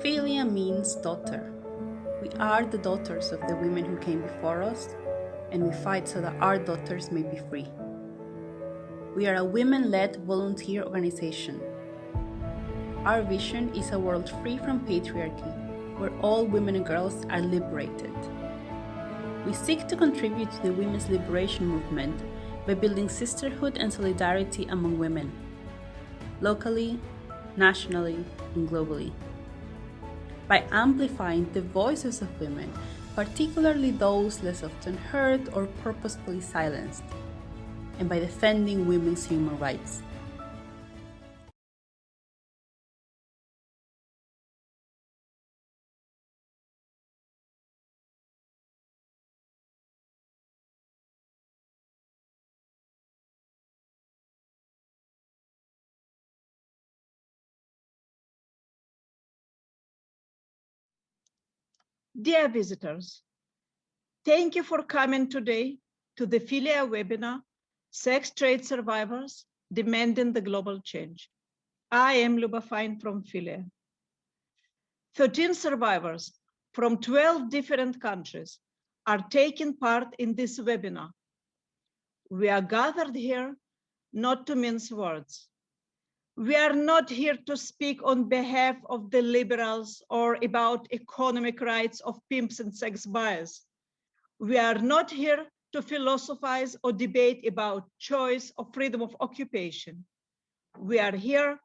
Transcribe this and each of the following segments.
Philia means daughter. We are the daughters of the women who came before us, and we fight so that our daughters may be free. We are a women-led volunteer organization. Our vision is a world free from patriarchy, where all women and girls are liberated. We seek to contribute to the women's liberation movement by building sisterhood and solidarity among women, locally, nationally, and globally. By amplifying the voices of women, particularly those less often heard or purposefully silenced, and by defending women's human rights. Dear visitors, thank you for coming today to the Philia webinar, Sex Trade Survivors Demanding the Global Change. I am Luba Fein from Philia. 13 survivors from 12 different countries are taking part in this webinar. We are gathered here not to mince words. We are not here to speak on behalf of the liberals or about economic rights of pimps and sex buyers. We are not here to philosophize or debate about choice or freedom of occupation. We are here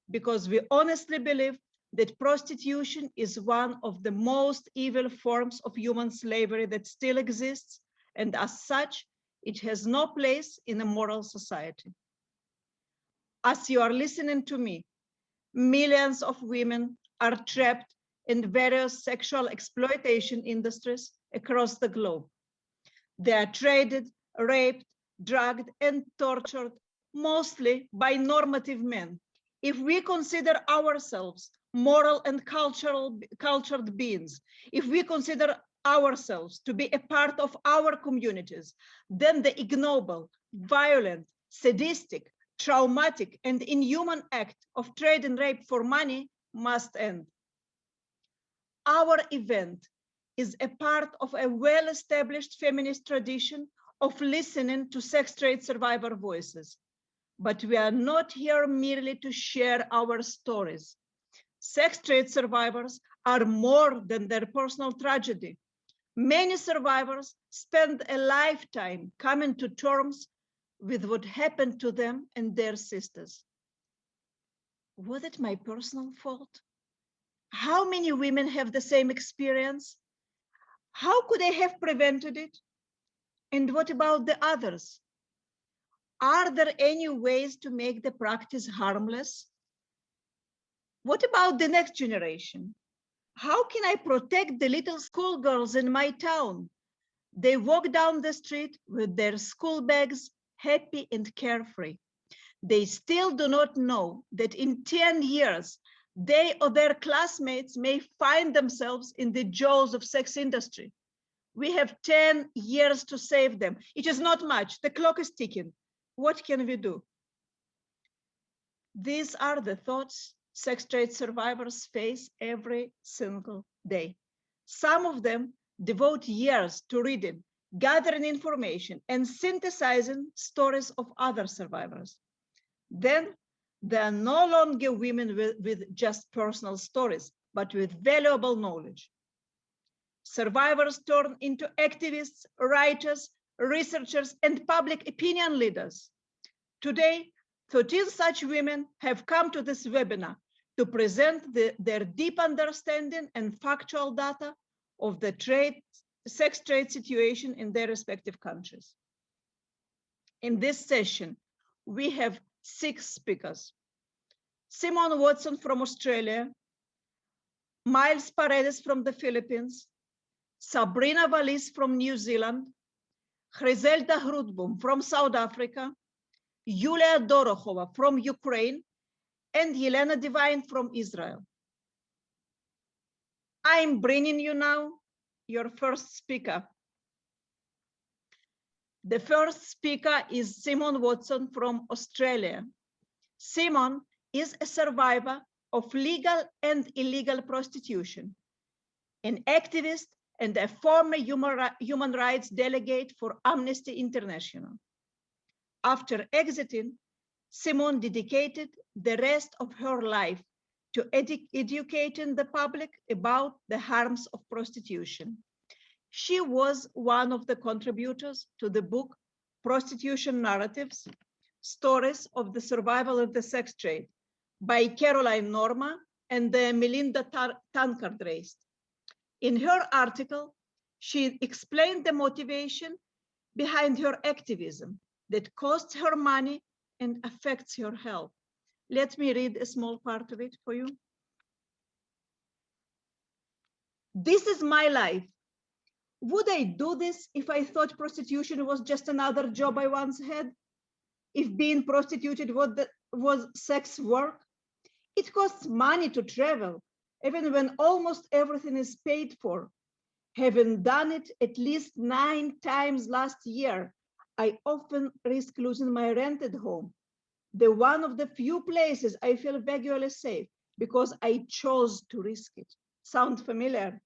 because we honestly believe that prostitution is one of the most evil forms of human slavery that still exists, and as such, it has no place in a moral society. As you are listening to me, millions of women are trapped in various sexual exploitation industries across the globe. They are traded, raped, drugged, and tortured, mostly by normative men. If we consider ourselves moral and cultured beings, if we consider ourselves to be a part of our communities, then the ignoble, violent, sadistic, traumatic, and inhuman act of trade and rape for money must end. Our event is a part of a well-established feminist tradition of listening to sex trade survivor voices. But we are not here merely to share our stories. Sex trade survivors are more than their personal tragedy. Many survivors spend a lifetime coming to terms with what happened to them and their sisters. Was it my personal fault? How many women have the same experience? How could I have prevented it? And what about the others? Are there any ways to make the practice harmless? What about the next generation? How can I protect the little schoolgirls in my town? They walk down the street with their school bags, happy and carefree. They still do not know that in 10 years, they or their classmates may find themselves in the jaws of sex industry. We have 10 years to save them. It is not much. The clock is ticking. What can we do? These are the thoughts sex trade survivors face every single day. Some of them devote years to reading, gathering information, and synthesizing stories of other survivors. Then they are no longer women with just personal stories, but with valuable knowledge. Survivors turn into activists, writers, researchers, and public opinion leaders. Today, 13 such women have come to this webinar to present their deep understanding and factual data of the sex trade situation in their respective countries. In this session, we have 6 speakers. Simone Watson from Australia, Myles Paredes from the Philippines, Sabrinna Valisce from New Zealand, Grizelda Grootboom from South Africa, Yulia Dorochova from Ukraine, and Yelena Divine from Israel. I'm bringing you now your first speaker. The first speaker is Simone Watson from Australia. Simone is a survivor of legal and illegal prostitution, an activist and a former human rights delegate for Amnesty International. After exiting, Simone dedicated the rest of her life to educating the public about the harms of prostitution. She was one of the contributors to the book Prostitution Narratives, Stories of the Survival of the Sex Trade by Caroline Norma and Melinda Tankard-Reist. In her article, she explained the motivation behind her activism that costs her money and affects her health. Let me read a small part of it for you. This is my life. Would I do this if I thought prostitution was just another job I once had? If being prostituted was sex work? It costs money to travel, even when almost everything is paid for. Having done it at least 9 times last year, I often risk losing my rented home, the one of the few places I feel vaguely safe because I chose to risk it. Sound familiar?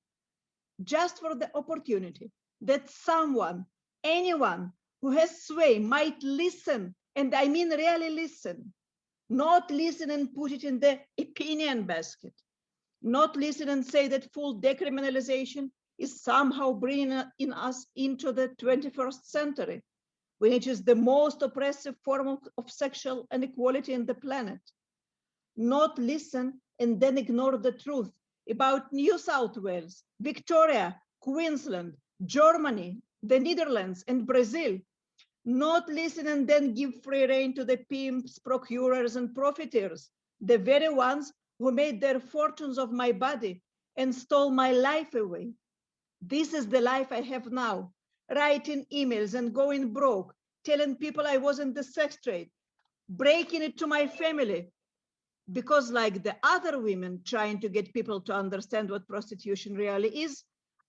Just for the opportunity that someone, anyone who has sway might listen, and I mean really listen, not listen and put it in the opinion basket, not listen and say that full decriminalization is somehow bringing us into the 21st century, when it is the most oppressive form of sexual inequality in the planet. Not listen and then ignore the truth about New South Wales, Victoria, Queensland, Germany, the Netherlands, and Brazil. Not listen and then give free rein to the pimps, procurers, and profiteers, the very ones who made their fortunes of my body and stole my life away. This is the life I have now, writing emails and going broke, telling people I was in the sex trade, breaking it to my family, because like the other women trying to get people to understand what prostitution really is,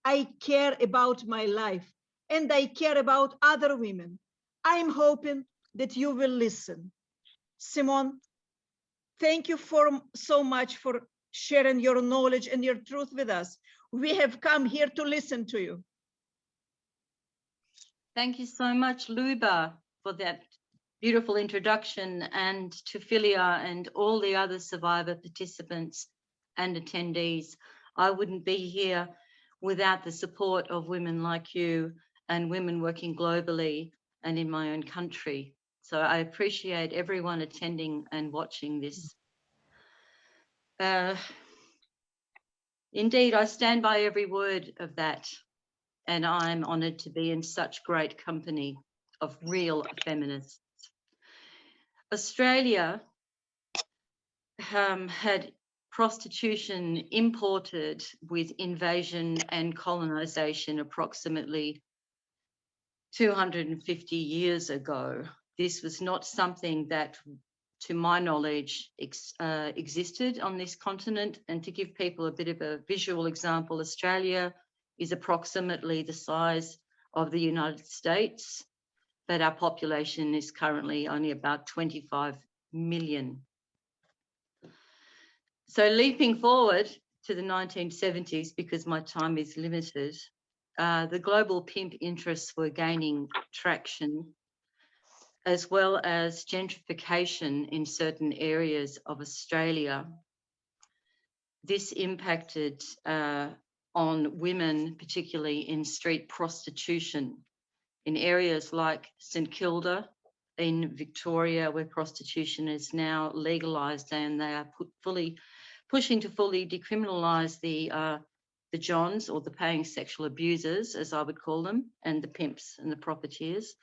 I care about my life and I care about other women. I'm hoping that you will listen. Simone, thank you so much for sharing your knowledge and your truth with us. We have come here to listen to you. Thank you so much, Luba, for that beautiful introduction, and to Philia and all the other survivor participants and attendees. I wouldn't be here without the support of women like you and women working globally and in my own country. So I appreciate everyone attending and watching this. Indeed, I stand by every word of that, and I'm honoured to be in such great company of real feminists. Australia had prostitution imported with invasion and colonisation approximately 250 years ago. This was not something that, to my knowledge, existed on this continent. And to give people a bit of a visual example, Australia is approximately the size of the United States, but our population is currently only about 25 million. So leaping forward to the 1970s, because my time is limited, the global pimp interests were gaining traction, as well as gentrification in certain areas of Australia. This impacted on women, particularly in street prostitution, in areas like St Kilda in Victoria, where prostitution is now legalised, and they are pushing to fully decriminalise the Johns, or the paying sexual abusers, as I would call them, and the pimps and the profiteers.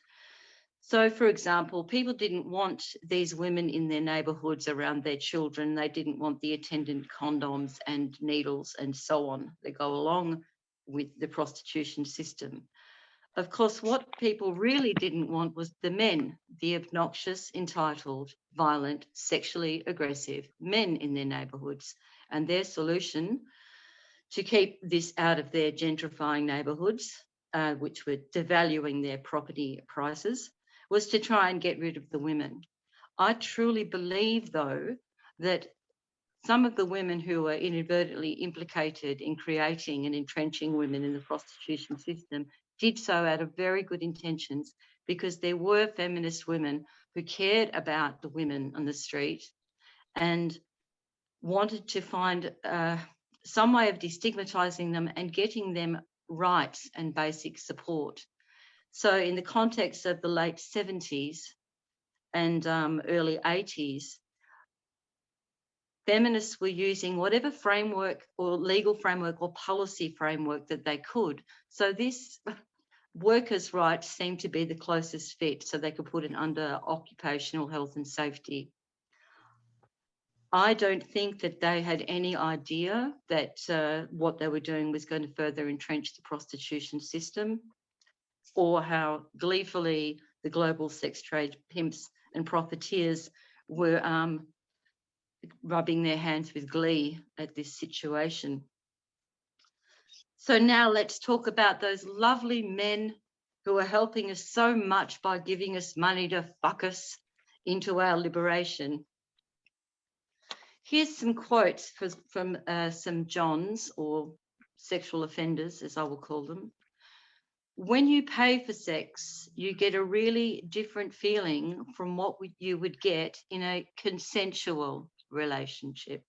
So, for example, people didn't want these women in their neighbourhoods around their children. They didn't want the attendant condoms and needles and so on that go along with the prostitution system. Of course, what people really didn't want was the men, the obnoxious, entitled, violent, sexually aggressive men in their neighbourhoods. And their solution to keep this out of their gentrifying neighbourhoods, which were devaluing their property prices, was to try and get rid of the women. I truly believe, though, that some of the women who were inadvertently implicated in creating and entrenching women in the prostitution system did so out of very good intentions, because there were feminist women who cared about the women on the street and wanted to find some way of destigmatizing them and getting them rights and basic support. So in the context of the late 70s and early 80s, feminists were using whatever framework or legal framework or policy framework that they could. So this workers' rights seemed to be the closest fit, so they could put it under occupational health and safety. I don't think that they had any idea that what they were doing was going to further entrench the prostitution system, or how gleefully the global sex trade pimps and profiteers were rubbing their hands with glee at this situation. So now let's talk about those lovely men who are helping us so much by giving us money to fuck us into our liberation. Here's some quotes from some Johns, or sexual offenders, as I will call them. When you pay for sex, you get a really different feeling from what you would get in a consensual relationship.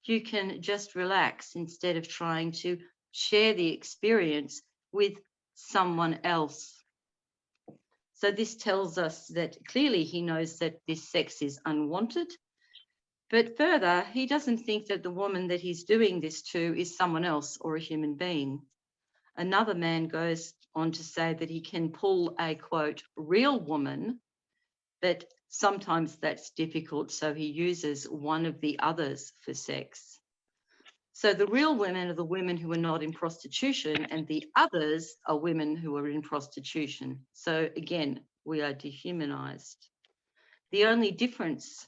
You can just relax instead of trying to share the experience with someone else. So this tells us that clearly he knows that this sex is unwanted, but further, he doesn't think that the woman that he's doing this to is someone else or a human being. Another man goes on to say that he can pull a, quote, real woman, but sometimes that's difficult, so he uses one of the others for sex. So the real women are the women who are not in prostitution, and the others are women who are in prostitution. So again, we are dehumanized. The only difference,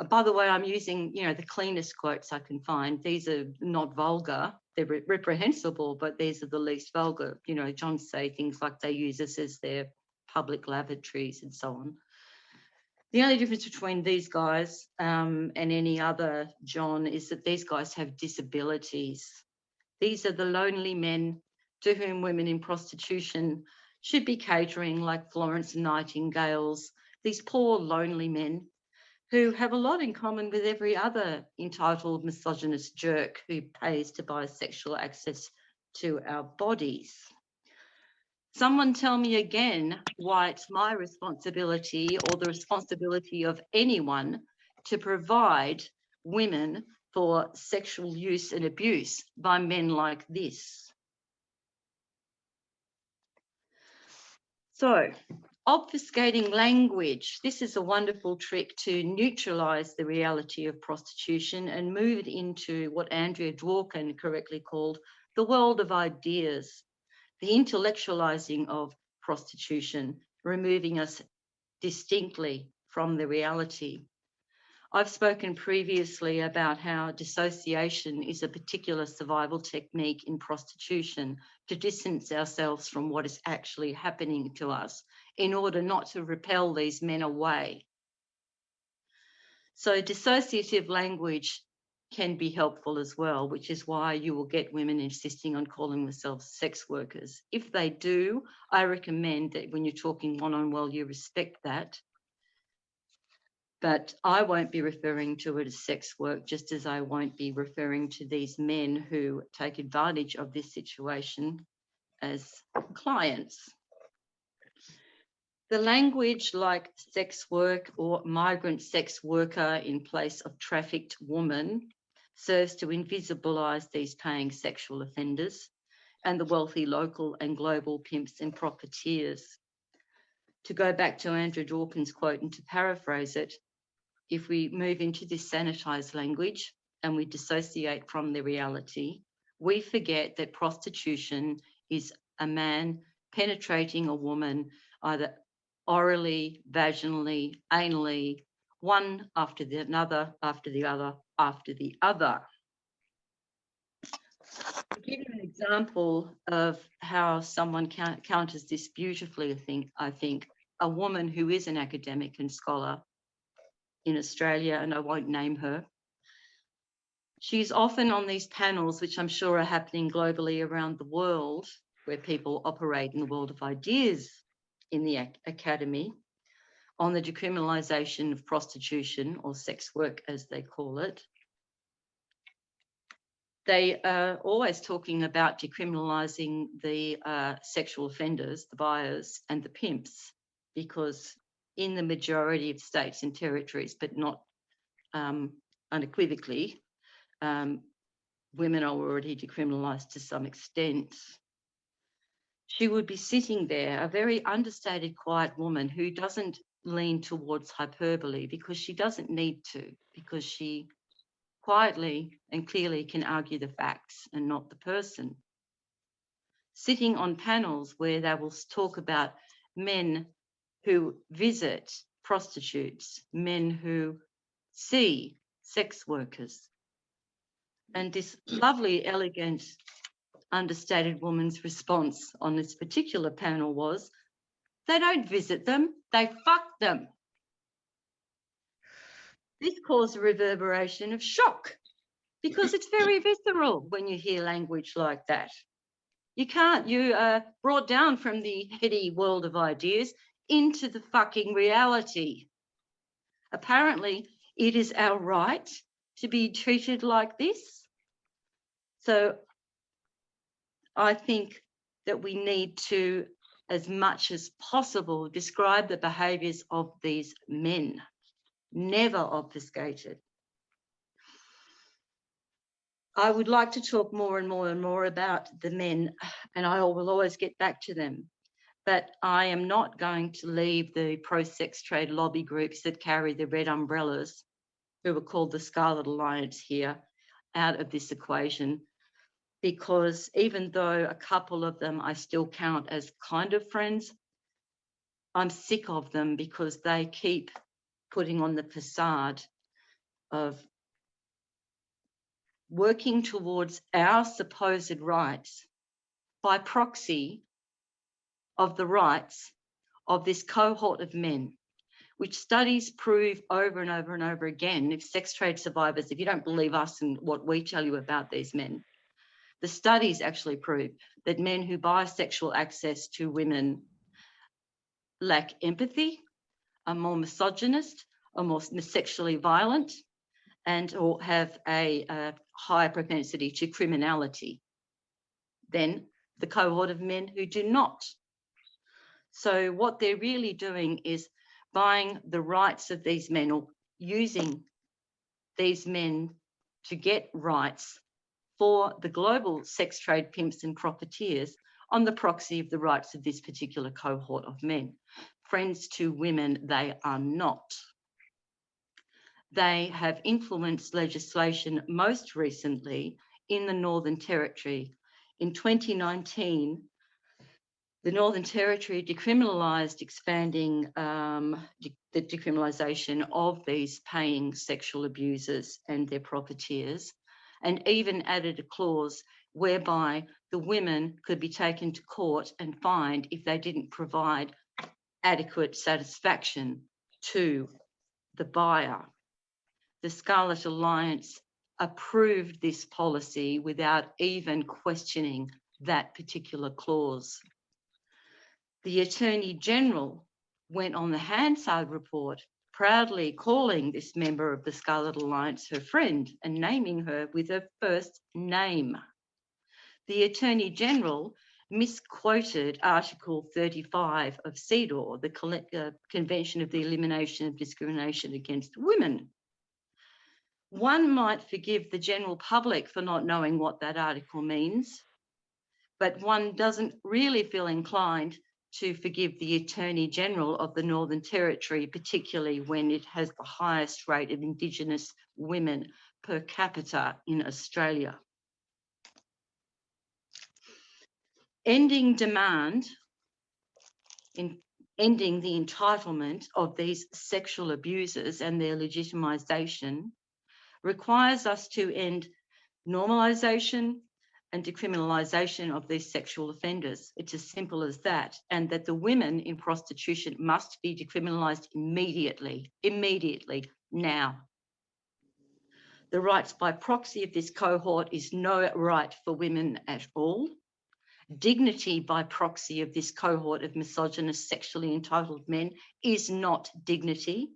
by the way, I'm using, the cleanest quotes I can find. These are not vulgar. They're reprehensible, but these are the least vulgar. Johns say things like they use us as their public lavatories and so on. The only difference between these guys and any other John is that these guys have disabilities. These are the lonely men to whom women in prostitution should be catering, like Florence Nightingale's, these poor lonely men who have a lot in common with every other entitled misogynist jerk who pays to buy sexual access to our bodies. Someone tell me again why it's my responsibility, or the responsibility of anyone, to provide women for sexual use and abuse by men like this. So, obfuscating language. This is a wonderful trick to neutralize the reality of prostitution and move it into what Andrea Dworkin correctly called the world of ideas. The intellectualizing of prostitution, removing us distinctly from the reality. I've spoken previously about how dissociation is a particular survival technique in prostitution to distance ourselves from what is actually happening to us in order not to repel these men away. So dissociative language can be helpful as well, which is why you will get women insisting on calling themselves sex workers. If they do, I recommend that when you're talking one-on-one, you respect that. But I won't be referring to it as sex work, just as I won't be referring to these men who take advantage of this situation as clients. The language like sex work or migrant sex worker in place of trafficked woman serves to invisibilise these paying sexual offenders and the wealthy local and global pimps and profiteers. To go back to Andrew Dworkin's quote and to paraphrase it, if we move into this sanitised language and we dissociate from the reality, we forget that prostitution is a man penetrating a woman either orally, vaginally, anally, one after the other, after the other, after the other. To give you an example of how someone counters this beautifully, I think a woman who is an academic and scholar in Australia, and I won't name her. She's often on these panels, which I'm sure are happening globally around the world, where people operate in the world of ideas in the academy, on the decriminalisation of prostitution, or sex work as they call it. They are always talking about decriminalising the sexual offenders, the buyers and the pimps, because in the majority of states and territories, but not unequivocally, women are already decriminalised to some extent. She would be sitting there, a very understated, quiet woman who doesn't lean towards hyperbole because she doesn't need to, because she quietly and clearly can argue the facts and not the person. Sitting on panels where they will talk about men who visit prostitutes, men who see sex workers. And this lovely, elegant, understated woman's response on this particular panel was, they don't visit them, they fuck them. This caused a reverberation of shock because it's very visceral when you hear language like that. You are brought down from the heady world of ideas into the fucking reality. Apparently, it is our right to be treated like this. So I think that we need to, as much as possible, describe the behaviours of these men, never obfuscated. I would like to talk more and more and more about the men, and I will always get back to them. But I am not going to leave the pro-sex trade lobby groups that carry the red umbrellas, who are called the Scarlet Alliance here, out of this equation, because even though a couple of them I still count as kind of friends, I'm sick of them because they keep putting on the facade of working towards our supposed rights by proxy of the rights of this cohort of men, which studies prove over and over and over again. If sex trade survivors, if you don't believe us and what we tell you about these men, the studies actually prove that men who buy sexual access to women lack empathy, are more misogynist, are more sexually violent, and or have a higher propensity to criminality than the cohort of men who do not. So what they're really doing is buying the rights of these men, or using these men to get rights for the global sex trade pimps and profiteers on the proxy of the rights of this particular cohort of men. Friends to women, they are not. They have influenced legislation most recently in the Northern Territory. In 2019, the Northern Territory decriminalised expanding the decriminalisation of these paying sexual abusers and their profiteers, and even added a clause whereby the women could be taken to court and fined if they didn't provide adequate satisfaction to the buyer. The Scarlet Alliance approved this policy without even questioning that particular clause. The Attorney General went on the Hansard report, proudly calling this member of the Scarlet Alliance her friend and naming her with her first name. The Attorney General misquoted Article 35 of CEDAW, the Convention of the Elimination of Discrimination Against Women. One might forgive the general public for not knowing what that article means, but one doesn't really feel inclined to forgive the Attorney General of the Northern Territory, particularly when it has the highest rate of Indigenous women per capita in Australia. Ending demand, ending the entitlement of these sexual abusers and their legitimisation requires us to end normalisation and decriminalisation of these sexual offenders. It's as simple as that. And that the women in prostitution must be decriminalised immediately, now. The rights by proxy of this cohort is no right for women at all. Dignity by proxy of this cohort of misogynist, sexually entitled men is not dignity.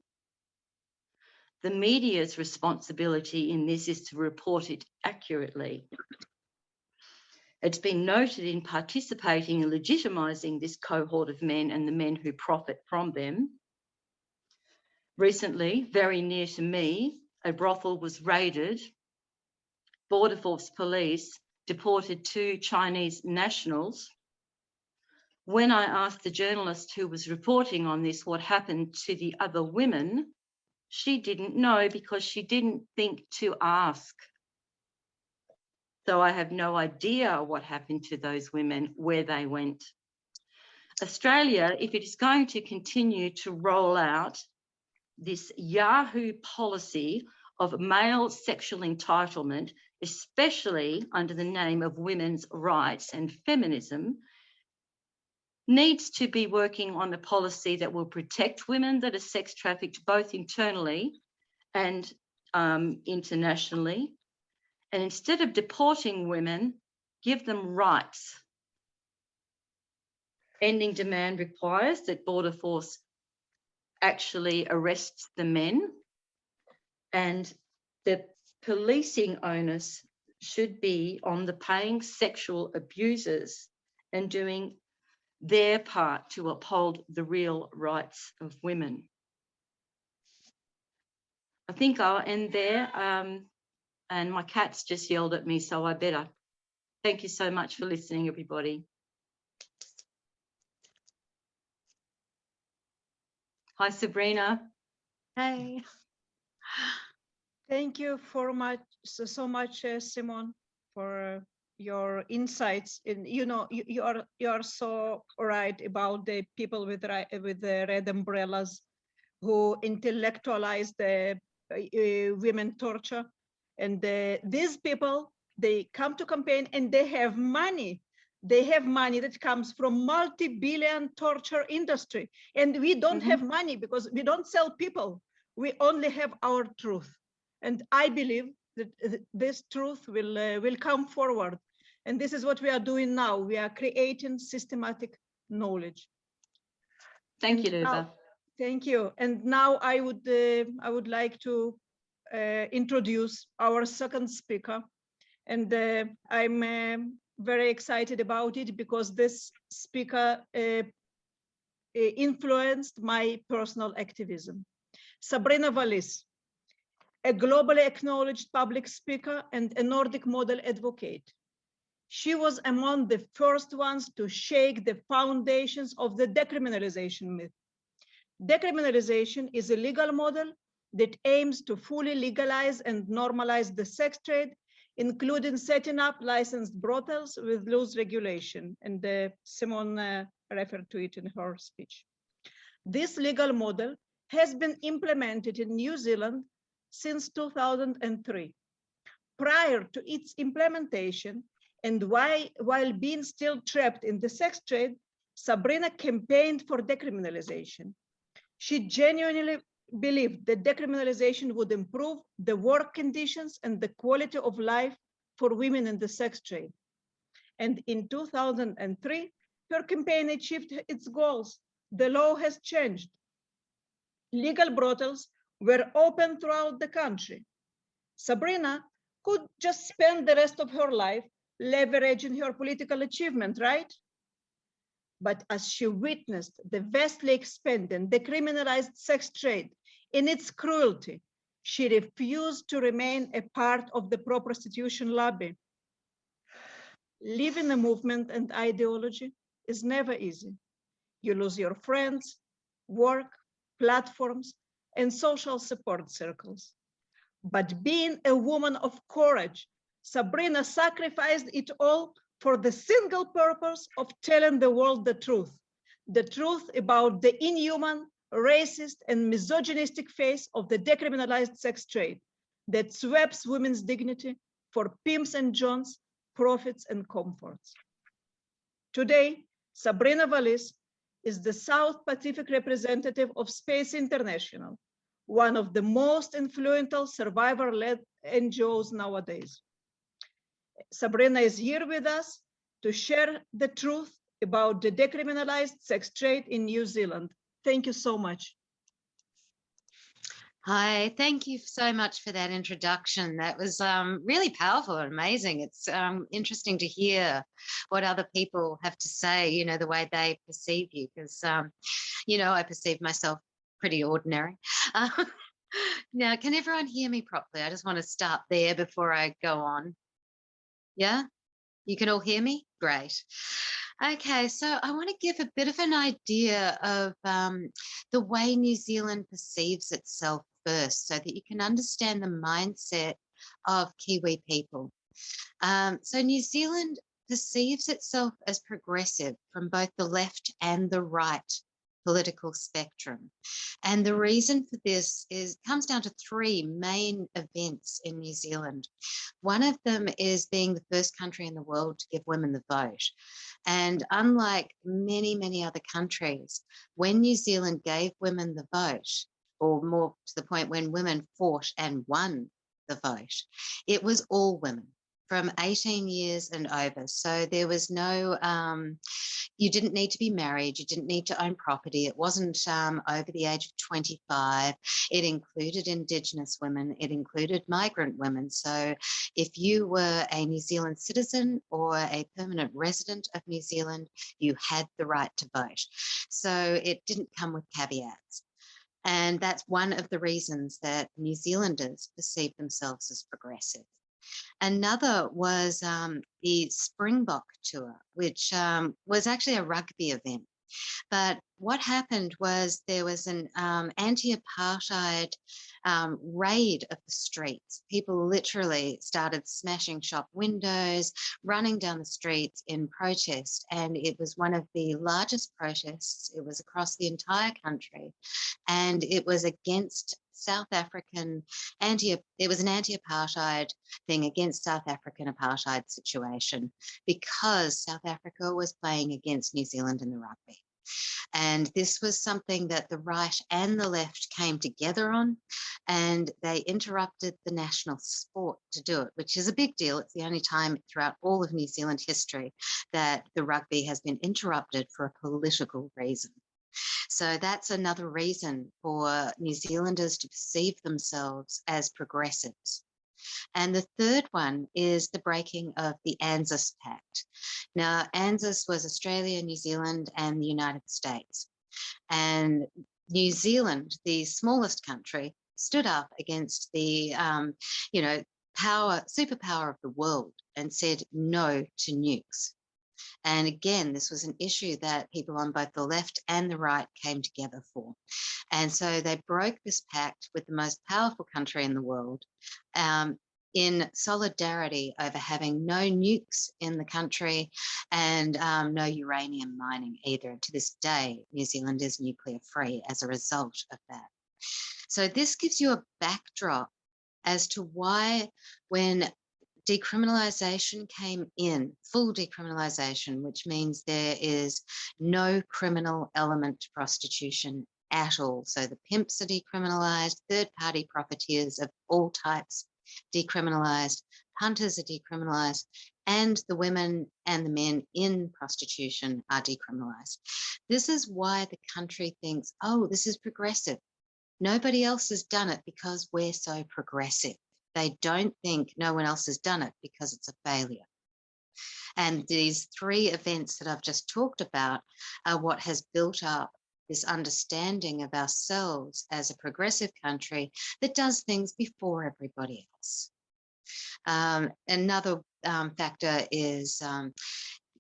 The media's responsibility in this is to report it accurately. It's been noted in participating and legitimising this cohort of men and the men who profit from them. Recently, very near to me, a brothel was raided. Border Force police deported 2 Chinese nationals. When I asked the journalist who was reporting on this what happened to the other women, she didn't know because she didn't think to ask. So I have no idea what happened to those women, where they went. Australia, if it is going to continue to roll out this Yahoo policy of male sexual entitlement, especially under the name of women's rights and feminism, needs to be working on a policy that will protect women that are sex trafficked both internally and internationally. And instead of deporting women, give them rights. Ending demand requires that Border Force actually arrests the men, and the policing onus should be on the paying sexual abusers and doing their part to uphold the real rights of women. I think I'll end there. And my cat's just yelled at me, so I better. Thank you so much for listening, everybody. Hi, Sabrinna. Hey. Thank you so much, Simone, for your insights. And you are so right about the people with the red umbrellas who intellectualize the women torture. And these people, they come to campaign and they have money. They have money that comes from multi-billion torture industry. And we don't have money because we don't sell people. We only have our truth. And I believe that this truth will come forward. And this is what we are doing now. We are creating systematic knowledge. Thank you, Luba. Thank you. And now I would like to introduce our second speaker. And I'm very excited about it because this speaker influenced my personal activism. Sabrinna Valisce, a globally acknowledged public speaker and a Nordic model advocate. She was among the first ones to shake the foundations of the decriminalization myth. Decriminalization is a legal model that aims to fully legalize and normalize the sex trade, including setting up licensed brothels with loose regulation. And Simone referred to it in her speech. This legal model has been implemented in New Zealand since 2003. Prior to its implementation, and while being still trapped in the sex trade, Sabrinna campaigned for decriminalization. She genuinely believed that decriminalization would improve the work conditions and the quality of life for women in the sex trade. And in 2003, her campaign achieved its goals. The law has changed. Legal brothels were open throughout the country. Sabrinna could just spend the rest of her life leveraging her political achievement, right? But as she witnessed the vastly expanding, decriminalized sex trade in its cruelty, she refused to remain a part of the pro-prostitution lobby. Living a movement and ideology is never easy. You lose your friends, work, platforms, and social support circles. But being a woman of courage, Sabrinna sacrificed it all for the single purpose of telling the world the truth about the inhuman, racist, and misogynistic face of the decriminalized sex trade that sweeps women's dignity for pimps and johns, profits and comforts. Today, Sabrinna Valisce is the South Pacific representative of Space International, one of the most influential survivor-led NGOs nowadays. Sabrinna is here with us to share the truth about the decriminalized sex trade in New Zealand. Thank you so much. Hi, thank you so much for that introduction. That was really powerful and amazing. It's interesting to hear what other people have to say, you know, the way they perceive you, because, you know, I perceive myself pretty ordinary. Now, can everyone hear me properly? I just want to start there before I go on. Yeah? You can all hear me? Great. Okay, so I want to give a bit of an idea of the way New Zealand perceives itself first, so that you can understand the mindset of Kiwi people. So New Zealand perceives itself as progressive from both the left and the right political spectrum. And the reason for this comes down to three main events in New Zealand. One of them is being the first country in the world to give women the vote. And unlike many, many other countries, when New Zealand gave women the vote, or more to the point when women fought and won the vote, it was all women from 18 years and over. So there was no, you didn't need to be married, you didn't need to own property, it wasn't over the age of 25, it included Indigenous women, it included migrant women. So if you were a New Zealand citizen or a permanent resident of New Zealand, you had the right to vote. So it didn't come with caveats. And that's one of the reasons that New Zealanders perceive themselves as progressive. Another was the Springbok Tour, which was actually a rugby event. But what happened was there was an anti-apartheid raid of the streets. People literally started smashing shop windows, running down the streets in protest. And it was one of the largest protests. It was across the entire country. And it was against South African it was an anti-apartheid thing against South African apartheid situation, because South Africa was playing against New Zealand in the rugby. And this was something that the right and the left came together on, and they interrupted the national sport to do it, which is a big deal. It's the only time throughout all of New Zealand history that the rugby has been interrupted for a political reason. So that's another reason for New Zealanders to perceive themselves as progressives. And the third one is the breaking of the ANZUS Pact. Now, ANZUS was Australia, New Zealand, and the United States. And New Zealand, the smallest country, stood up against the, superpower of the world and said no to nukes. And again, this was an issue that people on both the left and the right came together for. And so they broke this pact with the most powerful country in the world in solidarity over having no nukes in the country and no uranium mining either. And to this day, New Zealand is nuclear free as a result of that. So this gives you a backdrop as to why, when decriminalisation came in, full decriminalisation, which means there is no criminal element to prostitution at all. So the pimps are decriminalised, third-party profiteers of all types decriminalised, punters are decriminalised, and the women and the men in prostitution are decriminalised. This is why the country thinks, oh, this is progressive. Nobody else has done it because we're so progressive. They don't think no one else has done it because it's a failure. And these three events that I've just talked about are what has built up this understanding of ourselves as a progressive country that does things before everybody else. Another factor is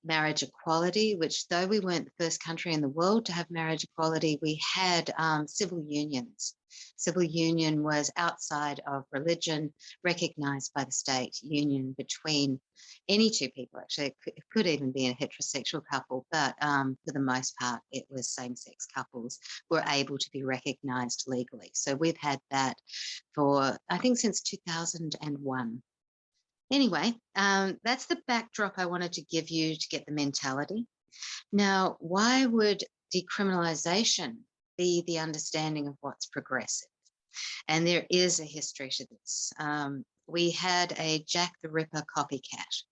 marriage equality, which though we weren't the first country in the world to have marriage equality, we had civil unions. Civil union was outside of religion, recognised by the state, union between any two people. Actually, it could even be a heterosexual couple, but for the most part, it was same-sex couples were able to be recognised legally. So we've had that for, I think, since 2001. Anyway, that's the backdrop I wanted to give you to get the mentality. Now, why would decriminalisation be the understanding of what's progressive? And there is a history to this. We had a Jack the Ripper copycat,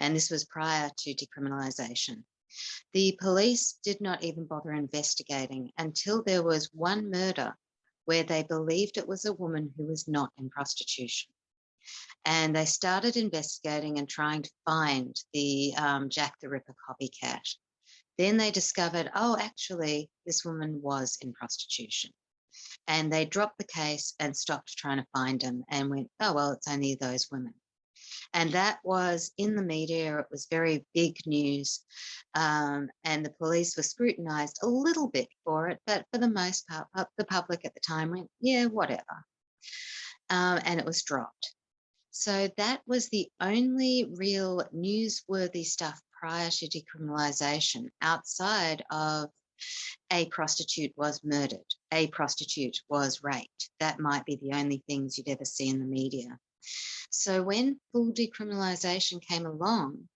and this was prior to decriminalisation. The police did not even bother investigating until there was one murder where they believed it was a woman who was not in prostitution. And they started investigating and trying to find the Jack the Ripper copycat. Then they discovered, oh, actually, this woman was in prostitution. And they dropped the case and stopped trying to find him and went, oh, well, it's only those women. And that was in the media. It was very big news. And the police were scrutinised a little bit for it, but for the most part, the public at the time went, yeah, whatever. And it was dropped. So that was the only real newsworthy stuff prior to decriminalisation outside of a prostitute was murdered, a prostitute was raped. That might be the only things you'd ever see in the media. So when full decriminalisation came along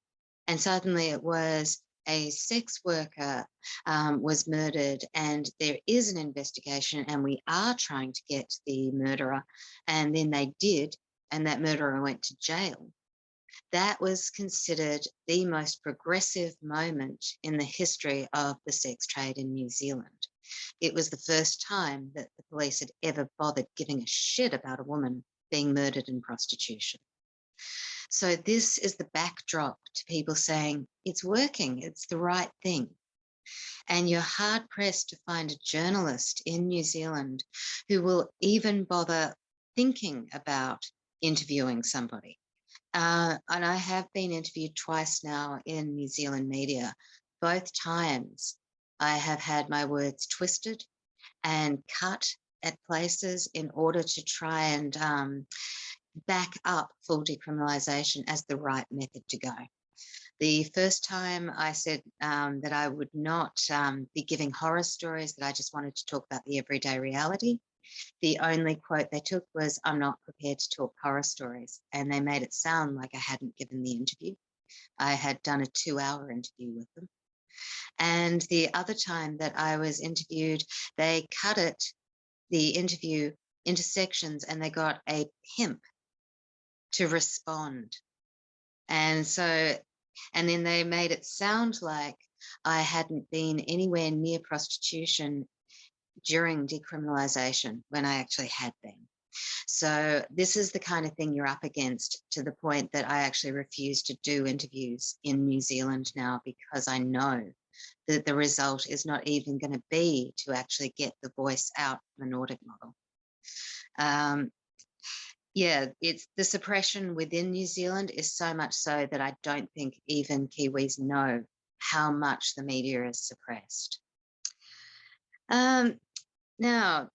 and suddenly it was a sex worker was murdered and there is an investigation and we are trying to get the murderer, and then they did, and that murderer went to jail, that was considered the most progressive moment in the history of the sex trade in New Zealand. It was the first time that the police had ever bothered giving a shit about a woman being murdered in prostitution. So this is the backdrop to people saying, it's working, it's the right thing. And you're hard pressed to find a journalist in New Zealand who will even bother thinking about interviewing somebody. And I have been interviewed twice now in New Zealand media. Both times I have had my words twisted and cut at places in order to try and back up full decriminalisation as the right method to go. The first time I said that I would not be giving horror stories, that I just wanted to talk about the everyday reality. The only quote they took was, I'm not prepared to talk horror stories. And they made it sound like I hadn't given the interview. I had done a 2-hour interview with them. And the other time that I was interviewed, they cut the interview into sections and they got a pimp to respond. And then they made it sound like I hadn't been anywhere near prostitution during decriminalisation when I actually had been. So this is the kind of thing you're up against, to the point that I actually refuse to do interviews in New Zealand now, because I know that the result is not even going to be to actually get the voice out of the Nordic model. It's the suppression within New Zealand is so much so that I don't think even Kiwis know how much the media is suppressed. Now,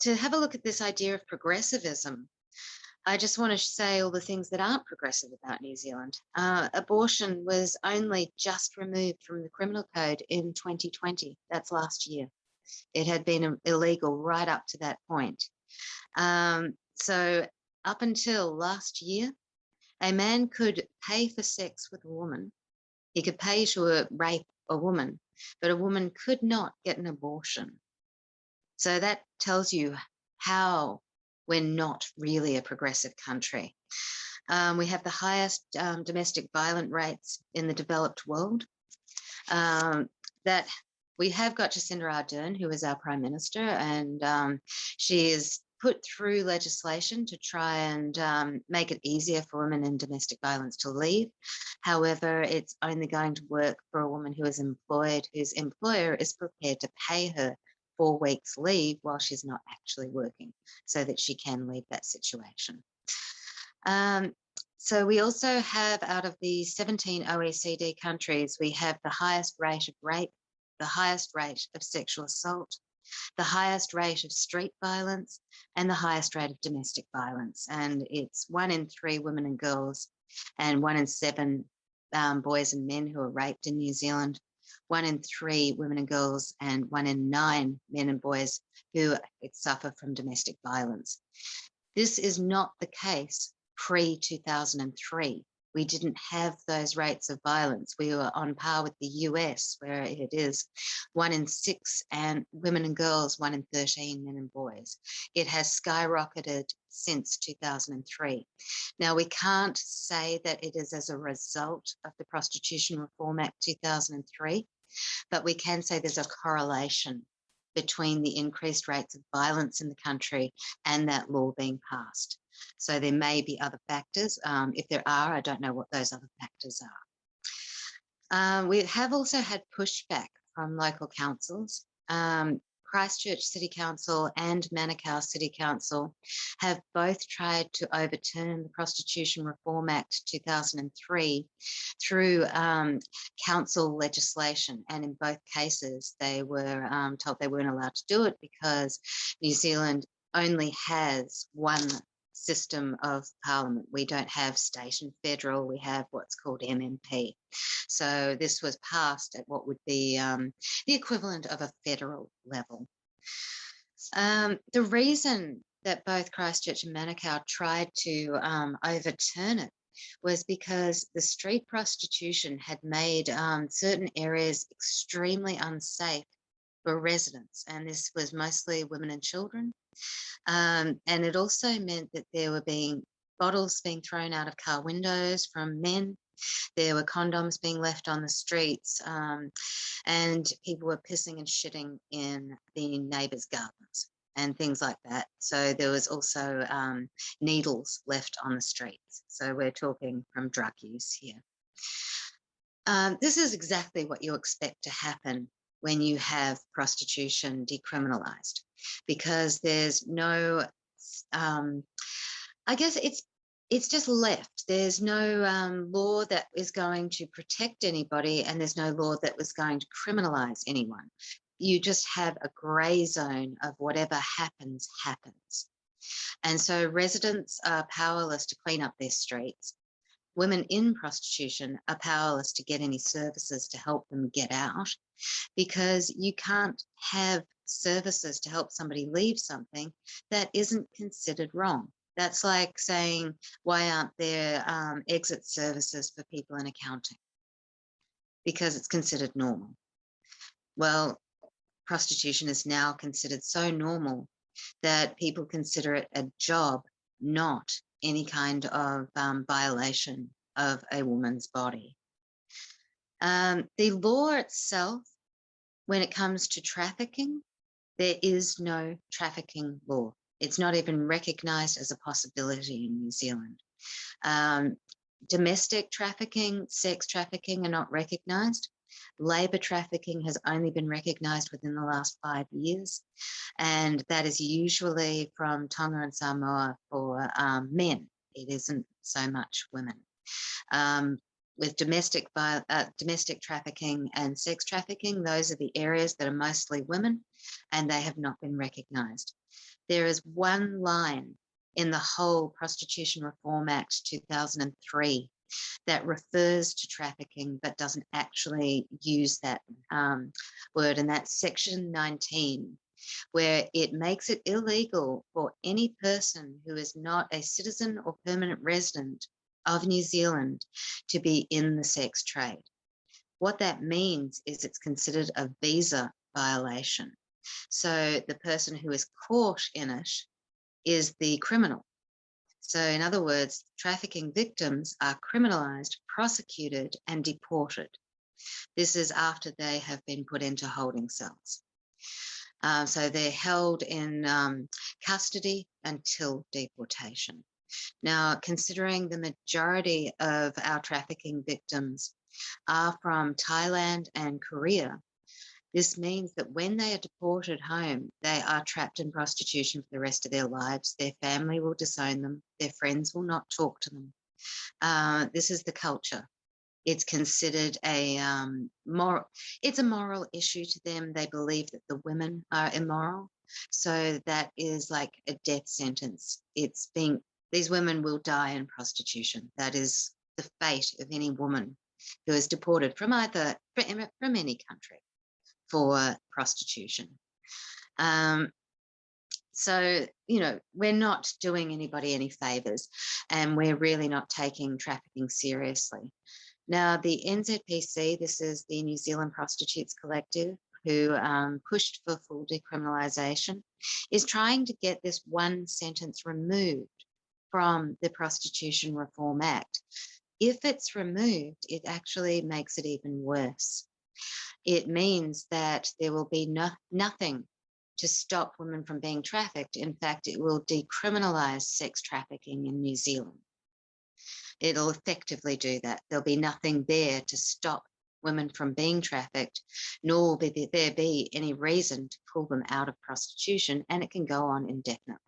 to have a look at this idea of progressivism, I just want to say all the things that aren't progressive about New Zealand. Abortion was only just removed from the criminal code in 2020. That's last year. It had been illegal right up to that point. So up until last year, a man could pay for sex with a woman. He could pay to rape a woman, but a woman could not get an abortion. So that tells you how we're not really a progressive country. We have the highest domestic violence rates in the developed world. That we have got Jacinda Ardern, who is our Prime Minister, and she is put through legislation to try and make it easier for women in domestic violence to leave. However, it's only going to work for a woman who is employed, whose employer is prepared to pay her 4 weeks leave while she's not actually working, so that she can leave that situation. So we also have, out of the 17 OECD countries, we have the highest rate of rape, the highest rate of sexual assault, the highest rate of street violence, and the highest rate of domestic violence. And it's 1 in 3 women and girls and 1 in 7 boys and men who are raped in New Zealand. 1 in 3 women and girls and 1 in 9 men and boys who suffer from domestic violence. This is not the case pre-2003, we didn't have those rates of violence. We were on par with the US, where it is 1 in 6 and women and girls, 1 in 13 men and boys. It has skyrocketed since 2003. Now, we can't say that it is as a result of the Prostitution Reform Act 2003, but we can say there's a correlation between the increased rates of violence in the country and that law being passed. So there may be other factors. If there are, I don't know what those other factors are. We have also had pushback from local councils. Christchurch City Council and Manukau City Council have both tried to overturn the Prostitution Reform Act 2003 through council legislation. And in both cases, they were told they weren't allowed to do it because New Zealand only has one system of parliament. We don't have state and federal, we have what's called MMP. So this was passed at what would be the equivalent of a federal level. The reason that both Christchurch and Manukau tried to overturn it was because the street prostitution had made certain areas extremely unsafe for residents, and this was mostly women and children. And it also meant that there were bottles being thrown out of car windows from men. There were condoms being left on the streets, and people were pissing and shitting in the neighbours' gardens and things like that. So there was also needles left on the streets. So we're talking from drug use here. This is exactly what you expect to happen when you have prostitution decriminalised, because there's no, I guess it's just left. There's no law that is going to protect anybody, and there's no law that was going to criminalise anyone. You just have a grey zone of whatever happens, happens. And so residents are powerless to clean up their streets. Women in prostitution are powerless to get any services to help them get out, because you can't have services to help somebody leave something that isn't considered wrong. That's like saying, why aren't there exit services for people in accounting? Because it's considered normal. Well, prostitution is now considered so normal that people consider it a job, not any kind of violation of a woman's body. The law itself, when it comes to trafficking, there is no trafficking law. It's not even recognised as a possibility in New Zealand. Domestic trafficking, sex trafficking are not recognised. Labour trafficking has only been recognised within the last 5 years, and that is usually from Tonga and Samoa for men. It isn't so much women. With domestic trafficking and sex trafficking, those are the areas that are mostly women, and they have not been recognised. There is one line in the whole Prostitution Reform Act 2003 that refers to trafficking but doesn't actually use that word, and that's section 19, where it makes it illegal for any person who is not a citizen or permanent resident of New Zealand to be in the sex trade. What that means is it's considered a visa violation. So the person who is caught in it is the criminal. So in other words, trafficking victims are criminalised, prosecuted and deported. This is after they have been put into holding cells. So they're held in custody until deportation. Now, considering the majority of our trafficking victims are from Thailand and Korea, this means that when they are deported home, they are trapped in prostitution for the rest of their lives. Their family will disown them. Their friends will not talk to them. This is the culture. It's considered a moral issue to them. They believe that the women are immoral. So that is like a death sentence. These women will die in prostitution. That is the fate of any woman who is deported from any country for prostitution. So, you know, we're not doing anybody any favours, and we're really not taking trafficking seriously. Now, the NZPC, this is the New Zealand Prostitutes Collective, who pushed for full decriminalisation, is trying to get this one sentence removed from the Prostitution Reform Act. If it's removed, it actually makes it even worse. It means that there will be nothing to stop women from being trafficked. In fact, it will decriminalise sex trafficking in New Zealand. It'll effectively do that. There'll be nothing there to stop women from being trafficked, nor will there be any reason to pull them out of prostitution, and it can go on indefinitely.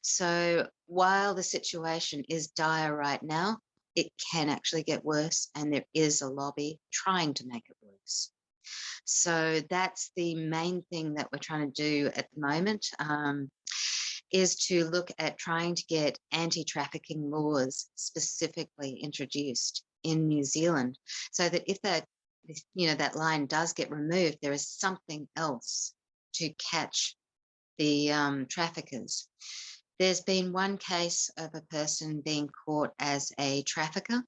So while the situation is dire right now, it can actually get worse, and there is a lobby trying to make it worse. So that's the main thing that we're trying to do at the moment, is to look at trying to get anti-trafficking laws specifically introduced in New Zealand, so that if that, you know, that line does get removed, there is something else to catch the traffickers. There's been one case of a person being caught as a trafficker,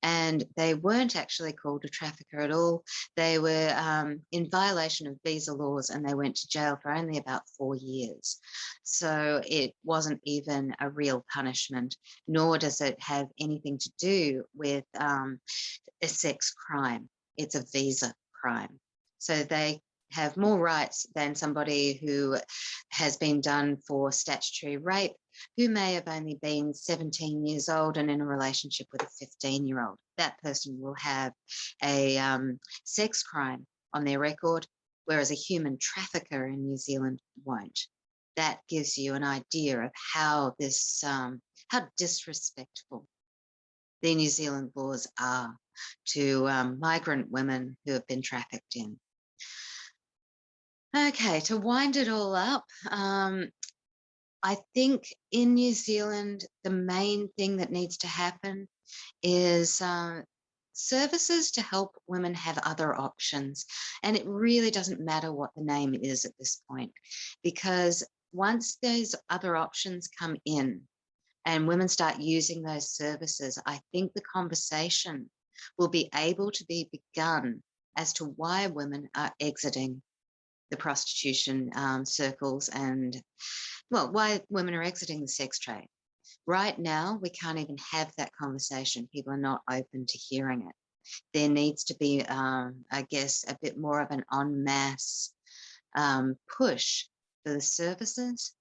and they weren't actually called a trafficker at all. They were in violation of visa laws, and they went to jail for only about 4 years. So it wasn't even a real punishment, nor does it have anything to do with a sex crime. It's a visa crime. So they have more rights than somebody who has been done for statutory rape, who may have only been 17 years old and in a relationship with a 15-year-old. That person will have a sex crime on their record, whereas a human trafficker in New Zealand won't. That gives you an idea of how this, how disrespectful the New Zealand laws are to migrant women who have been trafficked in. Okay, to wind it all up, I think in New Zealand, the main thing that needs to happen is services to help women have other options. And it really doesn't matter what the name is at this point, because once those other options come in and women start using those services, I think the conversation will be able to be begun as to why women are exiting the prostitution circles, and, well, why women are exiting the sex trade. Right now, we can't even have that conversation. People are not open to hearing it. There needs to be, I guess, a bit more of an en masse push for the services,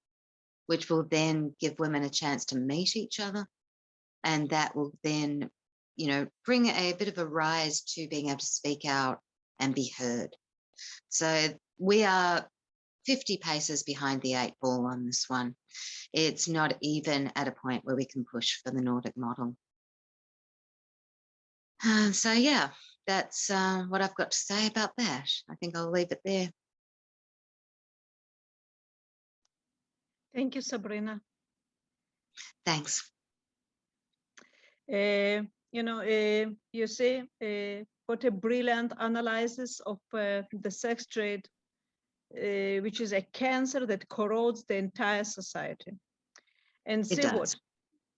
which will then give women a chance to meet each other. And that will then, you know, bring a bit of a rise to being able to speak out and be heard. So we are 50 paces behind the 8 ball on this one. It's not even at a point where we can push for the Nordic model. So yeah, that's what I've got to say about that. I think I'll leave it there. Thank you, Sabrinna. Thanks. You know, you see what a brilliant analysis of the sex trade, which is a cancer that corrodes the entire society. And see what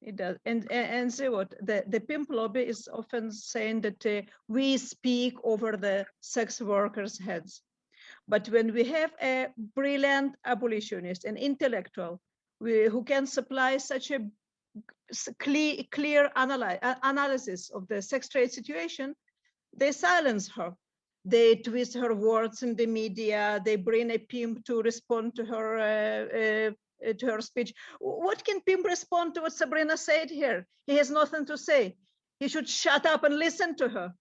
it does. And see what the pimp lobby is often saying that we speak over the sex workers' heads. But when we have a brilliant abolitionist, an intellectual, who can supply such a clear analysis of the sex trade situation, they silence her. They twist her words in the media. They bring a pimp to respond to her speech. What can pimp respond to what Sabrinna said here? He has nothing to say. He should shut up and listen to her.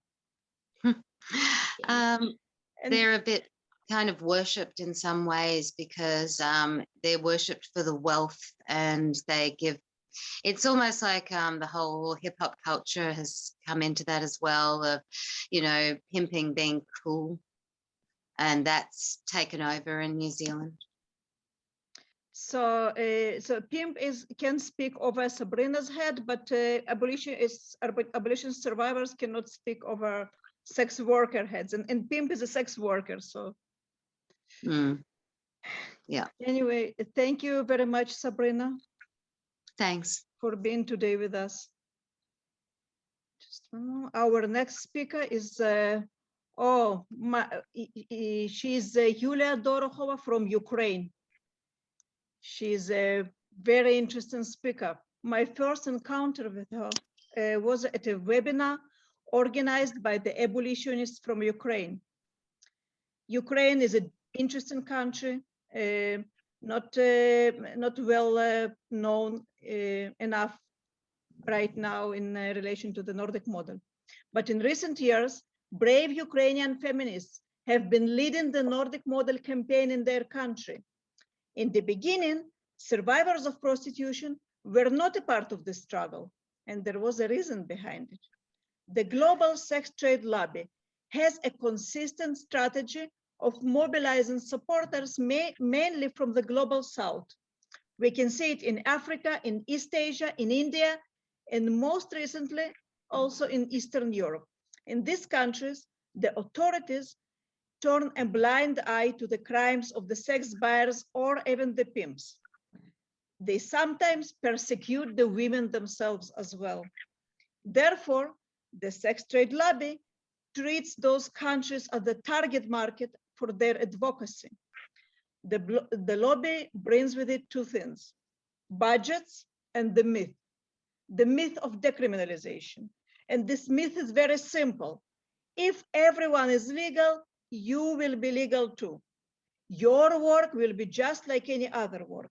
They're a bit kind of worshipped in some ways, because they're worshipped for the wealth, and they give, it's almost like the whole hip hop culture has come into that as well, of, you know, pimping being cool, and that's taken over in New Zealand. So, so pimp can speak over Sabrinna's head, but abolition survivors cannot speak over sex worker heads, and pimp is a sex worker, so. Yeah. Anyway, thank you very much, Sabrinna, Thanks. for being today with us. Just one more. Our next speaker is she's Yulia Dorochova from Ukraine. She's a very interesting speaker. My first encounter with her was at a webinar organized by the abolitionists from Ukraine. Ukraine is an interesting country, not well known enough right now in relation to the Nordic model. But in recent years, brave Ukrainian feminists have been leading the Nordic model campaign in their country. In the beginning, survivors of prostitution were not a part of the struggle, and there was a reason behind it. The global sex trade lobby has a consistent strategy of mobilizing supporters mainly from the global south. We can see it in Africa, in East Asia, in India, and most recently also in Eastern Europe. In these countries, the authorities turn a blind eye to the crimes of the sex buyers or even the pimps. They sometimes persecute the women themselves as well. Therefore, the sex trade lobby treats those countries as the target market for their advocacy. The lobby brings with it two things: budgets and the myth of decriminalization. And this myth is very simple. If everyone is legal, you will be legal too. Your work will be just like any other work.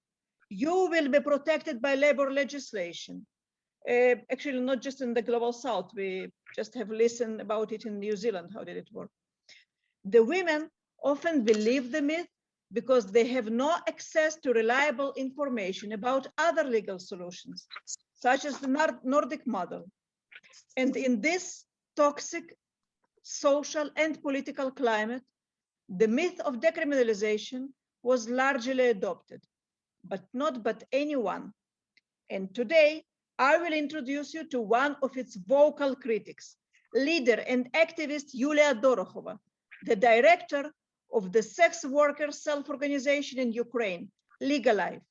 You will be protected by labor legislation. Actually, not just in the global south. We just have listened about it in New Zealand. How did it work? The women often believe the myth because they have no access to reliable information about other legal solutions, such as the Nordic model. And in this toxic social and political climate, the myth of decriminalization was largely adopted, but not by anyone. And today, I will introduce you to one of its vocal critics, leader and activist Yulia Dorochova, the director of the sex workers self-organization in Ukraine, Legalife.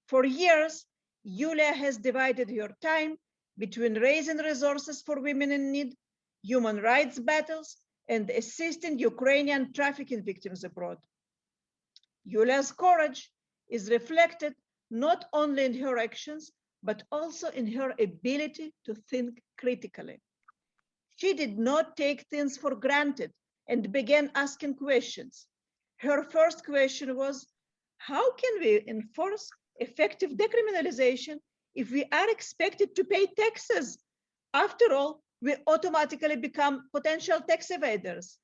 For years, Yulia has divided her time between raising resources for women in need, human rights battles, and assisting Ukrainian trafficking victims abroad. Yulia's courage is reflected not only in her actions, but also in her ability to think critically. She did not take things for granted and began asking questions. Her first question was, how can we enforce effective decriminalization if we are expected to pay taxes? After all, we automatically become potential tax evaders.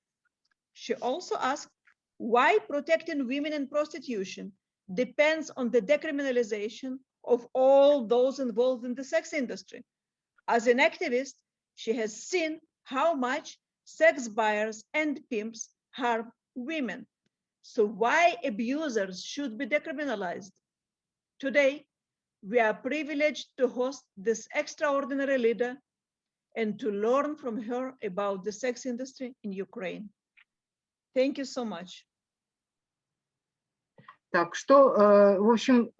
She also asked why protecting women in prostitution depends on the decriminalization of all those involved in the sex industry. As an activist, she has seen how much sex buyers and pimps harm women. So why abusers should be decriminalized? Today, we are privileged to host this extraordinary leader and to learn from her about the sex industry in Ukraine. Thank you so much. Так, что, в общем,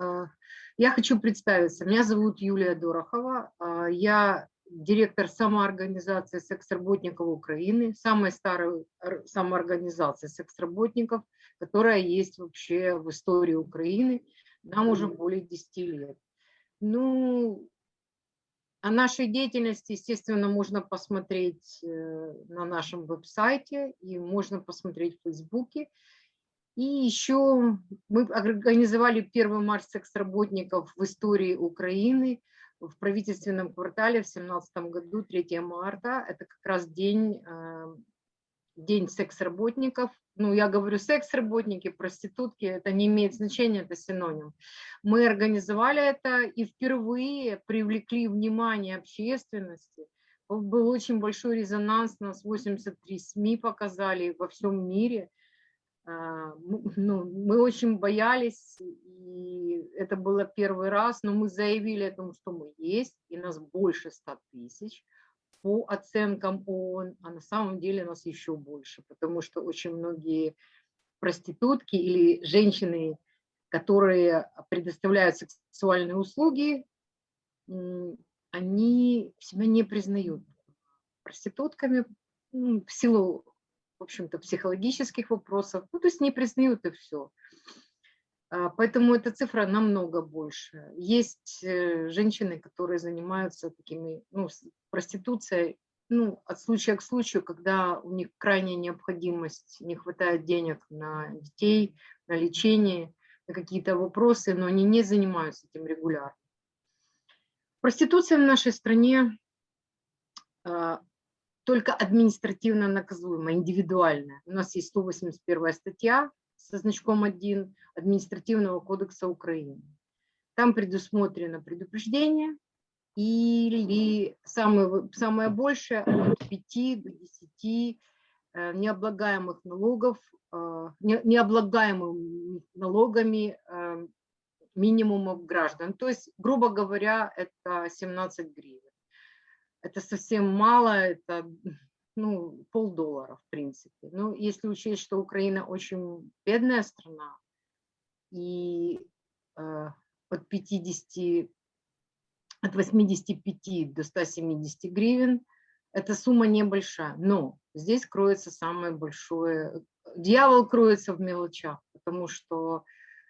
я хочу представиться. Меня зовут Юлия Дорохова. Я директор самоорганизации секс-работников Украины, самой старой самоорганизации секс-работников, которая есть вообще в истории Украины. Нам уже более 10 лет. Ну, о нашей деятельности, естественно, можно посмотреть на нашем веб-сайте и можно посмотреть в Фейсбуке. И еще мы организовали первый марш секс-работников в истории Украины в правительственном квартале в 2017 году, 3 марта. Это как раз день секс-работников. Ну, я говорю секс-работники, проститутки, это не имеет значения, это синоним. Мы организовали это и впервые привлекли внимание общественности. Был очень большой резонанс, нас 83 СМИ показали во всем мире. Мы очень боялись, и это было первый раз, но мы заявили о том, что мы есть, и нас больше 100 тысяч по оценкам ООН, а на самом деле нас еще больше, потому что очень многие проститутки или женщины, которые предоставляют сексуальные услуги, они себя не признают проститутками в силу, в общем-то, психологических вопросов. Ну, то есть не признают, и все. Поэтому эта цифра намного больше. Есть женщины, которые занимаются такими, проституцией, от случая к случаю, когда у них крайняя необходимость, не хватает денег на детей, на лечение, на какие-то вопросы, но они не занимаются этим регулярно. Проституция в нашей стране только административно наказуемая, индивидуальная. У нас есть 181 статья со значком 1 Административного кодекса Украины. Там предусмотрено предупреждение или самое большее от 5 до 10 необлагаемых налогов, необлагаемыми налогами минимумов граждан. То есть, грубо говоря, это 17 гривен. Это совсем мало, это $0,50, в принципе. Но если учесть, что Украина очень бедная страна, и от 85 до 170 гривен, эта сумма небольшая. Но здесь кроется самое большое. Дьявол кроется в мелочах, потому что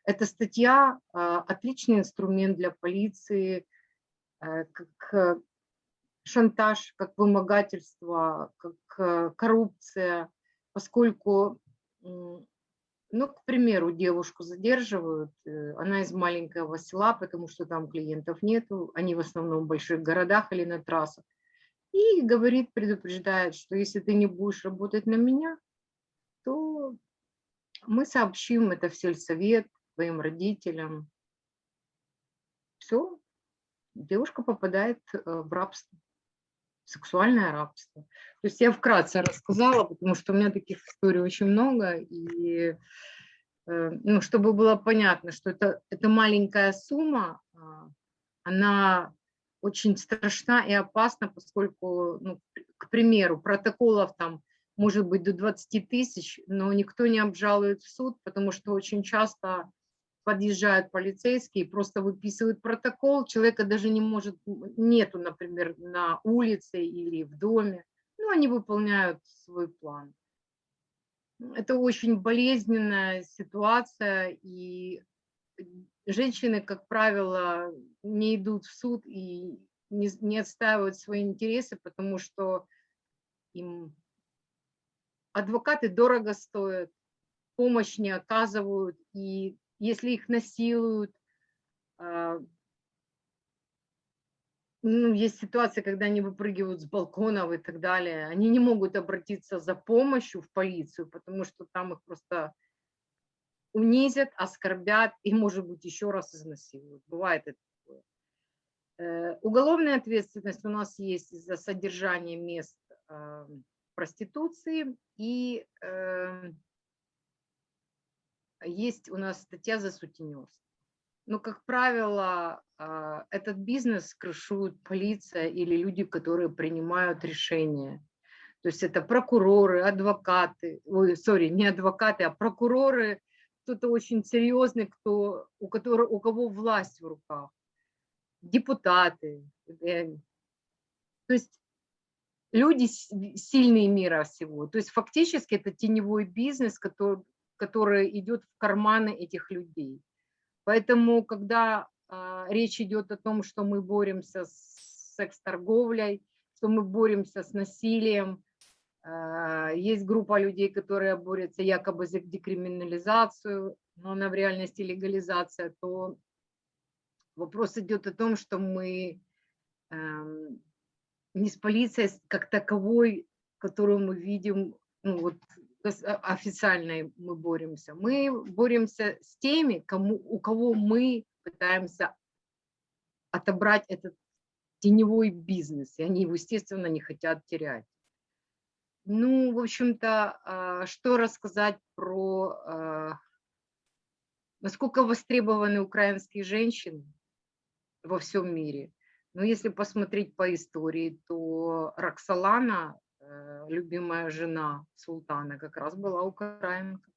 эта статья отличный инструмент для полиции, как шантаж, как вымогательство, как коррупция, поскольку, к примеру, девушку задерживают, она из маленького села, потому что там клиентов нету, они в основном в больших городах или на трассах, и говорит, предупреждает, что если ты не будешь работать на меня, то мы сообщим это в сельсовет, твоим родителям. Все, девушка попадает в рабство. Сексуальное рабство. То есть я вкратце рассказала, потому что у меня таких историй очень много, и чтобы было понятно, что это маленькая сумма, она очень страшна и опасна, поскольку, к примеру, протоколов там может быть до 20 тысяч, но никто не обжалует в суд, потому что очень часто подъезжают полицейские, просто выписывают протокол, человека даже нету, например, на улице или в доме, они выполняют свой план. Это очень болезненная ситуация, и женщины, как правило, не идут в суд и не отстаивают свои интересы, потому что им адвокаты дорого стоят, помощь не оказывают, и если их насилуют, есть ситуации, когда они выпрыгивают с балконов и так далее, они не могут обратиться за помощью в полицию, потому что там их просто унизят, оскорбят и, может быть, еще раз изнасилуют. Бывает это такое. Уголовная ответственность у нас есть за содержание мест проституции, и есть у нас статья за сутенерство. Но, как правило, этот бизнес крышует полиция или люди, которые принимают решения. То есть это прокуроры, адвокаты, не адвокаты, а прокуроры, кто-то очень серьезный, у кого власть в руках, депутаты. То есть люди сильные мира всего. То есть фактически это теневой бизнес, который идет в карманы этих людей. Поэтому, когда речь идет о том, что мы боремся с секс-торговлей, что мы боремся с насилием, есть группа людей, которые борются якобы за декриминализацию, но она в реальности легализация, то вопрос идет о том, что мы не с полицией как таковой, которую мы видим, официально мы боремся с теми, у кого мы пытаемся отобрать этот теневой бизнес, и они его, естественно, не хотят терять. В общем-то, что рассказать про насколько востребованы украинские женщины во всем мире. Если посмотреть по истории, то Роксолана, любимая жена султана, как раз была украинка.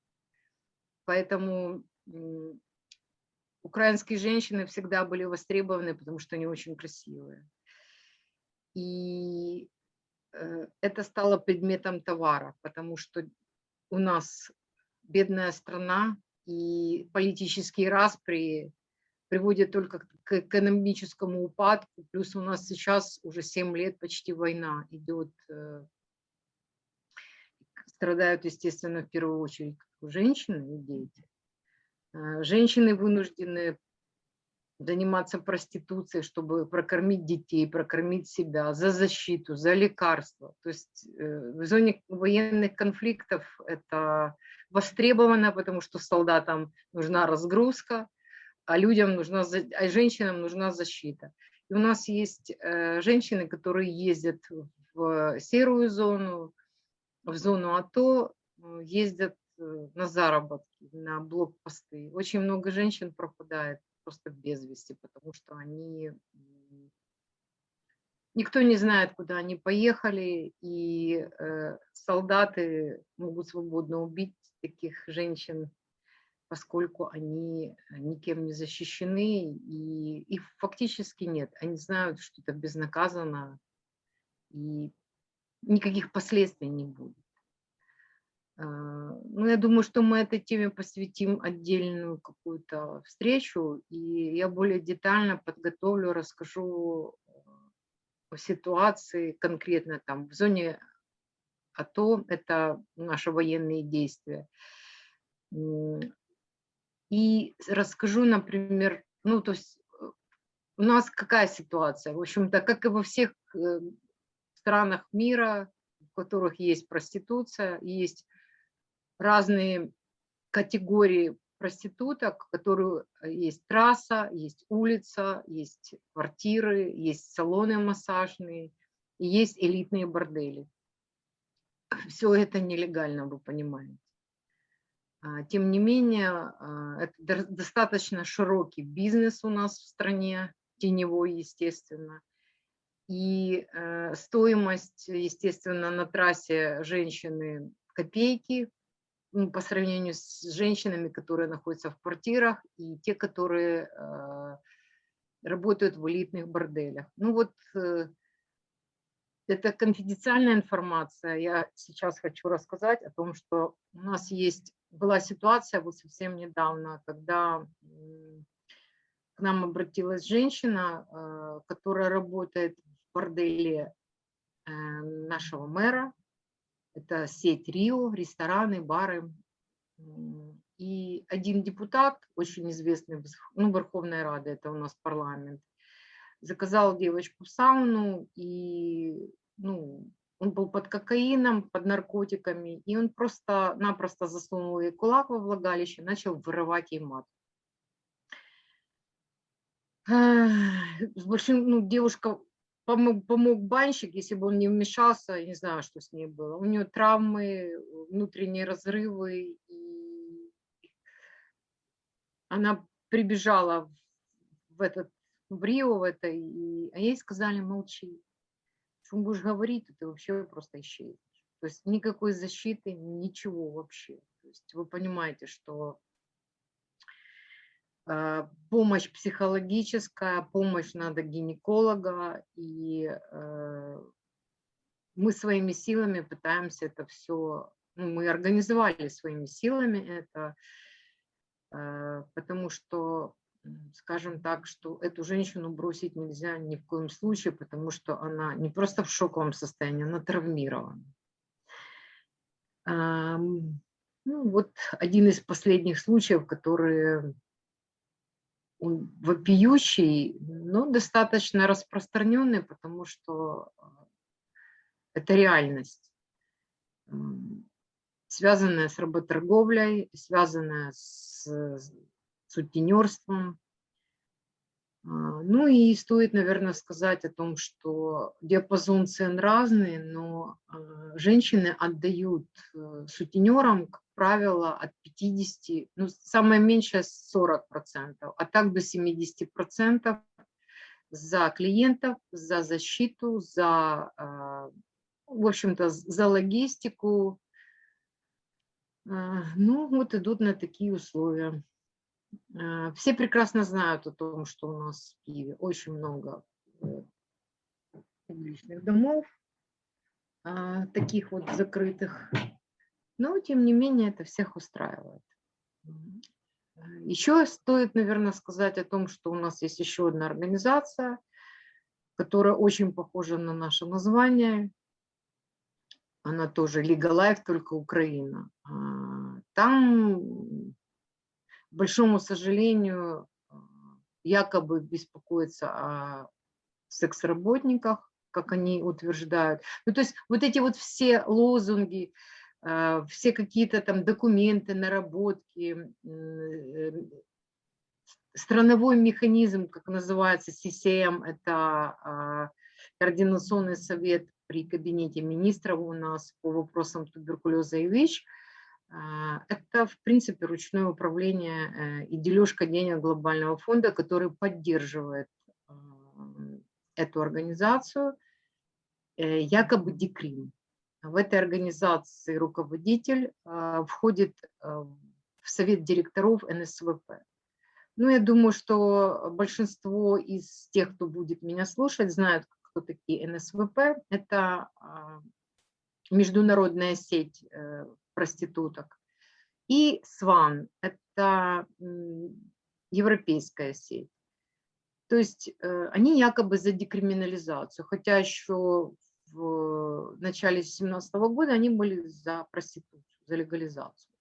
Поэтому украинские женщины всегда были востребованы, потому что они очень красивые. И это стало предметом товара, потому что у нас бедная страна, и политические распри приводят только к экономическому упадку. Плюс у нас сейчас уже 7 лет почти война идет. Страдают, естественно, в первую очередь женщины и дети. Женщины вынуждены заниматься проституцией, чтобы прокормить детей, прокормить себя, за защиту, за лекарства. То есть в зоне военных конфликтов это востребовано, потому что солдатам нужна разгрузка, а женщинам нужна защита. И у нас есть женщины, которые ездят в серую зону, в зону АТО, ездят на заработки, на блокпосты. Очень много женщин пропадает просто без вести, потому что никто не знает, куда они поехали, и солдаты могут свободно убить таких женщин, поскольку они никем не защищены, и их фактически нет. Они знают, что это безнаказанно, и никаких последствий не будет. Ну, я думаю, что мы этой теме посвятим отдельную какую-то встречу, и я более детально подготовлю, расскажу о ситуации конкретно там в зоне АТО, это наши военные действия. И расскажу, например, ну, то есть у нас какая ситуация? В общем-то, как и во всех странах мира, в которых есть проституция, есть разные категории проституток, которые есть трасса, есть улица, есть квартиры, есть салоны массажные, и есть элитные бордели. Все это нелегально, вы понимаете. Тем не менее, это достаточно широкий бизнес у нас в стране, теневой, естественно. И стоимость, естественно, на трассе женщины копейки, по сравнению с женщинами, которые находятся в квартирах, и те, которые работают в элитных борделях. Ну вот, это конфиденциальная информация. Я сейчас хочу рассказать о том, что у нас была ситуация вот совсем недавно, когда к нам обратилась женщина, которая работает в борделе нашего мэра. Это сеть Рио, рестораны, бары. И один депутат, очень известный, ну, Верховная Рада, это у нас парламент, заказал девочку в сауну, и ну, он был под кокаином, под наркотиками, и он просто-напросто засунул ей кулак во влагалище, начал вырывать ей мат. Ну, девушка, помог банщик, если бы он не вмешался, я не знаю, что с ней было. У нее травмы, внутренние разрывы, и она прибежала в Рио, а ей сказали: молчи. Что будешь говорить, то ты вообще просто исчезнешь. То есть никакой защиты, ничего вообще. То есть вы понимаете, что помощь психологическая, помощь надо гинеколога, и мы своими силами пытаемся это все, ну, мы организовали своими силами это, потому что, скажем так, что эту женщину бросить нельзя ни в коем случае, потому что она не просто в шоковом состоянии, она травмирована. Ну, вот один из последних случаев, который он вопиющий, но достаточно распространенный, потому что это реальность, связанная с работорговлей, связанная с сутенерством. Ну и стоит, наверное, сказать о том, что диапазон цен разный, но женщины отдают сутенерам, как правило, от 50%, ну, самое меньшее 40%, а так до 70% за клиентов, за защиту, в общем-то, за логистику. Ну, вот идут на такие условия. Все прекрасно знают о том, что у нас в Киеве очень много публичных домов, таких вот закрытых. Но, тем не менее, это всех устраивает. Еще стоит, наверное, сказать о том, что у нас есть еще одна организация, которая очень похожа на наше название. Она тоже Legal Life, только Украина. Там, к большому сожалению, якобы беспокоятся о секс-работниках, как они утверждают. Ну, то есть вот эти вот все лозунги, все какие-то там документы, наработки, страновой механизм, как называется, CCM, это координационный совет при кабинете министров у нас по вопросам туберкулеза и ВИЧ. Это, в принципе, ручное управление и дележка денег глобального фонда, который поддерживает эту организацию, якобы Декрим. В этой организации руководитель входит в совет директоров НСВП. Ну, я думаю, что большинство из тех, кто будет меня слушать, знают, кто такие НСВП. Это международная сеть проституток. И СВАН – это европейская сеть. То есть они якобы за декриминализацию, хотя еще в начале 2017 года они были за проституцию, за легализацию.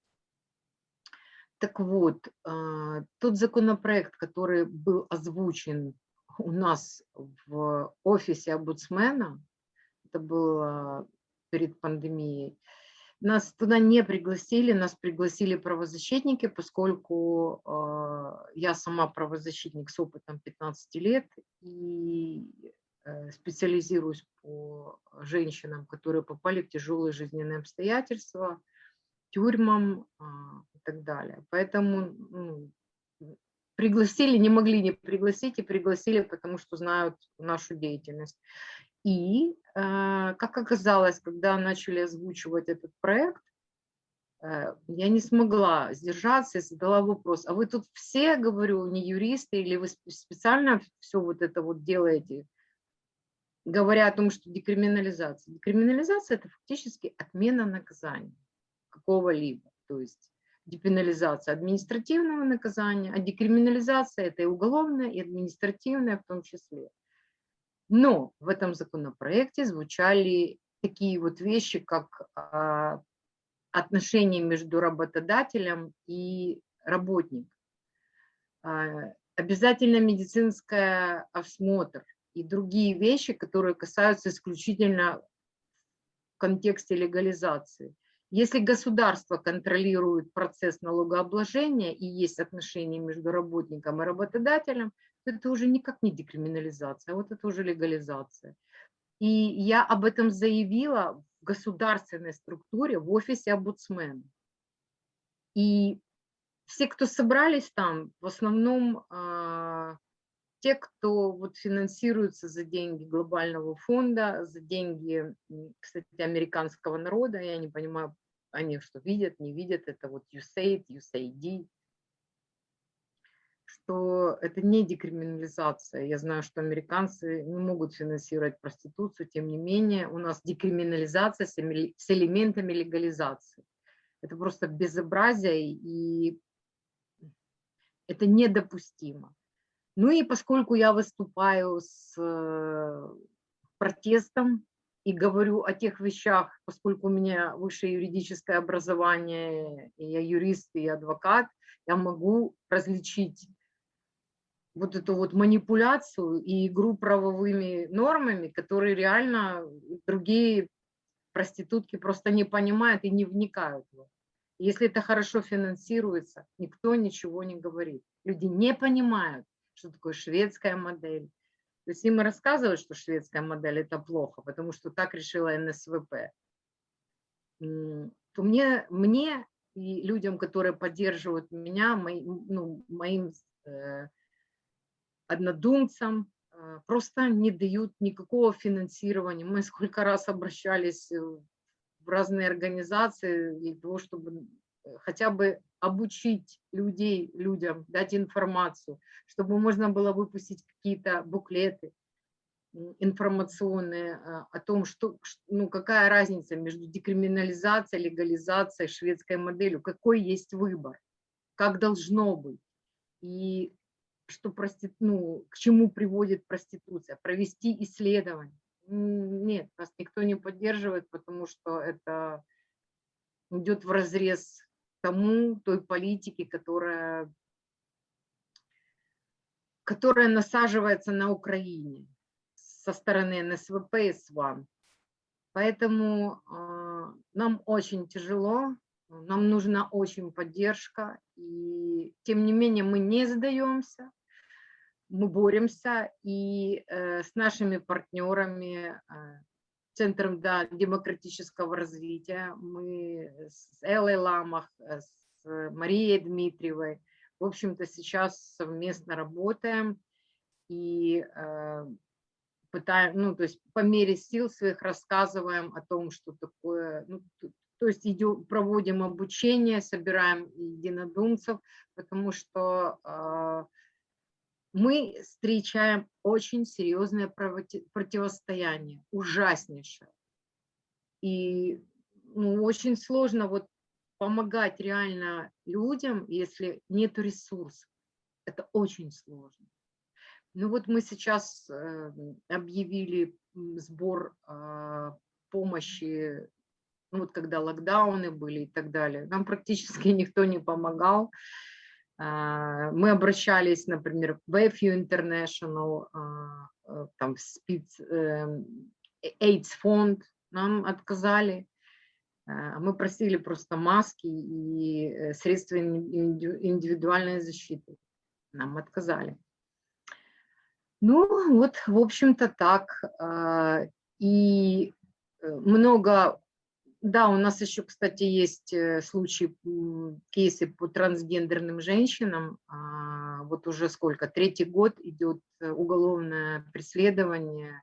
Так вот, тот законопроект, который был озвучен у нас в офисе омбудсмена, это было перед пандемией, нас туда не пригласили, нас пригласили правозащитники, поскольку я сама правозащитник с опытом 15 лет и специализируюсь по женщинам, которые попали в тяжелые жизненные обстоятельства, тюрьмам и так далее. Поэтому пригласили, не могли не пригласить, и пригласили, потому что знают нашу деятельность. И, как оказалось, когда начали озвучивать этот проект, я не смогла сдержаться и задала вопрос: а вы тут все, говорю, не юристы, или вы специально все вот это вот делаете, говоря о том, что декриминализация. Декриминализация – это фактически отмена наказания какого-либо, то есть депенализация административного наказания, а декриминализация – это и уголовное, и административное в том числе. Но в этом законопроекте звучали такие вот вещи, как отношения между работодателем и работником, обязательно медицинский осмотр и другие вещи, которые касаются исключительно в контексте легализации. Если государство контролирует процесс налогообложения и есть отношения между работником и работодателем, то это уже никак не декриминализация, а вот это уже легализация. И я об этом заявила в государственной структуре в офисе омбудсмена. И все, кто собрались там, в основном те, кто вот финансируется за деньги глобального фонда, за деньги, кстати, американского народа, я не понимаю, они что видят, не видят, это вот USAID, USAID, что это не декриминализация. Я знаю, что американцы не могут финансировать проституцию, тем не менее у нас декриминализация с элементами легализации. Это просто безобразие, и это недопустимо. Ну и поскольку я выступаю с протестом и говорю о тех вещах, поскольку у меня высшее юридическое образование, и я юрист и адвокат, я могу различить вот эту вот манипуляцию и игру правовыми нормами, которые реально другие проститутки просто не понимают и не вникают в это. Если это хорошо финансируется, никто ничего не говорит. Люди не понимают, что такое шведская модель. То есть им рассказывают, что шведская модель – это плохо, потому что так решила НСВП. То мне и людям, которые поддерживают меня, моим однодумцам, просто не дают никакого финансирования. Мы сколько раз обращались в разные организации для того, чтобы хотя бы обучить людям, дать информацию, чтобы можно было выпустить какие-то буклеты информационные о том, что, ну, какая разница между декриминализацией, легализацией, шведской моделью, какой есть выбор, как должно быть, и что к чему приводит проституция, провести исследование. Нет, нас никто не поддерживает, потому что это идет вразрез той политике, которая насаживается на Украине со стороны НСВП и СВАН. Поэтому нам очень тяжело, нам нужна очень поддержка, и тем не менее мы не сдаемся, мы боремся, и с нашими партнерами, Центром демократического развития, мы с Эллой Ламах, с Марией Дмитриевой, в общем-то, сейчас совместно работаем и пытаем, ну, то есть по мере сил своих рассказываем о том, что такое, ну, то есть проводим обучение, собираем единодумцев, потому что мы встречаем очень серьезное противостояние, ужаснейшее. И очень сложно вот помогать реально людям, если нет ресурсов. Это очень сложно. Ну вот мы сейчас объявили сбор помощи, ну вот когда локдауны были и так далее. Нам практически никто не помогал. Мы обращались, например, в FU International, там AIDS фонд, нам отказали. Мы просили просто маски и средства индивидуальной защиты. Нам отказали. Ну, вот, в общем-то, так. И много... Да, у нас еще, кстати, есть случаи, кейсы по трансгендерным женщинам. Вот уже сколько, 3-й год идет уголовное преследование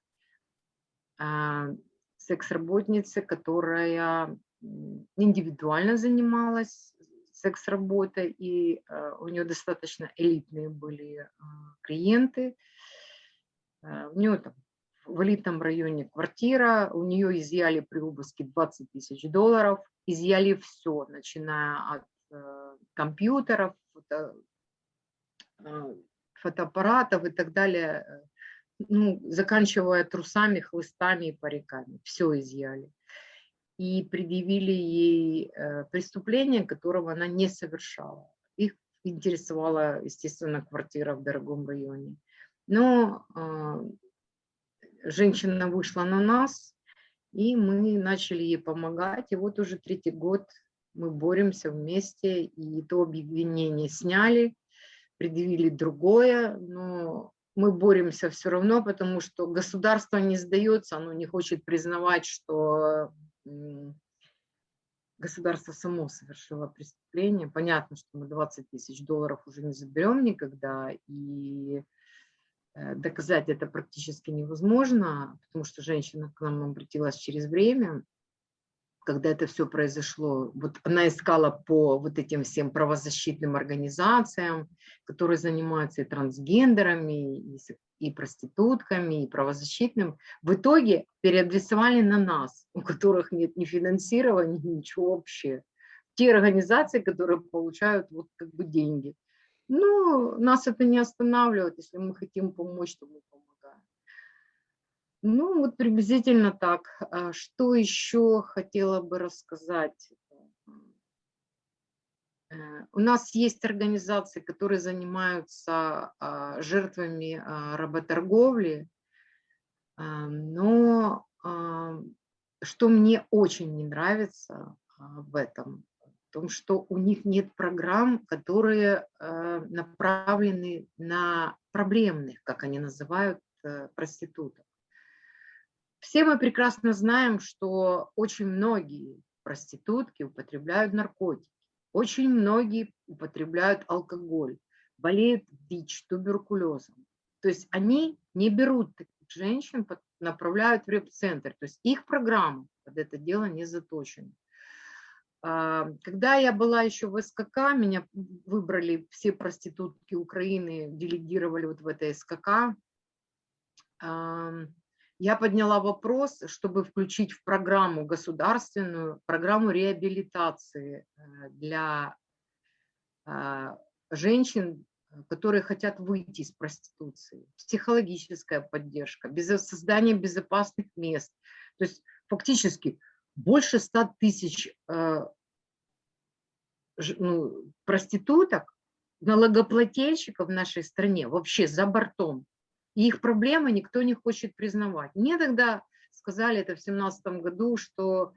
секс-работницы, которая индивидуально занималась секс-работой, и у нее достаточно элитные были клиенты. У нее там в элитном районе квартира, у нее изъяли при обыске $20 000, изъяли все, начиная от компьютеров, фотоаппаратов и так далее, ну, заканчивая трусами, хлыстами и париками, все изъяли. И предъявили ей преступление, которого она не совершала. Их интересовала, естественно, квартира в дорогом районе. Но женщина вышла на нас, и мы начали ей помогать. И вот уже 3-й год мы боремся вместе, и то обвинение сняли, предъявили другое, но мы боремся все равно, потому что государство не сдается, оно не хочет признавать, что государство само совершило преступление. Понятно, что мы $20 000 уже не заберем никогда, и доказать это практически невозможно, потому что женщина к нам обратилась через время, когда это все произошло. Вот она искала по вот этим всем правозащитным организациям, которые занимаются и трансгендерами, и проститутками, и правозащитным. В итоге переадресовали на нас, у которых нет ни финансирования, ничего вообще. Те организации, которые получают вот как бы деньги. Ну, нас это не останавливает. Если мы хотим помочь, то мы помогаем. Ну, вот приблизительно так. Что еще хотела бы рассказать? У нас есть организации, которые занимаются жертвами работорговли, но что мне очень не нравится в этом, в том, что у них нет программ, которые направлены на проблемных, как они называют, проституток. Все мы прекрасно знаем, что очень многие проститутки употребляют наркотики, очень многие употребляют алкоголь, болеют ВИЧ, туберкулезом. То есть они не берут таких женщин, направляют в реп-центр. То есть их программа под это дело не заточена. Когда я была еще в СКК, меня выбрали все проститутки Украины, делегировали вот в это СКК. Я подняла вопрос, чтобы включить в программу государственную, программу реабилитации для женщин, которые хотят выйти из проституции, психологическая поддержка, создание безопасных мест. То есть фактически больше 100 тысяч проституток, налогоплательщиков в нашей стране вообще за бортом. И их проблемы никто не хочет признавать. Мне тогда сказали это в 2017 году, что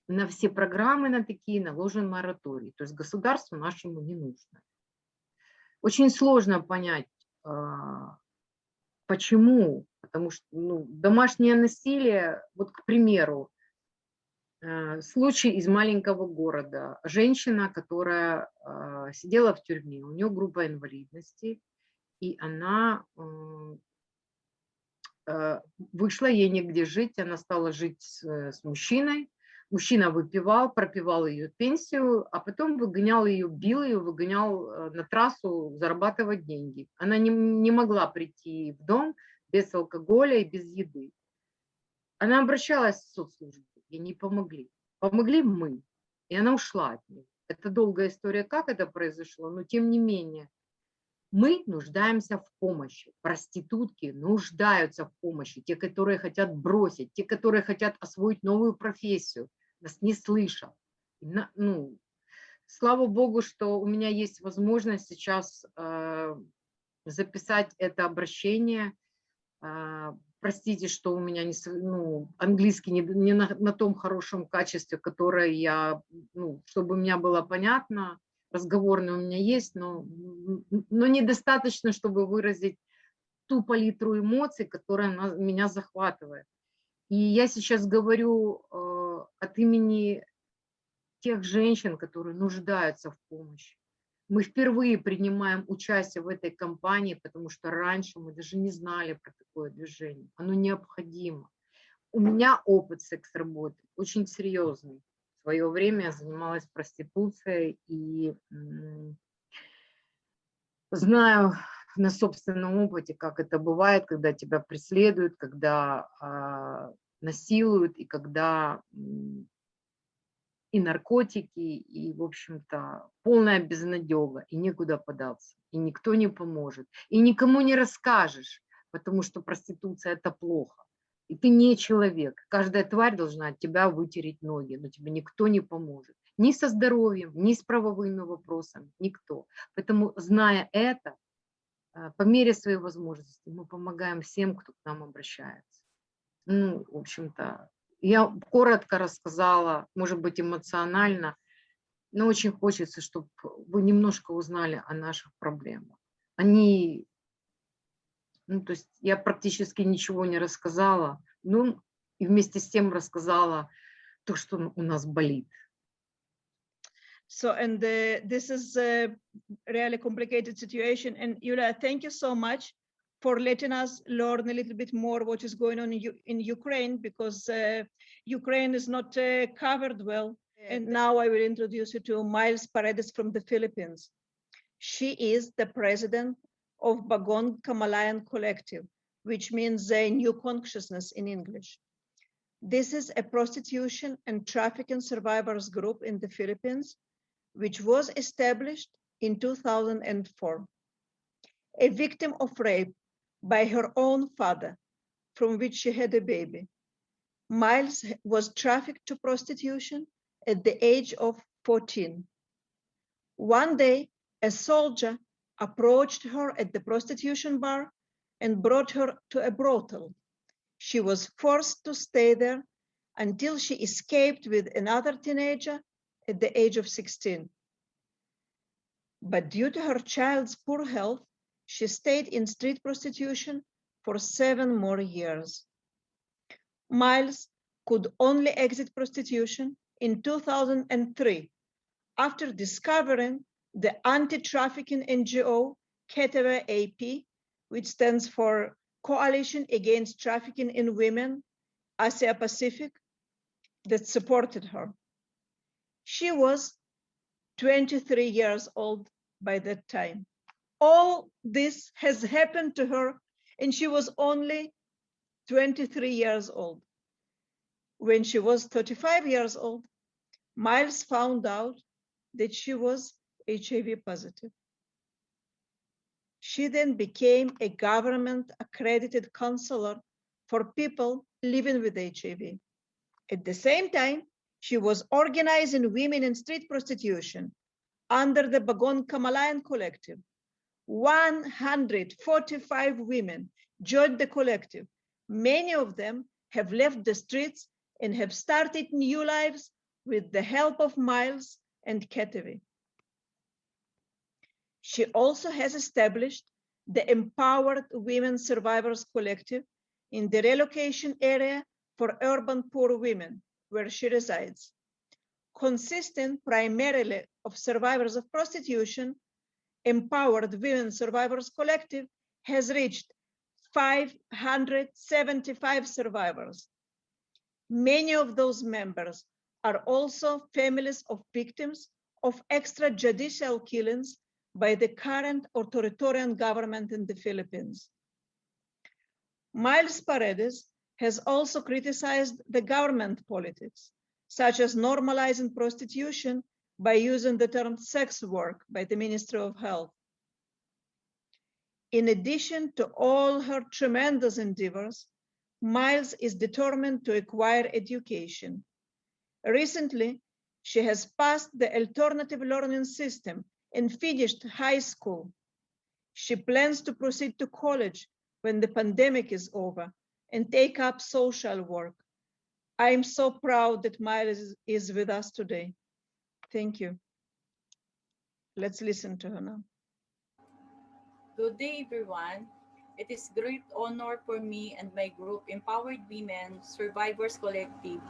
на все программы на такие наложен мораторий. То есть государству нашему не нужно. Очень сложно понять, почему. Потому что домашнее насилие, вот, к примеру, случай из маленького города. Женщина, которая сидела в тюрьме, у нее группа инвалидности, и она вышла, ей негде жить, она стала жить с мужчиной. Мужчина выпивал, пропивал ее пенсию, а потом выгонял ее, бил ее, выгонял на трассу зарабатывать деньги. Она не могла прийти в дом без алкоголя и без еды. Она обращалась в соцслужбу, ей не помогли. Помогли мы, и она ушла от них. Это долгая история, как это произошло, но тем не менее. Мы нуждаемся в помощи. Проститутки нуждаются в помощи. Те, которые хотят бросить, те, которые хотят освоить новую профессию. Нас не слышат. Слава Богу, что у меня есть возможность сейчас записать это обращение. Простите, что у меня английский не на том хорошем качестве, которое я, чтобы у меня было понятно. Разговорный у меня есть, но недостаточно, чтобы выразить ту палитру эмоций, которая меня захватывает. И я сейчас говорю от имени тех женщин, которые нуждаются в помощи. Мы впервые принимаем участие в этой кампании, потому что раньше мы даже не знали про такое движение. Оно необходимо. У меня опыт секс-работы очень серьезный. В свое время я занималась проституцией и знаю на собственном опыте, как это бывает, когда тебя преследуют, когда насилуют, и когда и наркотики, и, в общем-то, полная безнадега, и некуда податься, и никто не поможет, и никому не расскажешь, потому что проституция – это плохо. И ты не человек. Каждая тварь должна от тебя вытереть ноги, но тебе никто не поможет. Ни со здоровьем, ни с правовыми вопросами, никто. Поэтому, зная это, по мере своей возможности мы помогаем всем, кто к нам обращается. В общем-то, я коротко рассказала, может быть, эмоционально, но очень хочется, чтобы вы немножко узнали о наших проблемах. То есть я практически ничего не рассказала, и вместе с тем рассказала то, что у нас болит. So, and this is a really complicated situation. And Yulia, thank you so much for letting us learn a little bit more what is going on in Ukraine, because Ukraine is not covered well. And now I will introduce you to Myles Paredes from the Philippines. She is the president of Bagong Kamalayan Collective, which means a new consciousness in English. This is a prostitution and trafficking survivors group in the Philippines, which was established in 2004. A victim of rape by her own father, from which she had a baby. Myles was trafficked to prostitution at the age of 14. One day, a soldier approached her at the prostitution bar and brought her to a brothel. She was forced to stay there until she escaped with another teenager at the age of 16. But due to her child's poor health, she stayed in street prostitution for 7 more years. Myles could only exit prostitution in 2003 after discovering the anti-trafficking NGO Ketewé AP, which stands for Coalition Against Trafficking in Women, Asia Pacific, that supported her. She was 23 years old by that time. All this has happened to her, and she was only 23 years old. When she was 35 years old, Myles found out that she was HIV positive. She then became a government-accredited counselor for people living with HIV. At the same time, she was organizing women in street prostitution under the Bagon Kamalayan Collective. 145 women joined the collective. Many of them have left the streets and have started new lives with the help of Myles and Ketevi. She also has established the Empowered Women Survivors Collective in the relocation area for urban poor women, where she resides. Consisting primarily of survivors of prostitution, Empowered Women Survivors Collective has reached 575 survivors. Many of those members are also families of victims of extrajudicial killings by the current authoritarian government in the Philippines. Myles Paredes has also criticized the government politics, such as normalizing prostitution by using the term sex work by the Ministry of Health. In addition to all her tremendous endeavors, Myles is determined to acquire education. Recently, she has passed the alternative learning system and finished high school. She plans to proceed to college when the pandemic is over and take up social work. I am so proud that Myles is with us today. Thank you. Let's listen to her now. Good day, everyone. It is great honor for me and my group, Empowered Women Survivors Collective,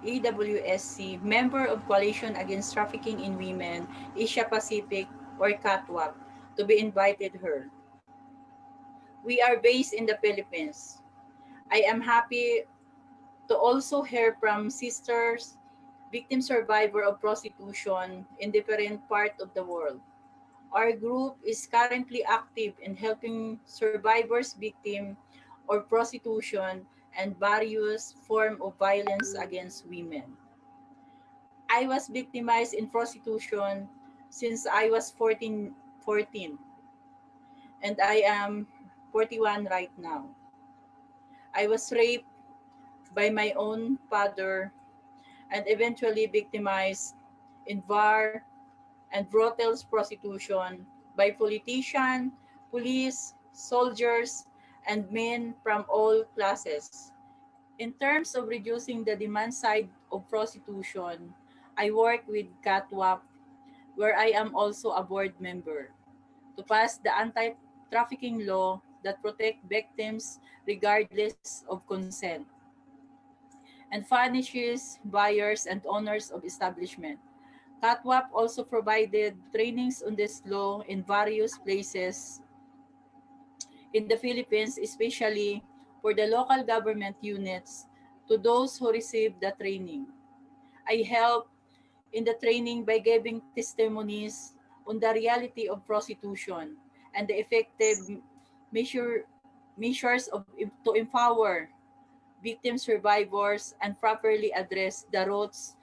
EWSC, member of Coalition Against Trafficking in Women, Asia Pacific, or CATWAP, to be invited here. We are based in the Philippines. I am happy to also hear from sisters, victim survivor of prostitution in different parts of the world. Our group is currently active in helping survivors victim of prostitution and various forms of violence against women. I was victimized in prostitution since I was 14, and I am 41 right now. I was raped by my own father and eventually victimized in bar and brothels prostitution by politicians, police, soldiers, and men from all classes. In terms of reducing the demand side of prostitution, I work with CATWAP, where I am also a board member, to pass the anti-trafficking law that protect victims regardless of consent and punishes buyers and owners of establishment. CATWAP also provided trainings on this law in various places in the Philippines, especially for the local government units to those who received the training. I helped in the training by giving testimonies on the reality of prostitution and the effective measures to empower victim survivors and properly address the roots,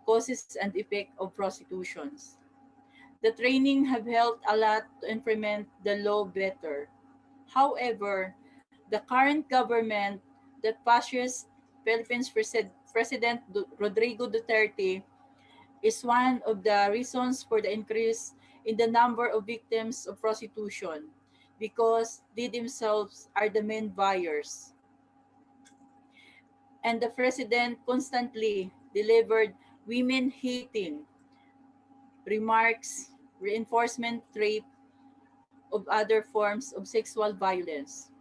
causes, and effect of prostitutions. The training have helped a lot to implement the law better. However, the current government that pushes Philippines President Rodrigo Duterte is one of the reasons for the increase in the number of victims of prostitution because they themselves are the main buyers. And the president constantly delivered women-hating remarks, reinforcement rape of other forms of sexual violence.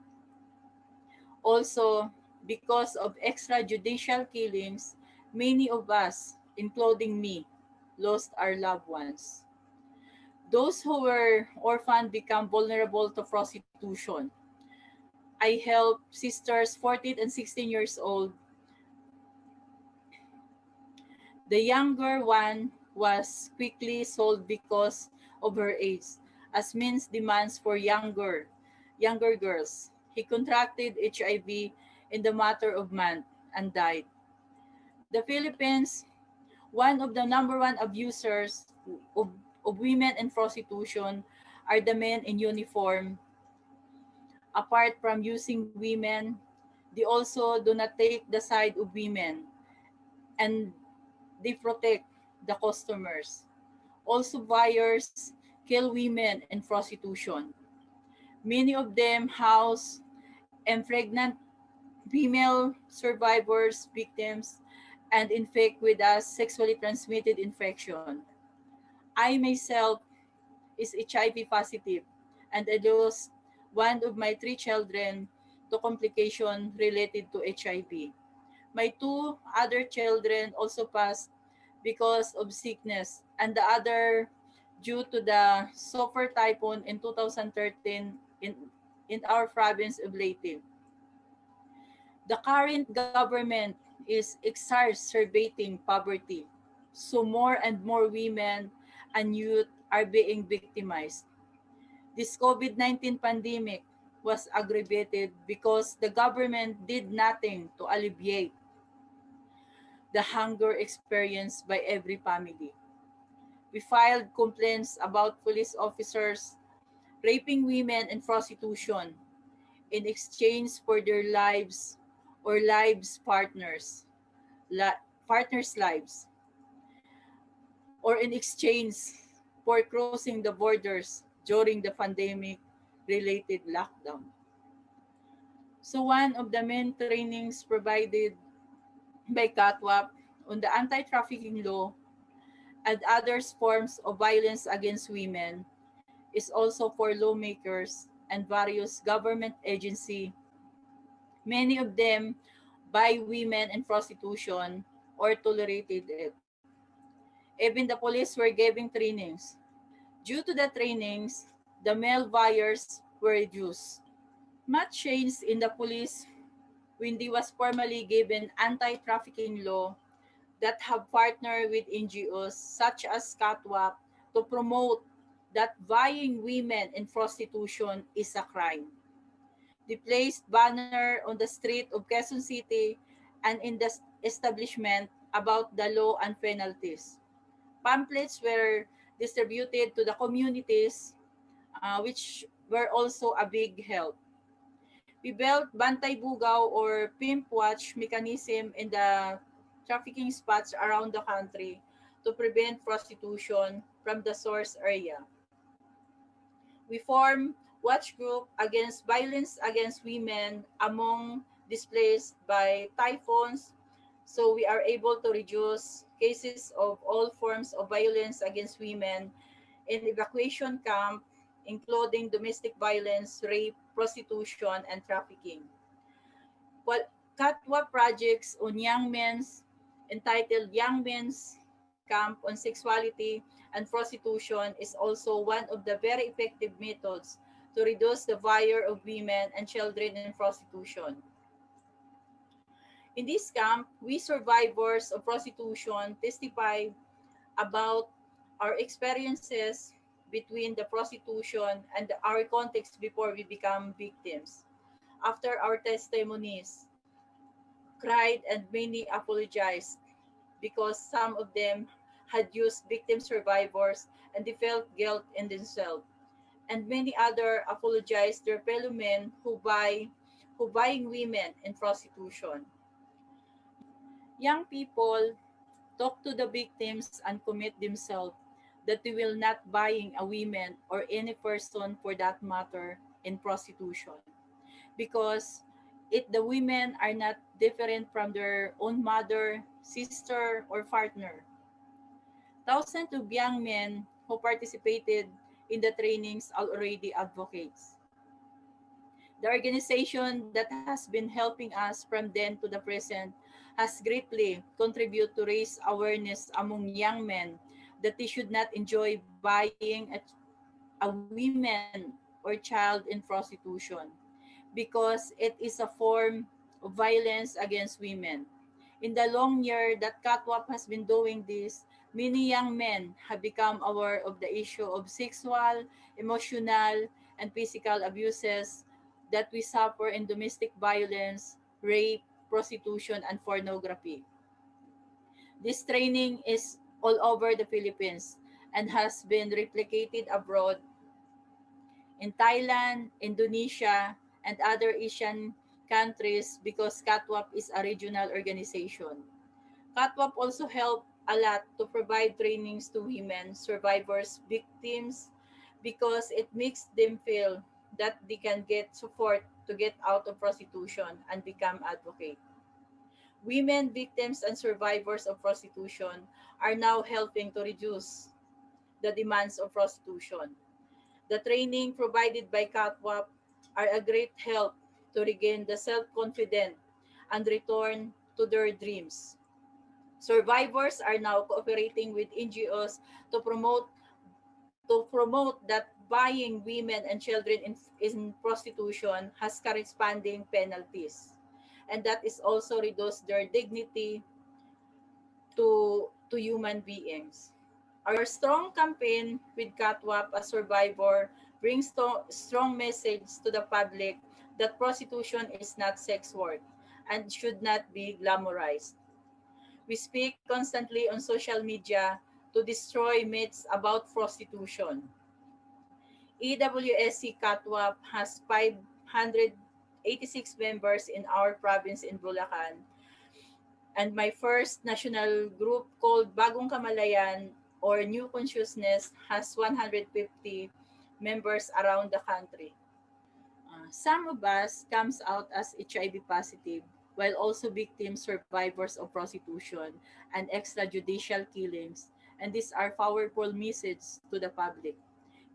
Also, because of extrajudicial killings, many of us, including me, lost our loved ones. Those who were orphaned become vulnerable to prostitution. I help sisters 14 and 16 years old. The younger one was quickly sold because of her age, as Mince demands for younger girls. He contracted HIV in the matter of months and died. The Philippines, one of the number one abusers of, of women in prostitution, are the men in uniform. Apart from using women, they also do not take the side of women and they protect the customers. Also, buyers kill women in prostitution. Many of them house and pregnant female survivors, victims, and infect with a sexually transmitted infection. I myself is HIV positive and I lost one of my three children to complication related to HIV. My two other children also passed because of sickness and the other due to the Super Typhoon in 2013 in our province of Leyte. The current government is exacerbating poverty, so more and more women and youth are being victimized. This COVID-19 pandemic was aggravated because the government did nothing to alleviate the hunger experienced by every family. We filed complaints about police officers raping women and prostitution in exchange for their lives or lives partners' lives, or in exchange for crossing the borders during the pandemic related lockdown. So one of the main trainings provided by CATWAP on the anti-trafficking law and other forms of violence against women is also for lawmakers and various government agencies. Many of them buy women in prostitution or tolerated it. Even the police were giving trainings. Due to the trainings, the male buyers were reduced. Much changed in the police when they was formally given anti-trafficking law that have partnered with NGOs such as CATWAP to promote that buying women in prostitution is a crime. They placed banner on the street of Quezon City and in the establishment about the law and penalties. Pamphlets were distributed to the communities, which were also a big help. We built Bantay Bugaw or Pimp Watch mechanism in the trafficking spots around the country to prevent prostitution from the source area. We form watch group against violence against women among displaced by typhoons, so we are able to reduce cases of all forms of violence against women in evacuation camp, including domestic violence, rape, prostitution, and trafficking. While Katwa projects on young men's entitled Young Men's Camp on Sexuality and Prostitution is also one of the very effective methods to reduce the buyer of women and children in prostitution. In this camp, we survivors of prostitution testify about our experiences between the prostitution and our context before we become victims. After our testimonies, cried and many apologized because some of them had used victim survivors and they felt guilt in themselves. And many other apologized their fellow men who buying women in prostitution. Young people talk to the victims and commit themselves that they will not buying a woman or any person for that matter in prostitution because the women are not different from their own mother, sister, or partner. Thousands of young men who participated in the trainings are already advocates. The organization that has been helping us from then to the present has greatly contributed to raise awareness among young men that they should not enjoy buying a woman or child in prostitution because it is a form of violence against women. In the long year that CATWAP has been doing this, Many young men have become aware of the issue of sexual, emotional, and physical abuses that we suffer in domestic violence, rape, prostitution, and pornography. This training is all over the Philippines and has been replicated abroad in Thailand, Indonesia, and other Asian countries because CATWAP is a regional organization. CATWAP also helped a lot to provide trainings to women, survivors, victims, because it makes them feel that they can get support to get out of prostitution and become advocate. Women, victims, and survivors of prostitution are now helping to reduce the demands of prostitution. The training provided by CATWAP are a great help to regain the self-confidence and return to their dreams. Survivors are now cooperating with NGOs to promote that buying women and children in prostitution has corresponding penalties, and that is also reduce their dignity to human beings. Our strong campaign with CATWAP as survivor brings strong message to the public that prostitution is not sex work and should not be glamorized. We speak constantly on social media to destroy myths about prostitution. EWSC CATWAP has 586 members in our province in Bulacan, and my first national group called Bagong Kamalayan or New Consciousness has 150 members around the country. Some of us comes out as HIV positive while also victims survivors of prostitution and extrajudicial killings, and these are powerful messages to the public.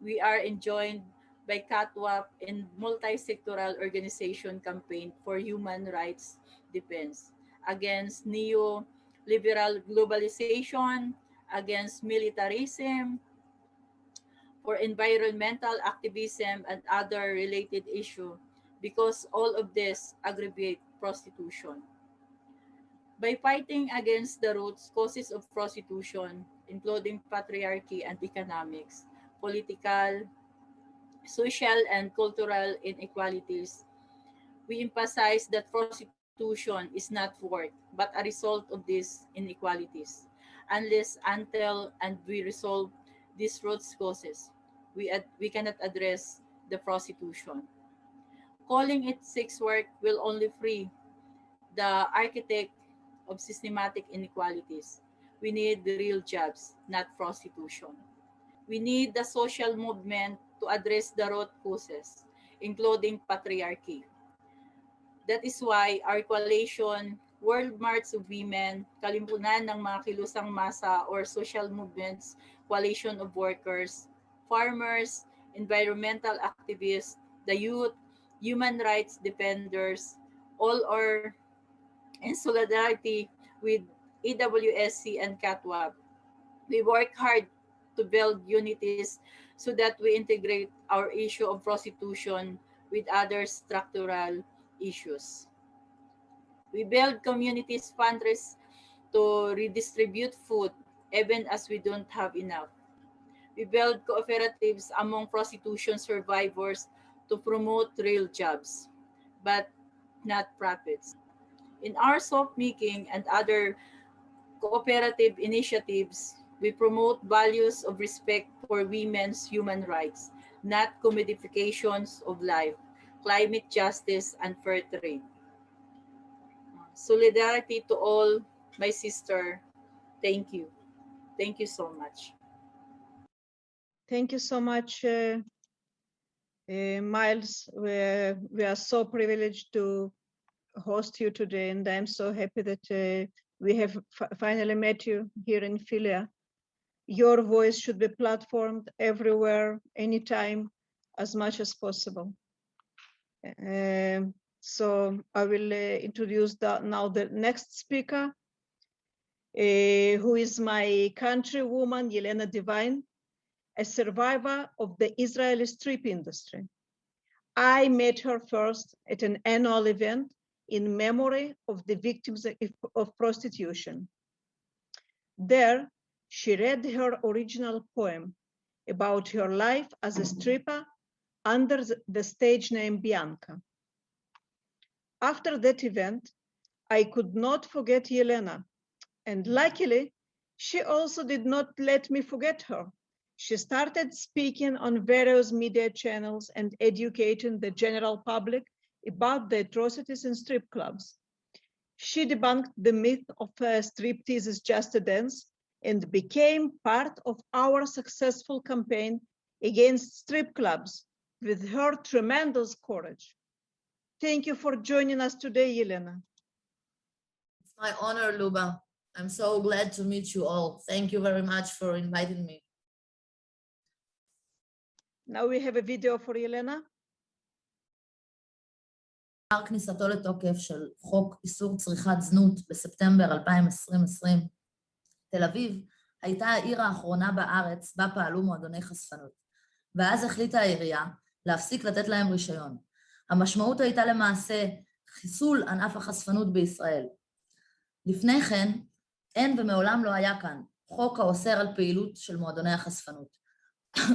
We are enjoined by CATWAP in multi-sectoral organization campaign for human rights defense against neoliberal globalization, against militarism, for environmental activism and other related issues because all of this aggravate prostitution. By fighting against the root causes of prostitution, including patriarchy and economics, political, social, and cultural inequalities, we emphasize that prostitution is not work, but a result of these inequalities. Until and we resolve these root causes, we cannot address the prostitution. Calling it sex work will only free the architect of systematic inequalities. We need the real jobs, not prostitution. We need the social movement to address the root causes, including patriarchy. That is why our coalition, World March of Women, Kalimpunan ng mga kilusang masa or social movements, coalition of workers, farmers, environmental activists, the youth, human rights defenders, all are in solidarity with EWSC and CATWAP. We work hard to build unities so that we integrate our issue of prostitution with other structural issues. We build communities fundraise to redistribute food even as we don't have enough. We build cooperatives among prostitution survivors to promote real jobs, but not profits. In our soap making and other cooperative initiatives, we promote values of respect for women's human rights, not commodifications of life, climate justice, and fair trade. Solidarity to all, my sister. Thank you. Thank you so much. Thank you so much, Myles. We are so privileged to host you today, and I'm so happy that we have finally met you here in Philia. Your voice should be platformed everywhere, anytime, as much as possible. So I will introduce now the next speaker, who is my countrywoman, Yelena Divine, a survivor of the Israeli strip industry. I met her first at an annual event in memory of the victims of prostitution. There, she read her original poem about her life as a stripper under the stage name Bianca. After that event, I could not forget Yelena, and luckily, she also did not let me forget her. She started speaking on various media channels and educating the general public about the atrocities in strip clubs. She debunked the myth of striptease is just a dance and became part of our successful campaign against strip clubs with her tremendous courage. Thank you for joining us today, Yelena. It's my honor, Luba. I'm so glad to meet you all. Thank you very much for inviting me. Now we have a video for Yelena. לאחר כניסתו לתוקף של חוק איסור צריכת זנות בספטמבר 2020, תל אביב הייתה העיר האחרונה בארץ בה פעלו מועדוני חשפנות, ואז החליטה העירייה להפסיק לתת להם רישיון. המשמעות הייתה למעשה חיסול ענף החשפנות בישראל. לפני כן, אין ומעולם לא היה כאן חוק האוסר על פעילות של מועדוני החשפנות.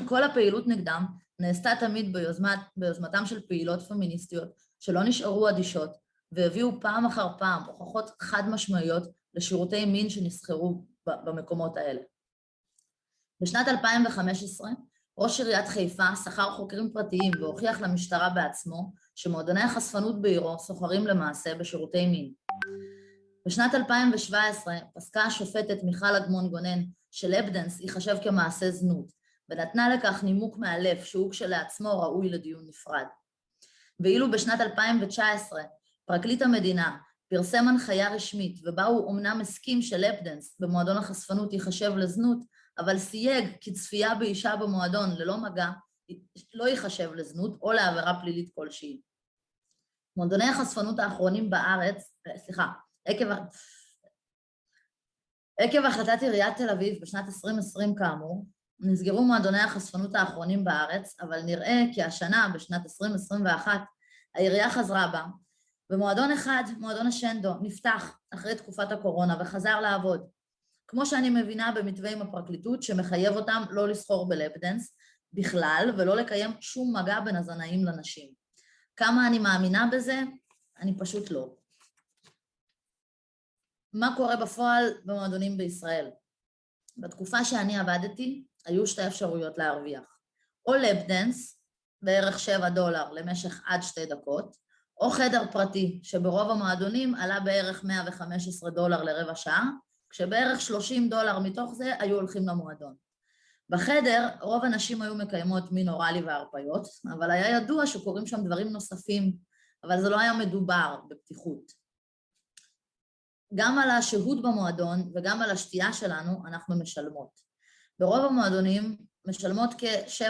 כל הפעילות נגדם נעשתה תמיד ביוזמתם של פעילות פמיניסטיות שלא נשארו אדישות והביאו פעם אחר פעם הוכחות חד משמעיות לשירותי מין שנסחרו במקומות האלה. בשנת 2015, ראש עיריית חיפה שכר חוקרים פרטיים והוכיח למשטרה בעצמו שמועדוני החשפנות בעירו סוחרים למעשה בשירותי מין. בשנת 2017 פסקה השופטת מיכל אגמון גונן שלאפ-דנס ייחשב כמעשה זנות, ונתנה לכך נימוק מאלף שהוא כשלעצמו ראוי לדיון נפרד. ואילו בשנת 2019 פרקליט המדינה פרסם הנחיה רשמית ובה הוא אומנם הסכים שלאפ-דנס במועדון החשפנות ייחשב לזנות, אבל סייג כי צפייה באישה במועדון ללא מגע לא ייחשב לזנות או לעבירה פלילית כלשהי. מועדוני החשפנות האחרונים בארץ, עקב החלטת עיריית תל אביב בשנת 2020 כאמור, נסגרו מועדוני החשפנות האחרונים בארץ, אבל נראה כי השנה, בשנת 2021, העירייה חזרה בה, ומועדון אחד, מועדון השנדו, נפתח אחרי תקופת הקורונה וחזר לעבוד. כמו שאני מבינה במתווה עם הפרקליטות שמחייב אותם לא לסחור בלאפ-דנס בכלל, ולא לקיים שום מגע בין הזנאים לנשים. כמה אני מאמינה בזה? אני פשוט לא. מה קורה בפועל במועדונים בישראל? בתקופה שאני עבדתי, היו שתי אפשרויות להרוויח. או לאפ-דנס, בערך $7 למשך עד 2 דקות, או חדר פרטי, שברוב המועדונים עלה בערך $115 לרבע שעה, כשבערך $30 מתוך זה היו הולכים למועדון. בחדר, רוב הנשים היו מקיימות מין אוראלי והרפיות, אבל היה ידוע שקורים שם דברים נוספים, אבל זה לא היה מדובר בפתיחות. גם על השהות במועדון וגם על השתייה שלנו אנחנו משלמות. ברוב המועדונים משלמות $7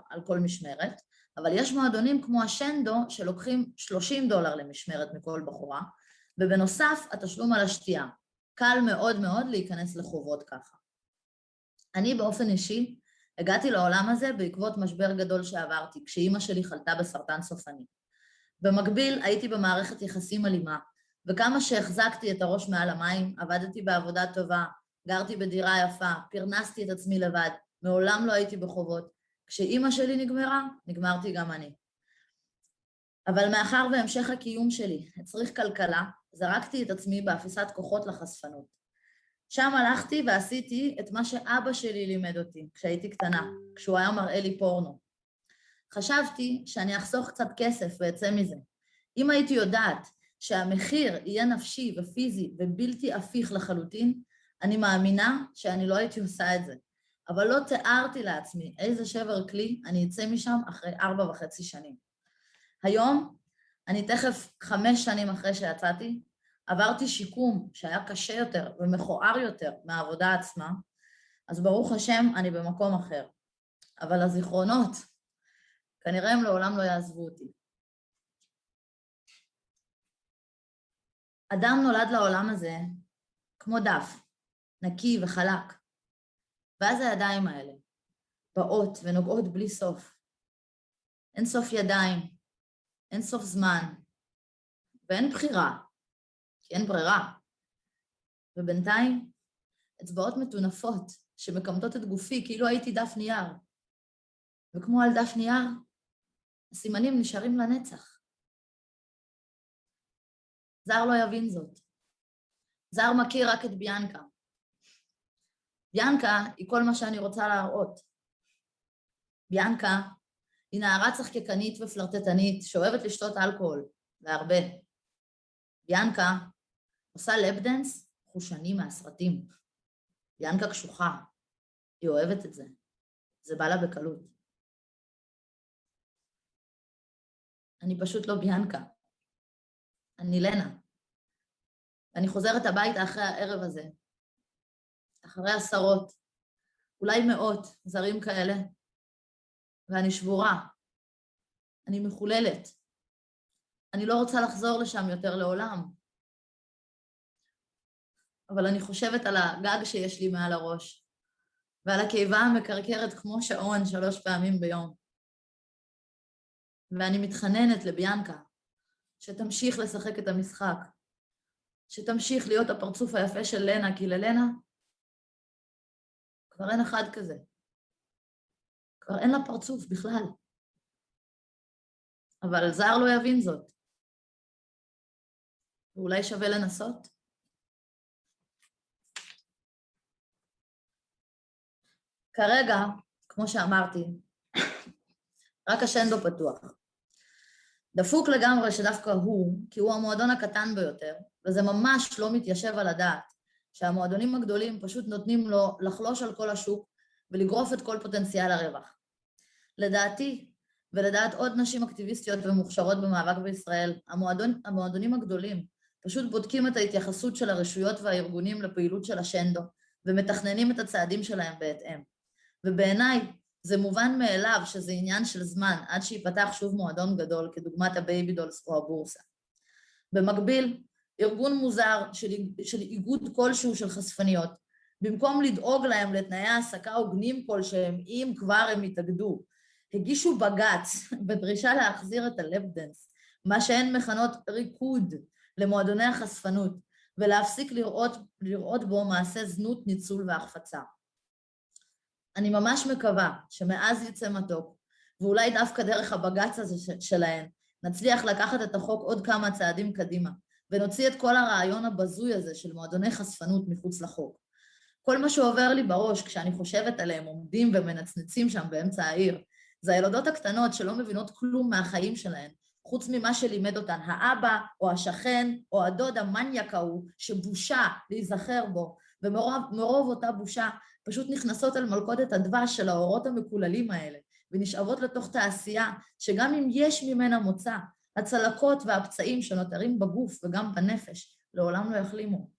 על כל משמרת, אבל יש מועדונים כמו השנדו שלוקחים $30 למשמרת מכל בחורה, ובנוסף התשלום על השתייה. קל מאוד מאוד להיכנס לחובות ככה. אני באופן אישי הגעתי לעולם הזה בעקבות משבר גדול שעברתי, כשאימא שלי חלתה בסרטן סופני. במקביל הייתי במערכת יחסים אלימה, וכמה שהחזקתי את הראש מעל המים, עבדתי בעבודה טובה, גרתי בדירה יפה, פרנסתי את עצמי לבד, מעולם לא הייתי בחובות. כשאימא שלי נגמרה, נגמרתי גם אני. אבל מאחר והמשך הקיום שלי הצריך כלכלה, זרקתי את עצמי באפיסת כוחות לחשפנות. שם הלכתי ועשיתי את מה שאבא שלי לימד אותי כשהייתי קטנה, כשהוא היה מראה לי פורנו. חשבתי שאני אחסוך קצת כסף ואצא מזה. אם הייתי יודעת שהמחיר יהיה נפשי ופיזי ובלתי הפיך לחלוטין, אני מאמינה שאני לא הייתי עושה את זה. אבל לא תיארתי לעצמי איזה שבר כלי אני אצא משם אחרי 4.5 שנים. היום, אני תכף 5 שנים אחרי שיצאתי, עברתי שיקום שהיה קשה יותר ומכוער יותר מהעבודה עצמה, אז ברוך השם אני במקום אחר. אבל הזיכרונות, כנראה הם לעולם לא יעזבו אותי. אדם נולד לעולם הזה כמו דף, נקי וחלק. ואז הידיים האלה באות ונוגעות בלי סוף. אין סוף ידיים, אין סוף זמן, ואין בחירה, כי אין ברירה. ובינתיים, אצבעות מטונפות שמקמטות את גופי כאילו הייתי דף נייר. וכמו על דף נייר, הסימנים נשארים לנצח. זר לא יבין זאת. זר מכיר רק את ביאנקה. ביאנקה היא כל מה שאני רוצה להראות. ביאנקה היא נערה צחקקנית ופלרטטנית שאוהבת לשתות אלכוהול, והרבה. ביאנקה עושה לפדנס חושני מהסרטים. ביאנקה קשוחה, היא אוהבת את זה. זה בא לה בקלות. אני פשוט לא ביאנקה. אני ילנה. ואני חוזרת הביתה אחרי הערב הזה. אחרי עשרות, אולי מאות זרים כאלה. ואני שבורה. אני מחוללת. אני לא רוצה לחזור לשם יותר לעולם. אבל אני חושבת על הגג שיש לי מעל הראש, ועל הקיבה המקרקרת כמו שעון 3 פעמים ביום. ואני מתחננת לביאנקה, שתמשיך לשחק את המשחק, שתמשיך להיות הפרצוף היפה של לנה, כי ללנה כבר אין אחד כזה. כבר אין לה פרצוף בכלל. אבל זר לא יבין זאת. ואולי שווה לנסות? כרגע, כמו שאמרתי, רק השנדו פתוח. דפוק לגמרי שדווקא הוא, כי הוא המועדון הקטן ביותר, וזה ממש לא מתיישב על הדעת, שהמועדונים הגדולים פשוט נותנים לו לחלוש על כל השוק ולגרוף את כל פוטנציאל הרווח. לדעתי, ולדעת עוד נשים אקטיביסטיות ומוכשרות במאבק בישראל, המועדונים הגדולים פשוט בודקים את ההתייחסות של הרשויות והארגונים לפעילות של השנדו, ומתכננים את הצעדים שלהם בהתאם. ובעיניי זה מובן מאליו שזה עניין של זמן עד שיפתח שוב מועדון גדול כדוגמת הבייבי דולס או הבורסה. במקביל, ארגון מוזר של איגוד כלשהו של חשפניות, במקום לדאוג להם לתנאי העסקה הוגנים כלשהם, אם כבר הם יתאגדו, הגישו בג"ץ בדרישה להחזיר את הלפדנס, מה שהן מכנות ריקוד למועדוני החשפנות, ולהפסיק לראות בו מעשה זנות, ניצול והחפצה. אני ממש מקווה שמאז יצא מתוק, ואולי דווקא דרך הבג"ץ הזה שלהן, נצליח לקחת את החוק עוד כמה צעדים קדימה, ונוציא את כל הרעיון הבזוי הזה של מועדוני חשפנות מחוץ לחוק. כל מה שעובר לי בראש כשאני חושבת עליהם עומדים ומנצנצים שם באמצע העיר, זה הילדות הקטנות שלא מבינות כלום מהחיים שלהן, חוץ ממה שלימד אותן האבא או השכן או הדוד המניאק ההוא שבושה להיזכר בו, ומרוב אותה בושה פשוט נכנסות על מלכודת הדבש של האורות המקוללים האלה, ונשאבות לתוך תעשייה שגם אם יש ממנה מוצא, הצלקות והפצעים שנותרים בגוף וגם בנפש לעולם לא יחלימו.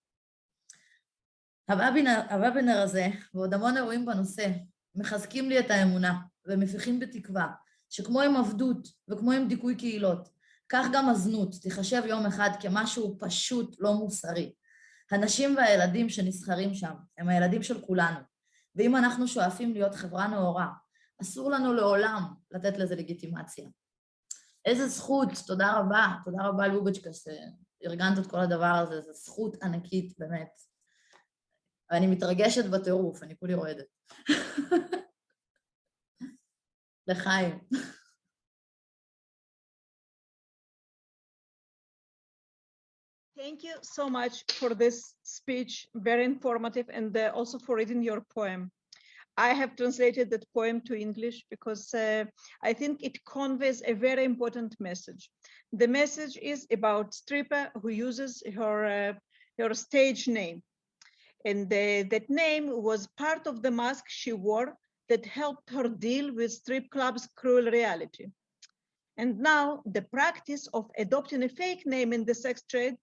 הוובינר הזה ועוד המון אירועים בנושא מחזקים לי את האמונה ומפיחים בתקווה שכמו עם עבדות וכמו עם דיכוי קהילות, כך גם הזנות תיחשב יום אחד כמשהו פשוט לא מוסרי. הנשים והילדים שנסחרים שם הם הילדים של כולנו, ואם אנחנו שואפים להיות חברה נאורה, אסור לנו לעולם לתת לזה לגיטימציה. איזה זכות, תודה רבה לובצ'קה שארגנת את כל הדבר הזה, זו זכות ענקית באמת. ואני מתרגשת בטירוף, אני כולי רועדת. לחיים. Thank you so much for this speech, very informative, and also for reading your poem. I have translated that poem to English because I think it conveys a very important message. The message is about stripper who uses her stage name. And that name was part of the mask she wore that helped her deal with strip club's cruel reality. And now the practice of adopting a fake name in the sex trade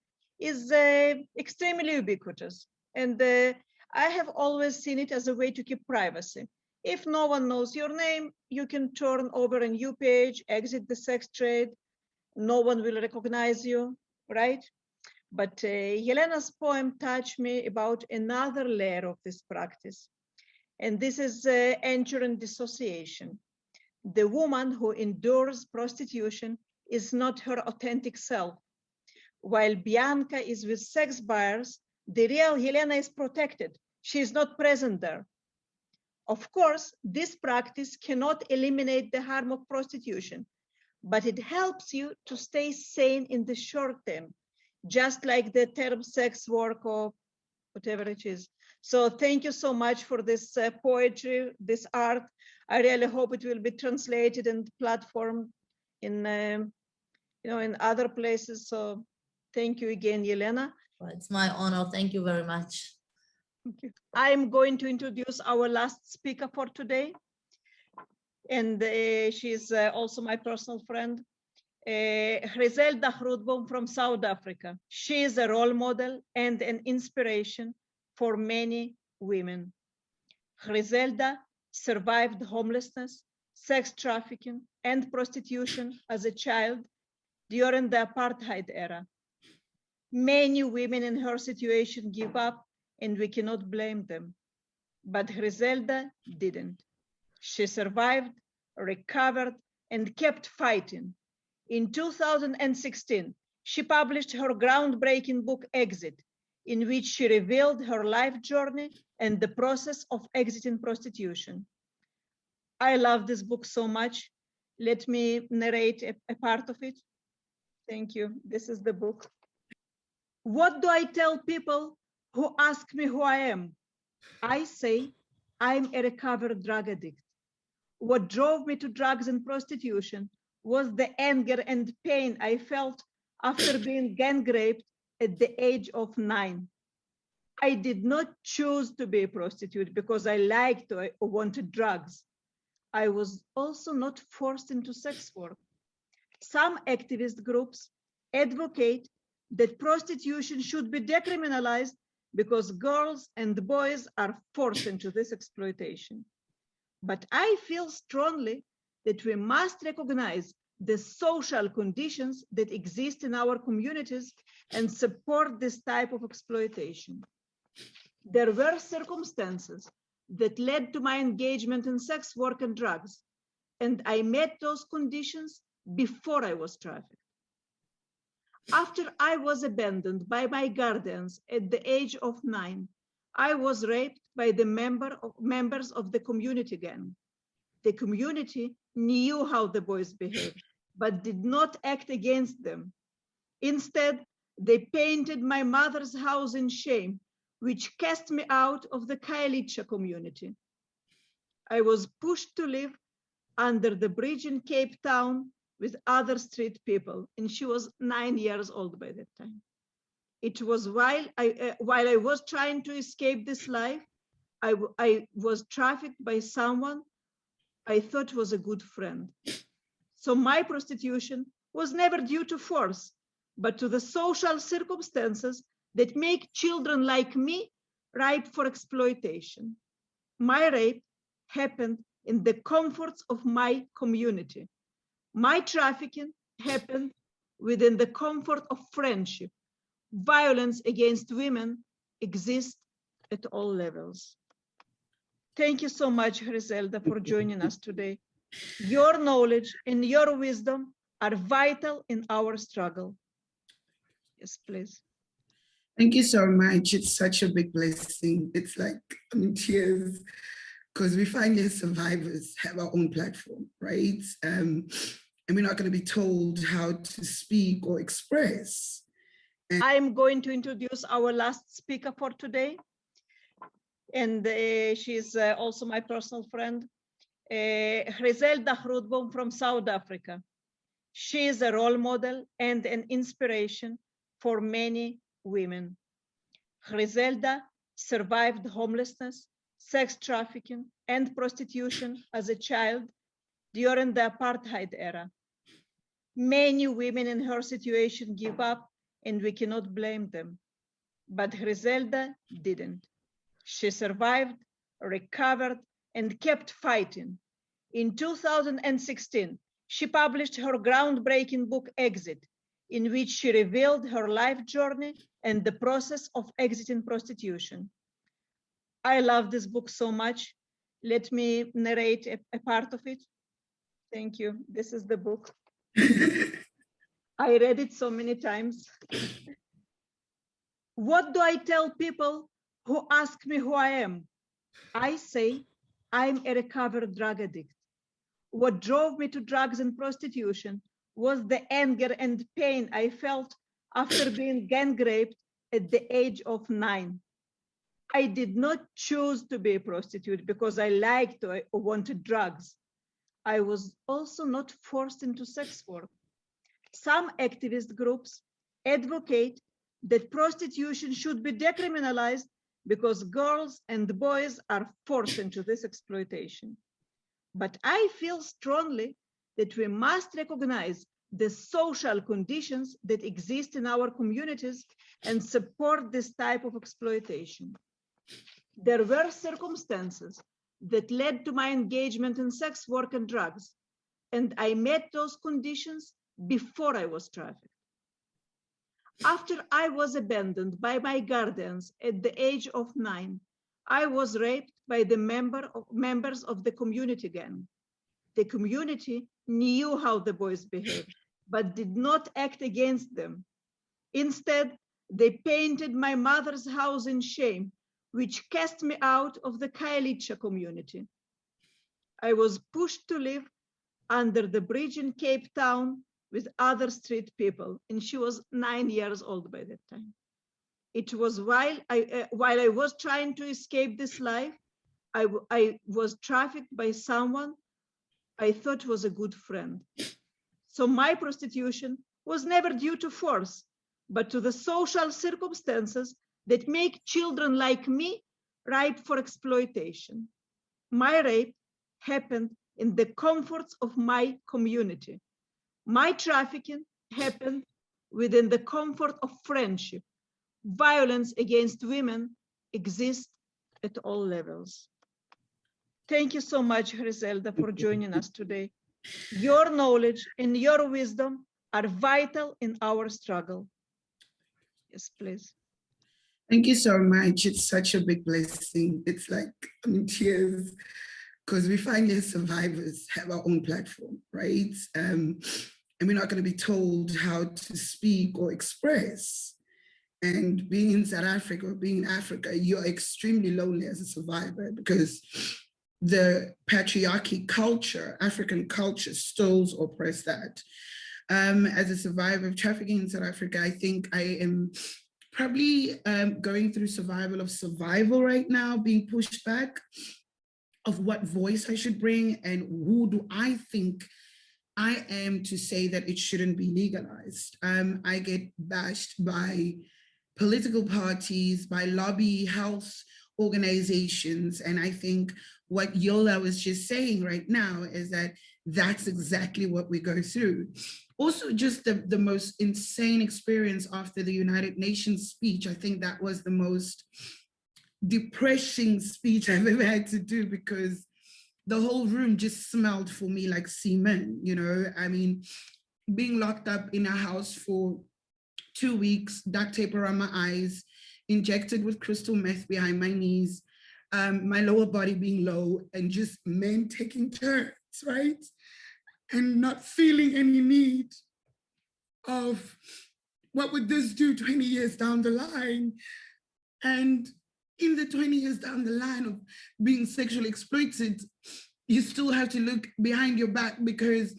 is extremely ubiquitous. And I have always seen it as a way to keep privacy. If no one knows your name, you can turn over a new page, exit the sex trade. No one will recognize you, right? But Yelena's poem touched me about another layer of this practice. And this is entering dissociation. The woman who endures prostitution is not her authentic self. While Bianca is with sex buyers, the real Yelena is protected. She is not present there. Of course, this practice cannot eliminate the harm of prostitution, but it helps you to stay sane in the short term, just like the term sex work or whatever it is. So thank you so much for this poetry, this art. I really hope it will be translated and platformed in, in other places. So thank you again, Yelena. Well, it's my honor. Thank you very much. Thank you. I'm going to introduce our last speaker for today. And she's also my personal friend, Grizelda Grootboom from South Africa. She is a role model and an inspiration for many women. Grizelda survived homelessness, sex trafficking, and prostitution as a child during the apartheid era. Many women in her situation give up, and we cannot blame them. But Grizelda didn't. She survived, recovered, and kept fighting. In 2016, she published her groundbreaking book, Exit, in which she revealed her life journey and the process of exiting prostitution. I love this book so much. Let me narrate a part of it. Thank you. This is the book. What do I tell people who ask me who I am? I say, I'm a recovered drug addict. What drove me to drugs and prostitution was the anger and pain I felt after being gang raped at the age of 9. I did not choose to be a prostitute because I liked or wanted drugs. I was also not forced into sex work. Some activist groups advocate that prostitution should be decriminalized because girls and boys are forced into this exploitation. But I feel strongly that we must recognize the social conditions that exist in our communities and support this type of exploitation. There were circumstances that led to my engagement in sex work and drugs, and I met those conditions before I was trafficked. After I was abandoned by my guardians at the age of 9, I was raped by the members of the community gang. The community knew how the boys behaved, but did not act against them. Instead, they painted my mother's house in shame, which cast me out of the Kailicha community. I was pushed to live under the bridge in Cape Town with other street people, and she was 9 years old by that time. It was while I was trying to escape this life, I was trafficked by someone I thought was a good friend. So my prostitution was never due to force, but to the social circumstances that make children like me ripe for exploitation. My rape happened in the comforts of my community. My trafficking happened within the comfort of friendship. Violence against women exists at all levels. Thank you so much, Grizelda, for joining us today. Your knowledge and your wisdom are vital in our struggle. Yes, please. Thank you so much. It's such a big blessing. It's like, I'm in tears because we finally, as survivors, have our own platform, right? And we're not going to be told how to speak or express. I'm going to introduce our last speaker for today. And she's also my personal friend, Grizelda Grootboom from South Africa. She is a role model and an inspiration for many women. Grizelda survived homelessness, sex trafficking, and prostitution as a child during the apartheid era. Many women in her situation give up, and we cannot blame them. But Grizelda didn't. She survived, recovered, and kept fighting. In 2016, she published her groundbreaking book, Exit, in which she revealed her life journey and the process of exiting prostitution. I love this book so much. Let me narrate a part of it. Thank you. This is the book. I read it so many times. What do I tell people who ask me who I am? I say, I'm a recovered drug addict. What drove me to drugs and prostitution was the anger and pain I felt after being gang raped at the age of 9. I did not choose to be a prostitute because I liked or wanted drugs. I was also not forced into sex work. Some activist groups advocate that prostitution should be decriminalized because girls and boys are forced into this exploitation. But I feel strongly that we must recognize the social conditions that exist in our communities and support this type of exploitation. There were circumstances that led to my engagement in sex work and drugs, and I met those conditions before I was trafficked. After I was abandoned by my guardians at the age of 9, I was raped by the members of the community gang. The community knew how the boys behaved, but did not act against them. Instead, they painted my mother's house in shame, which cast me out of the Kailicha community. I was pushed to live under the bridge in Cape Town with other street people, and she was 9 years old by that time. It was while I was trying to escape this life, I was trafficked by someone I thought was a good friend. So my prostitution was never due to force, but to the social circumstances that make children like me ripe for exploitation. My rape happened in the comforts of my community. My trafficking happened within the comfort of friendship. Violence against women exists at all levels. Thank you so much, Grizelda, for joining us today. Your knowledge and your wisdom are vital in our struggle. Yes, please. Thank you so much. It's such a big blessing. It's like, I'm in tears because we finally as survivors have our own platform, right? And we're not going to be told how to speak or express. And being in South Africa or being in Africa, you're extremely lonely as a survivor because the patriarchy culture, African culture, still oppress that. As a survivor of trafficking in South Africa, I think I am probably going through survival of survival right now, being pushed back of what voice I should bring and who do I think I am to say that it shouldn't be legalized. I get bashed by political parties, by lobby health organizations. And I think what Yola was just saying right now is that that's exactly what we go through. Also, just the most insane experience after the United Nations speech. I think that was the most depressing speech I've ever had to do because the whole room just smelled for me like semen, you know? I mean, being locked up in a house for 2 weeks, duct tape around my eyes, injected with crystal meth behind my knees, my lower body being low, and just men taking turns, right? And not feeling any need of what would this do 20 years down the line? And in the 20 years down the line of being sexually exploited, you still have to look behind your back because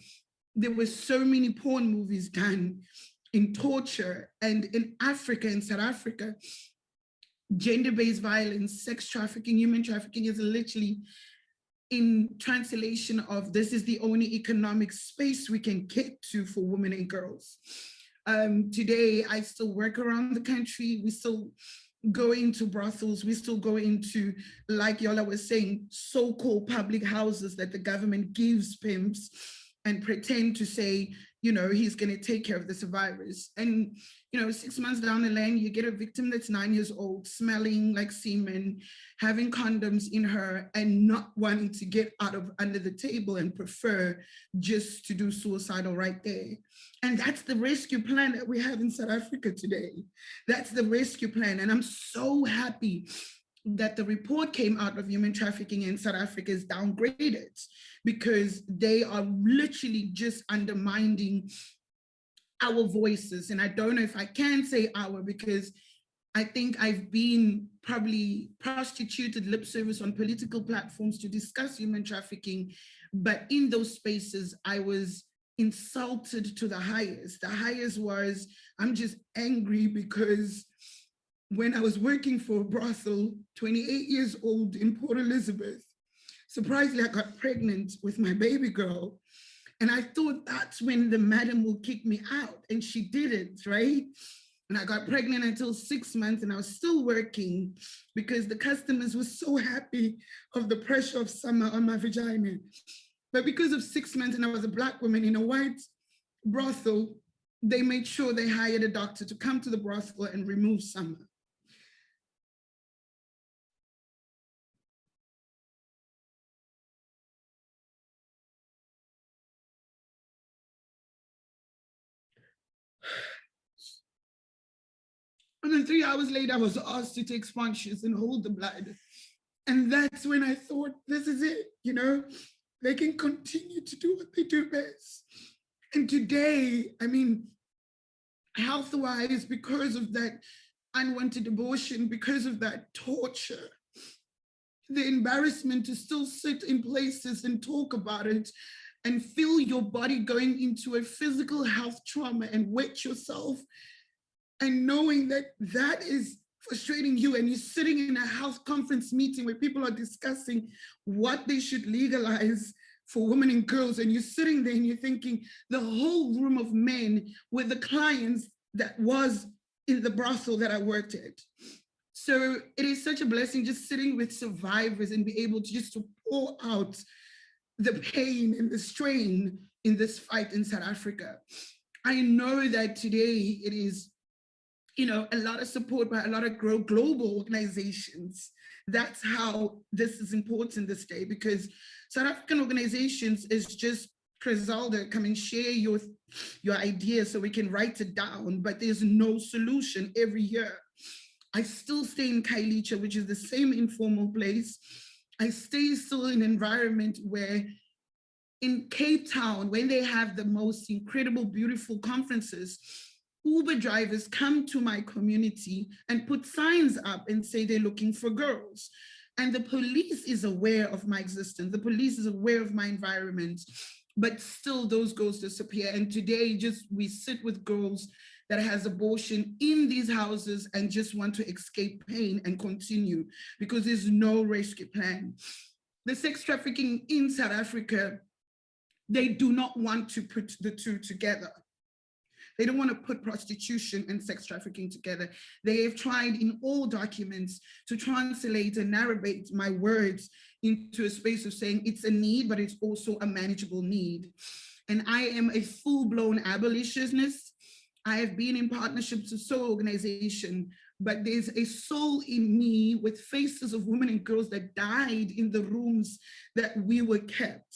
there were so many porn movies done in torture. And in Africa, in South Africa, gender-based violence, sex trafficking, human trafficking is literally in translation of this is the only economic space we can get to for women and girls. Today, I still work around the country. We still go into brothels. We still go into, like Yola was saying, so-called public houses that the government gives pimps and pretend to say, you know, he's going to take care of the survivors. And, you know, 6 months down the lane, you get a victim that's 9 years old, smelling like semen, having condoms in her and not wanting to get out of under the table and prefer just to do suicidal right there. And that's the rescue plan that we have in South Africa today. That's the rescue plan. And I'm so happy that the report came out of human trafficking in South Africa is downgraded because they are literally just undermining our voices. And I don't know if I can say our because I think I've been probably prostituted lip service on political platforms to discuss human trafficking, but in those spaces, I was insulted to the highest. The highest was, I'm just angry because when I was working for a brothel, 28 years old in Port Elizabeth, surprisingly, I got pregnant with my baby girl. And I thought that's when the madam will kick me out, and she didn't, right? And I got pregnant until 6 months, and I was still working because the customers were so happy of the pressure of summer on my vagina. But because of 6 months and I was a Black woman in a white brothel, they made sure they hired a doctor to come to the brothel and remove summer. And then 3 hours later, I was asked to take sponges and hold the blood. And that's when I thought, this is it, you know, they can continue to do what they do best. And today, I mean, health-wise, because of that unwanted abortion, because of that torture, the embarrassment to still sit in places and talk about it and feel your body going into a physical health trauma and wet yourself, and knowing that that is frustrating you, and you're sitting in a health conference meeting where people are discussing what they should legalize for women and girls, and you're sitting there and you're thinking the whole room of men were the clients that was in the brothel that I worked at. So it is such a blessing just sitting with survivors and be able to just to pour out the pain and the strain in this fight in South Africa. I know that today it is, you know, a lot of support by a lot of global organizations. That's how this is important this day, because South African organizations is just Grizelda, come and share your ideas so we can write it down, but there's no solution every year. I still stay in Kailicha, which is the same informal place. I stay still in an environment where in Cape Town, when they have the most incredible, beautiful conferences, Uber drivers come to my community and put signs up and say they're looking for girls. And the police is aware of my existence. The police is aware of my environment, but still those girls disappear. And today, just we sit with girls that has abortion in these houses and just want to escape pain and continue because there's no rescue plan. The sex trafficking in South Africa, they do not want to put the two together. They don't want to put prostitution and sex trafficking together. They have tried in all documents to translate and narrate my words into a space of saying it's a need, but it's also a manageable need. And I am a full-blown abolitionist. I have been in partnerships with soul organization, but there's a soul in me with faces of women and girls that died in the rooms that we were kept.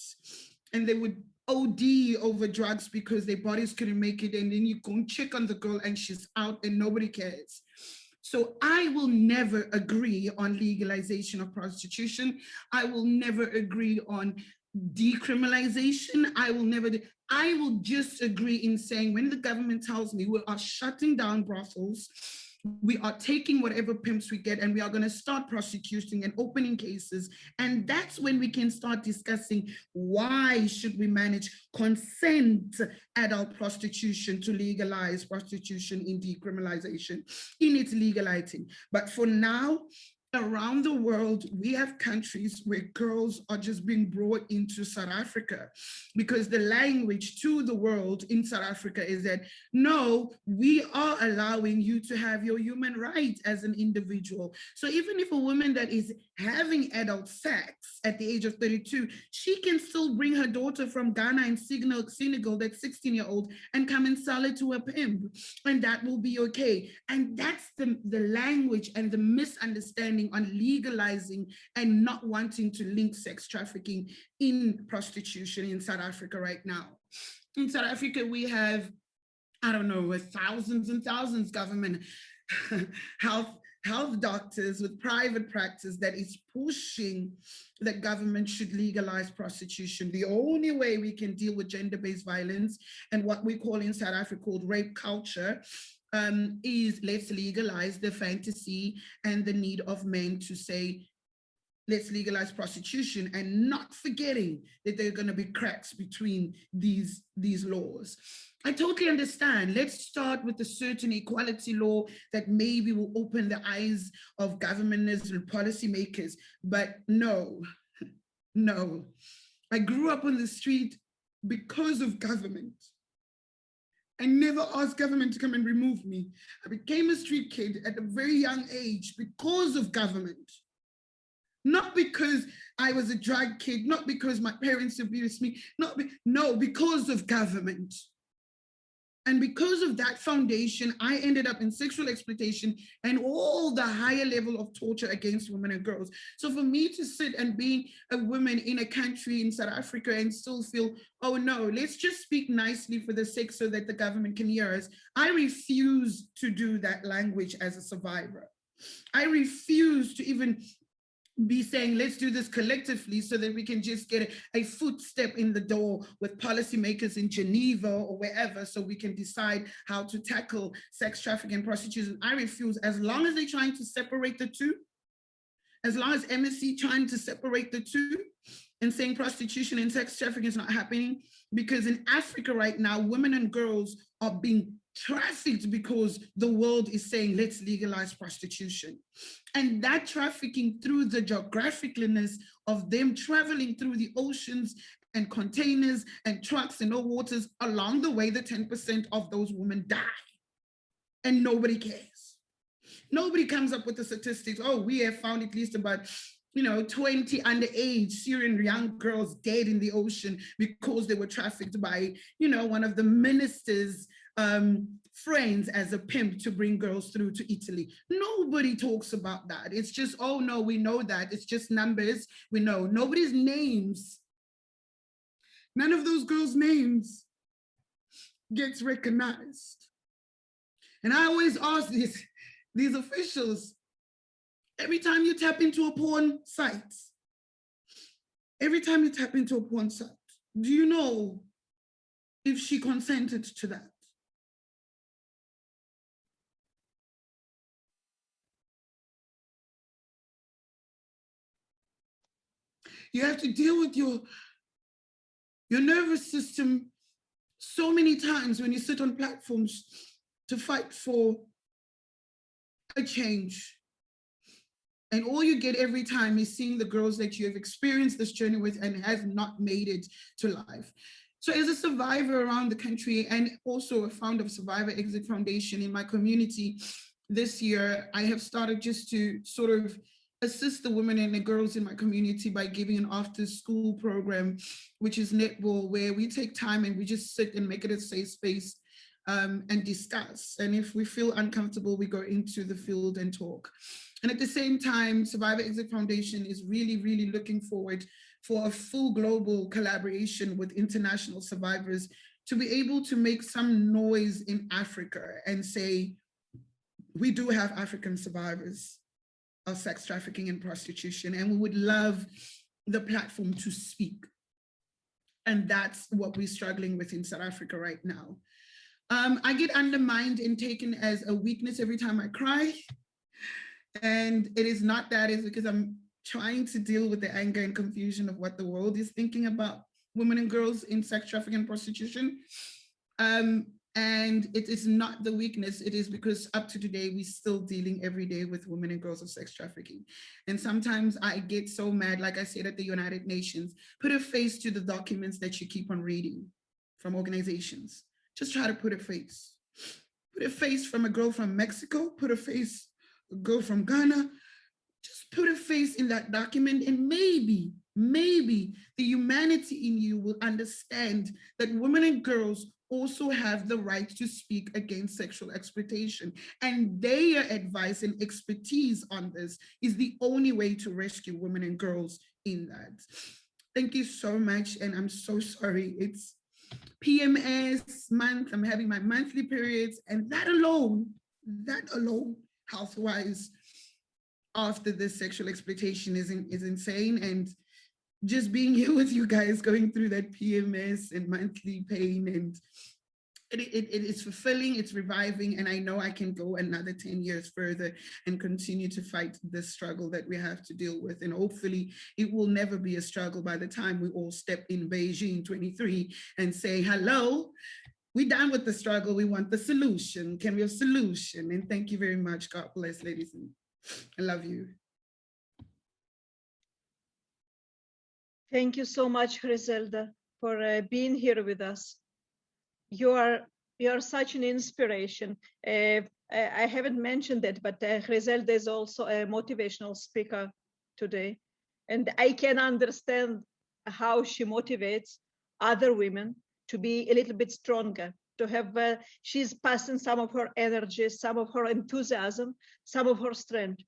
And they would OD over drugs because their bodies couldn't make it. And then you go and check on the girl and she's out and nobody cares. So I will never agree on legalization of prostitution. I will never agree on decriminalization. I will just agree in saying when the government tells me we are shutting down brothels, we are taking whatever pimps we get and we are going to start prosecuting and opening cases. And that's when we can start discussing why should we manage consent adult prostitution to legalize prostitution in decriminalization in its legalizing. But for now, around the world, we have countries where girls are just being brought into South Africa because the language to the world in South Africa is that, no, we are allowing you to have your human rights as an individual. So even if a woman that is having adult sex at the age of 32, she can still bring her daughter from Ghana and Senegal, that 16-year-old, and come and sell it to a pimp, and that will be okay. And that's the language and the misunderstanding on legalizing and not wanting to link sex trafficking in prostitution in South Africa right now. In South Africa, we have, I don't know, thousands and thousands government health doctors with private practice that is pushing that government should legalize prostitution. The only way we can deal with gender-based violence and what we call in South Africa called rape culture is let's legalize the fantasy and the need of men to say, let's legalize prostitution, and not forgetting that there are going to be cracks between these laws. I totally understand. Let's start with a certain equality law that maybe will open the eyes of governments and policymakers. But no, no. I grew up on the street because of government. I never asked government to come and remove me. I became a street kid at a very young age because of government. Not because I was a drug kid, not because my parents abused me, no, because of government. And because of that foundation, I ended up in sexual exploitation and all the higher level of torture against women and girls. So for me to sit and be a woman in a country in South Africa and still feel, oh no, let's just speak nicely for the sake so that the government can hear us. I refuse to do that language as a survivor. I refuse to even be saying, let's do this collectively so that we can just get a footstep in the door with policymakers in Geneva or wherever so we can decide how to tackle sex trafficking and prostitution. I refuse. As long as they're trying to separate the two, as long as MSC trying to separate the two and saying prostitution and sex trafficking is not happening, because in Africa right now, women and girls are being trafficked because the world is saying, let's legalize prostitution. And that trafficking through the geographicalness of them traveling through the oceans and containers and trucks and all waters, along the way, the 10% of those women die. And nobody cares. Nobody comes up with the statistics. Oh, we have found at least about 20 underage Syrian young girls dead in the ocean because they were trafficked by, one of the minister's friends as a pimp to bring girls through to Italy. Nobody talks about that. It's just, oh no, we know that. It's just numbers. We know. Nobody's names. None of those girls' names gets recognized. And I always ask these officials, every time you tap into a porn site, do you know if she consented to that? You have to deal with your nervous system so many times when you sit on platforms to fight for a change. And all you get every time is seeing the girls that you have experienced this journey with and has not made it to life. So as a survivor around the country and also a founder of Survivor Exit Foundation in my community, this year I have started just to sort of assist the women and the girls in my community by giving an after-school program, which is netball, where we take time and we just sit and make it a safe space and discuss. And if we feel uncomfortable, we go into the field and talk. And at the same time, Survivor Exit Foundation is really, really looking forward for a full global collaboration with international survivors to be able to make some noise in Africa and say, we do have African survivors of sex trafficking and prostitution, and we would love the platform to speak. And that's what we're struggling with in South Africa right now. I get undermined and taken as a weakness every time I cry. And it is not that, it's because I'm trying to deal with the anger and confusion of what the world is thinking about women and girls in sex trafficking and prostitution. And it is not the weakness, it is because up to today, we're still dealing every day with women and girls of sex trafficking. And sometimes I get so mad, like I said at the United Nations, put a face to the documents that you keep on reading from organizations. Just try to put a face. Put a face from a girl from Mexico, put a face, a girl from Ghana, just put a face in that document, and maybe the humanity in you will understand that women and girls also have the right to speak against sexual exploitation, and their advice and expertise on this is the only way to rescue women and girls in that. Thank you so much, and I'm so sorry. It's PMS month, I'm having my monthly periods, and that alone, health-wise, after this sexual exploitation is insane. And just being here with you guys, going through that PMS and monthly pain and it is fulfilling, it's reviving, and I know I can go another 10 years further and continue to fight this struggle that we have to deal with. And hopefully it will never be a struggle by the time we all step in Beijing 23 and say, hello, we're done with the struggle, we want the solution. Can we have solution? And thank you very much. God bless, ladies. And I love you. Thank you so much, Grizelda, for being here with us. You are such an inspiration. I haven't mentioned that, but Grizelda is also a motivational speaker today. And I can understand how she motivates other women to be a little bit stronger, to have, she's passing some of her energy, some of her enthusiasm, some of her strength.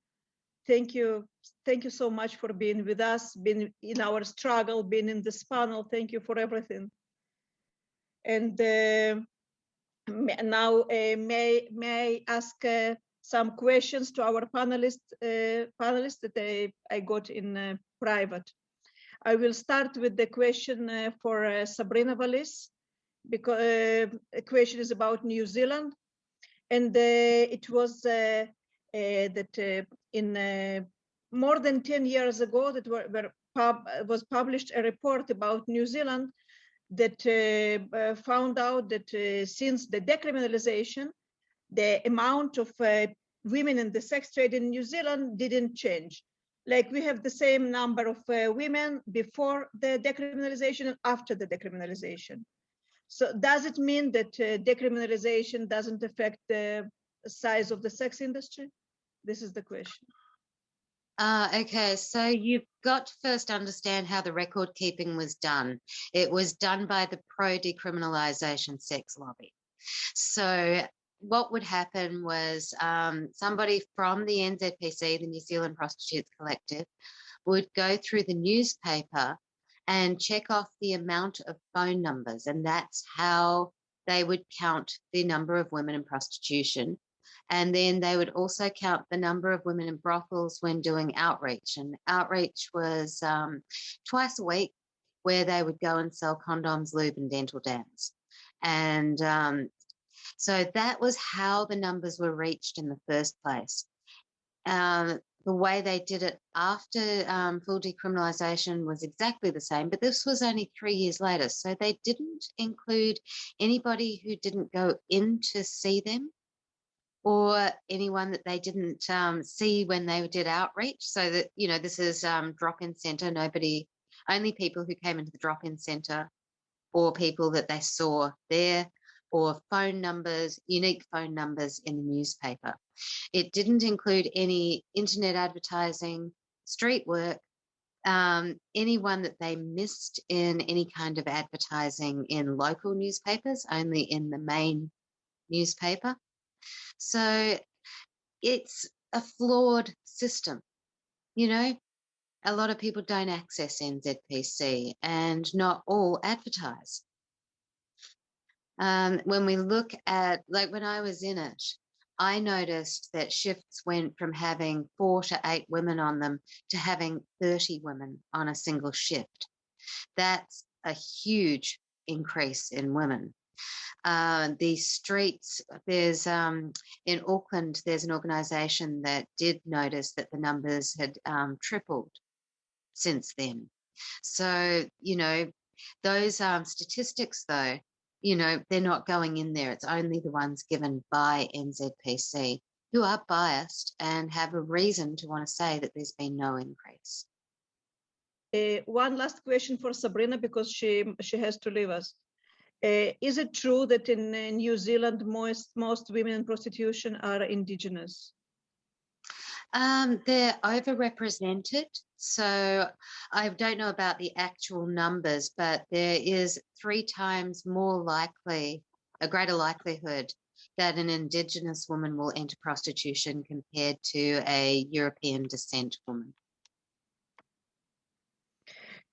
Thank you so much for being with us, being in our struggle, being in this panel. Thank you for everything. And now may I ask some questions to our panelists that I got in private. I will start with the question for Sabrinna Valisce, because the question is about New Zealand. And it was that in more than 10 years ago that was published a report about New Zealand that found out that since the decriminalization, the amount of women in the sex trade in New Zealand didn't change. Like we have the same number of women before the decriminalization and after the decriminalization. So does it mean that decriminalization doesn't affect the size of the sex industry? This is the question. Okay, so you've got to first understand how the record keeping was done. It was done by the pro-decriminalisation sex lobby. So what would happen was somebody from the NZPC, the New Zealand Prostitutes Collective, would go through the newspaper and check off the amount of phone numbers, and that's how they would count the number of women in prostitution. And then they would also count the number of women in brothels when doing outreach. And outreach was twice a week, where they would go and sell condoms, lube, and dental dams. And so that was how the numbers were reached in the first place. The way they did it after full decriminalisation was exactly the same, but this was only 3 years later. So they didn't include anybody who didn't go in to see them, or anyone that they didn't see when they did outreach. So that, you know, this is drop-in centre, only people who came into the drop-in centre, or people that they saw there, or phone numbers, unique phone numbers in the newspaper. It didn't include any internet advertising, street work, anyone that they missed in any kind of advertising in local newspapers, only in the main newspaper. So it's a flawed system. You know, a lot of people don't access NZPC, and not all advertise. When we look at, like when I was in it, I noticed that shifts went from having 4 to 8 women on them to having 30 women on a single shift. That's a huge increase in women. The streets, there's in Auckland, there's an organisation that did notice that the numbers had tripled since then. So, you know, those statistics though, you know, they're not going in there. It's only the ones given by NZPC, who are biased and have a reason to want to say that there's been no increase. One last question for Sabrinna, because she has to leave us. Is it true that in New Zealand most women in prostitution are Indigenous? They're overrepresented. So I don't know about the actual numbers, but there is 3 times more likely, a greater likelihood that an Indigenous woman will enter prostitution compared to a European descent woman.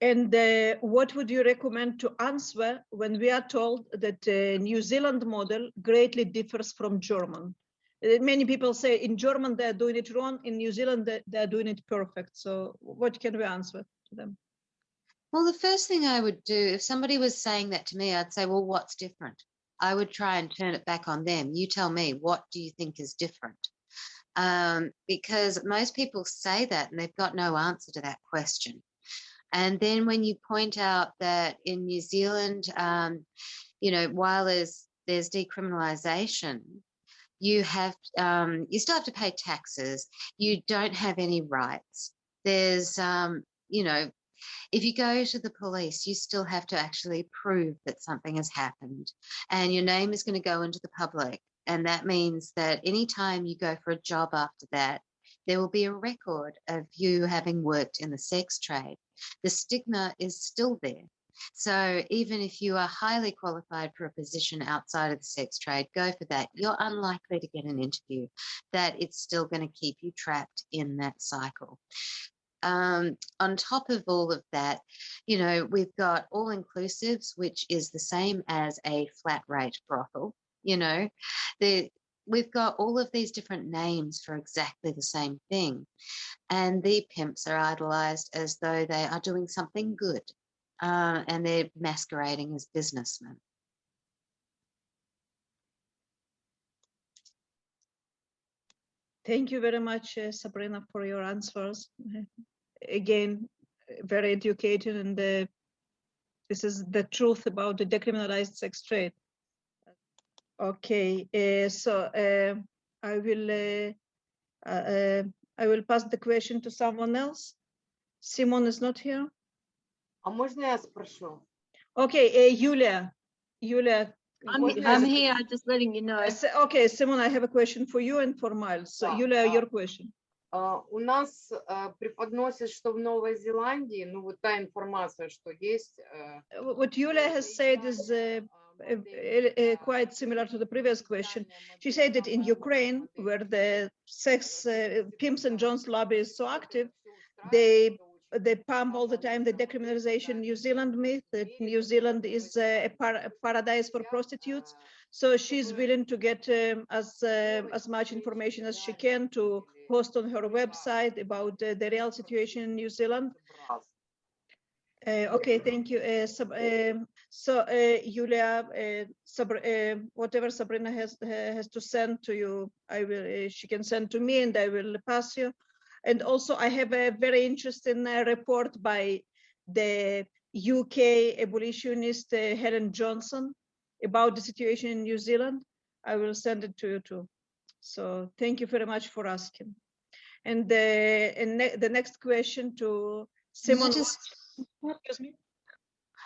And what would you recommend to answer when we are told that the New Zealand model greatly differs from German? Many people say in German they're doing it wrong, in New Zealand they're doing it perfect. So what can we answer to them? Well, the first thing I would do, if somebody was saying that to me, I'd say, well, what's different? I would try and turn it back on them. You tell me, what do you think is different? Because most people say that and they've got no answer to that question. And then when you point out that in New Zealand, you know, while there's decriminalisation, you still have to pay taxes. You don't have any rights. There's, you know, if you go to the police, you still have to actually prove that something has happened, and your name is going to go into the public. And that means that anytime you go for a job after that, there will be a record of you having worked in the sex trade. The stigma is still there. So even if you are highly qualified for a position outside of the sex trade, go for that. You're unlikely to get an interview. That it's still going to keep you trapped in that cycle. On top of all of that, you know, we've got all-inclusives, which is the same as a flat rate brothel. You know, we've got all of these different names for exactly the same thing. And the pimps are idolized as though they are doing something good, and they're masquerading as businessmen. Thank you very much, Sabrinna, for your answers. Again, very educated, and this is the truth about the decriminalized sex trade. Okay, so I will pass the question to someone else. Simone is not here. А можно я спрошу? Okay, Yulia. I'm here, just letting you know. Okay, Simone, I have a question for you and for Myles. So, Yulia, your question. У нас преподносят, что в Новой Зеландии, ну вот та информация, что есть. What Yulia has said is quite similar to the previous question. She said that in Ukraine, where the sex pimps and John's lobby is so active, they pump all the time the decriminalization New Zealand myth, that New Zealand is a paradise for prostitutes. So she's willing to get as much information as she can to post on her website about the real situation in New Zealand. Okay, thank you. Yulia, whatever Sabrinna has to send to you, she can send to me, and I will pass you. And also, I have a very interesting report by the UK abolitionist Helen Johnson about the situation in New Zealand. I will send it to you too. So thank you very much for asking. And the next question to Simone. Excuse me.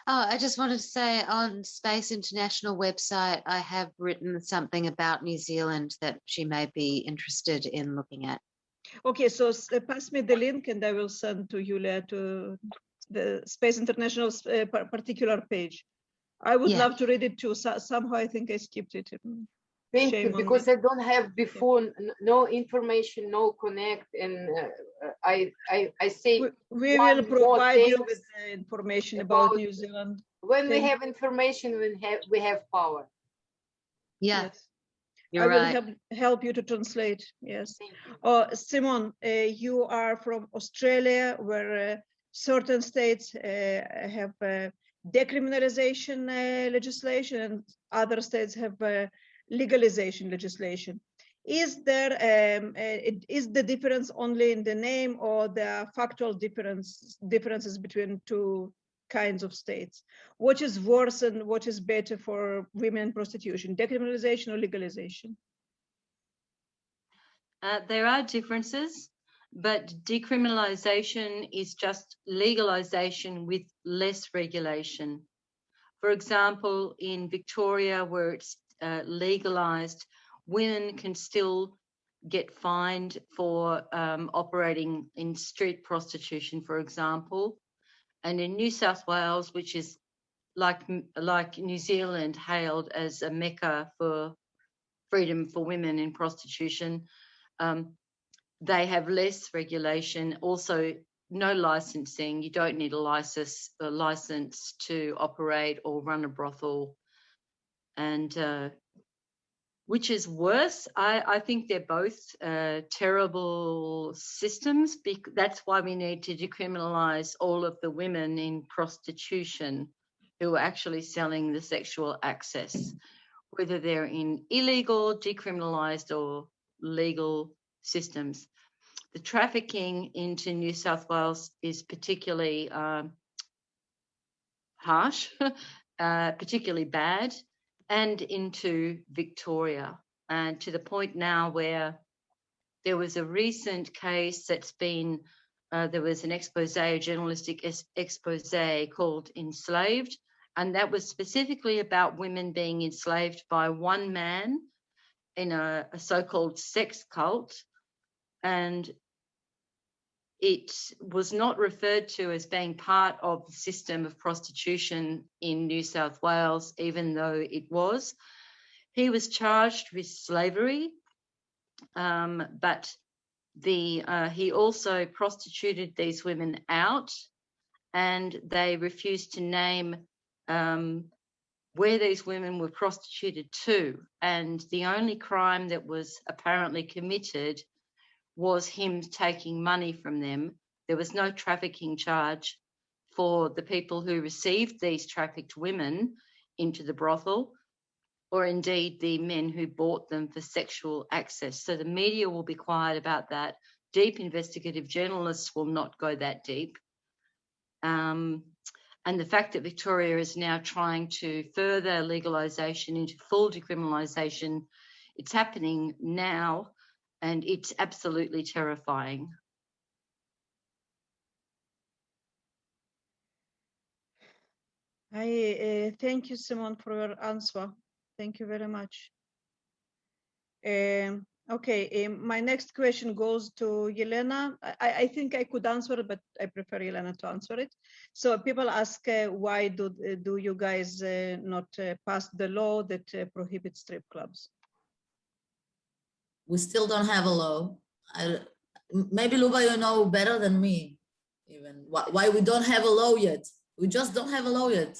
Oh, I just wanted to say on Space International website, I have written something about New Zealand that she may be interested in looking at. Okay, so pass me the link and I will send to Yulia to the Space International's particular page. I would love to read it too. Somehow I think I skipped it. Thank you, because I don't have before no information, no connect, and I say we will provide you with the information about New Zealand. When we have information, we have power. Yeah. Yes. I will help you to translate. Yes. Simone, you are from Australia, where certain states have decriminalization legislation, and other states have legalization legislation. Is there is the difference only in the name, or there are factual differences between two kinds of states? What is worse and what is better for women in prostitution, decriminalization or legalization? There are differences, but decriminalization is just legalization with less regulation. For example, in Victoria, where it's legalized, women can still get fined for operating in street prostitution, for example. And in New South Wales, which is like New Zealand, hailed as a mecca for freedom for women in prostitution, they have less regulation. Also, no licensing. You don't need a license to operate or run a brothel. And which is worse? I think they're both terrible systems. That's why we need to decriminalise all of the women in prostitution who are actually selling the sexual access. whether they're in illegal, decriminalised or legal systems. The trafficking into New South Wales is particularly harsh, particularly bad, and into Victoria, and to the point now where there was a recent case that's been, there was an expose, a journalistic expose called Enslaved, and that was specifically about women being enslaved by one man in a so-called sex cult, and it was not referred to as being part of the system of prostitution in New South Wales, even though it was. He was charged with slavery, but he also prostituted these women out, and they refused to name where these women were prostituted to. And the only crime that was apparently committed was him taking money from them. There was no trafficking charge for the people who received these trafficked women into the brothel, or indeed the men who bought them for sexual access. So the media will be quiet about that. Deep investigative journalists will not go that deep. And the fact that Victoria is now trying to further legalisation into full decriminalisation, it's happening now, and it's absolutely terrifying. I thank you, Simone, for your answer. Thank you very much. Okay, my next question goes to Yelena. I think I could answer it, but I prefer Yelena to answer it. So people ask, why do you guys not pass the law that prohibits strip clubs? We still don't have a law. Maybe Luba, you know better than me, even why we don't have a law yet. We just don't have a law yet.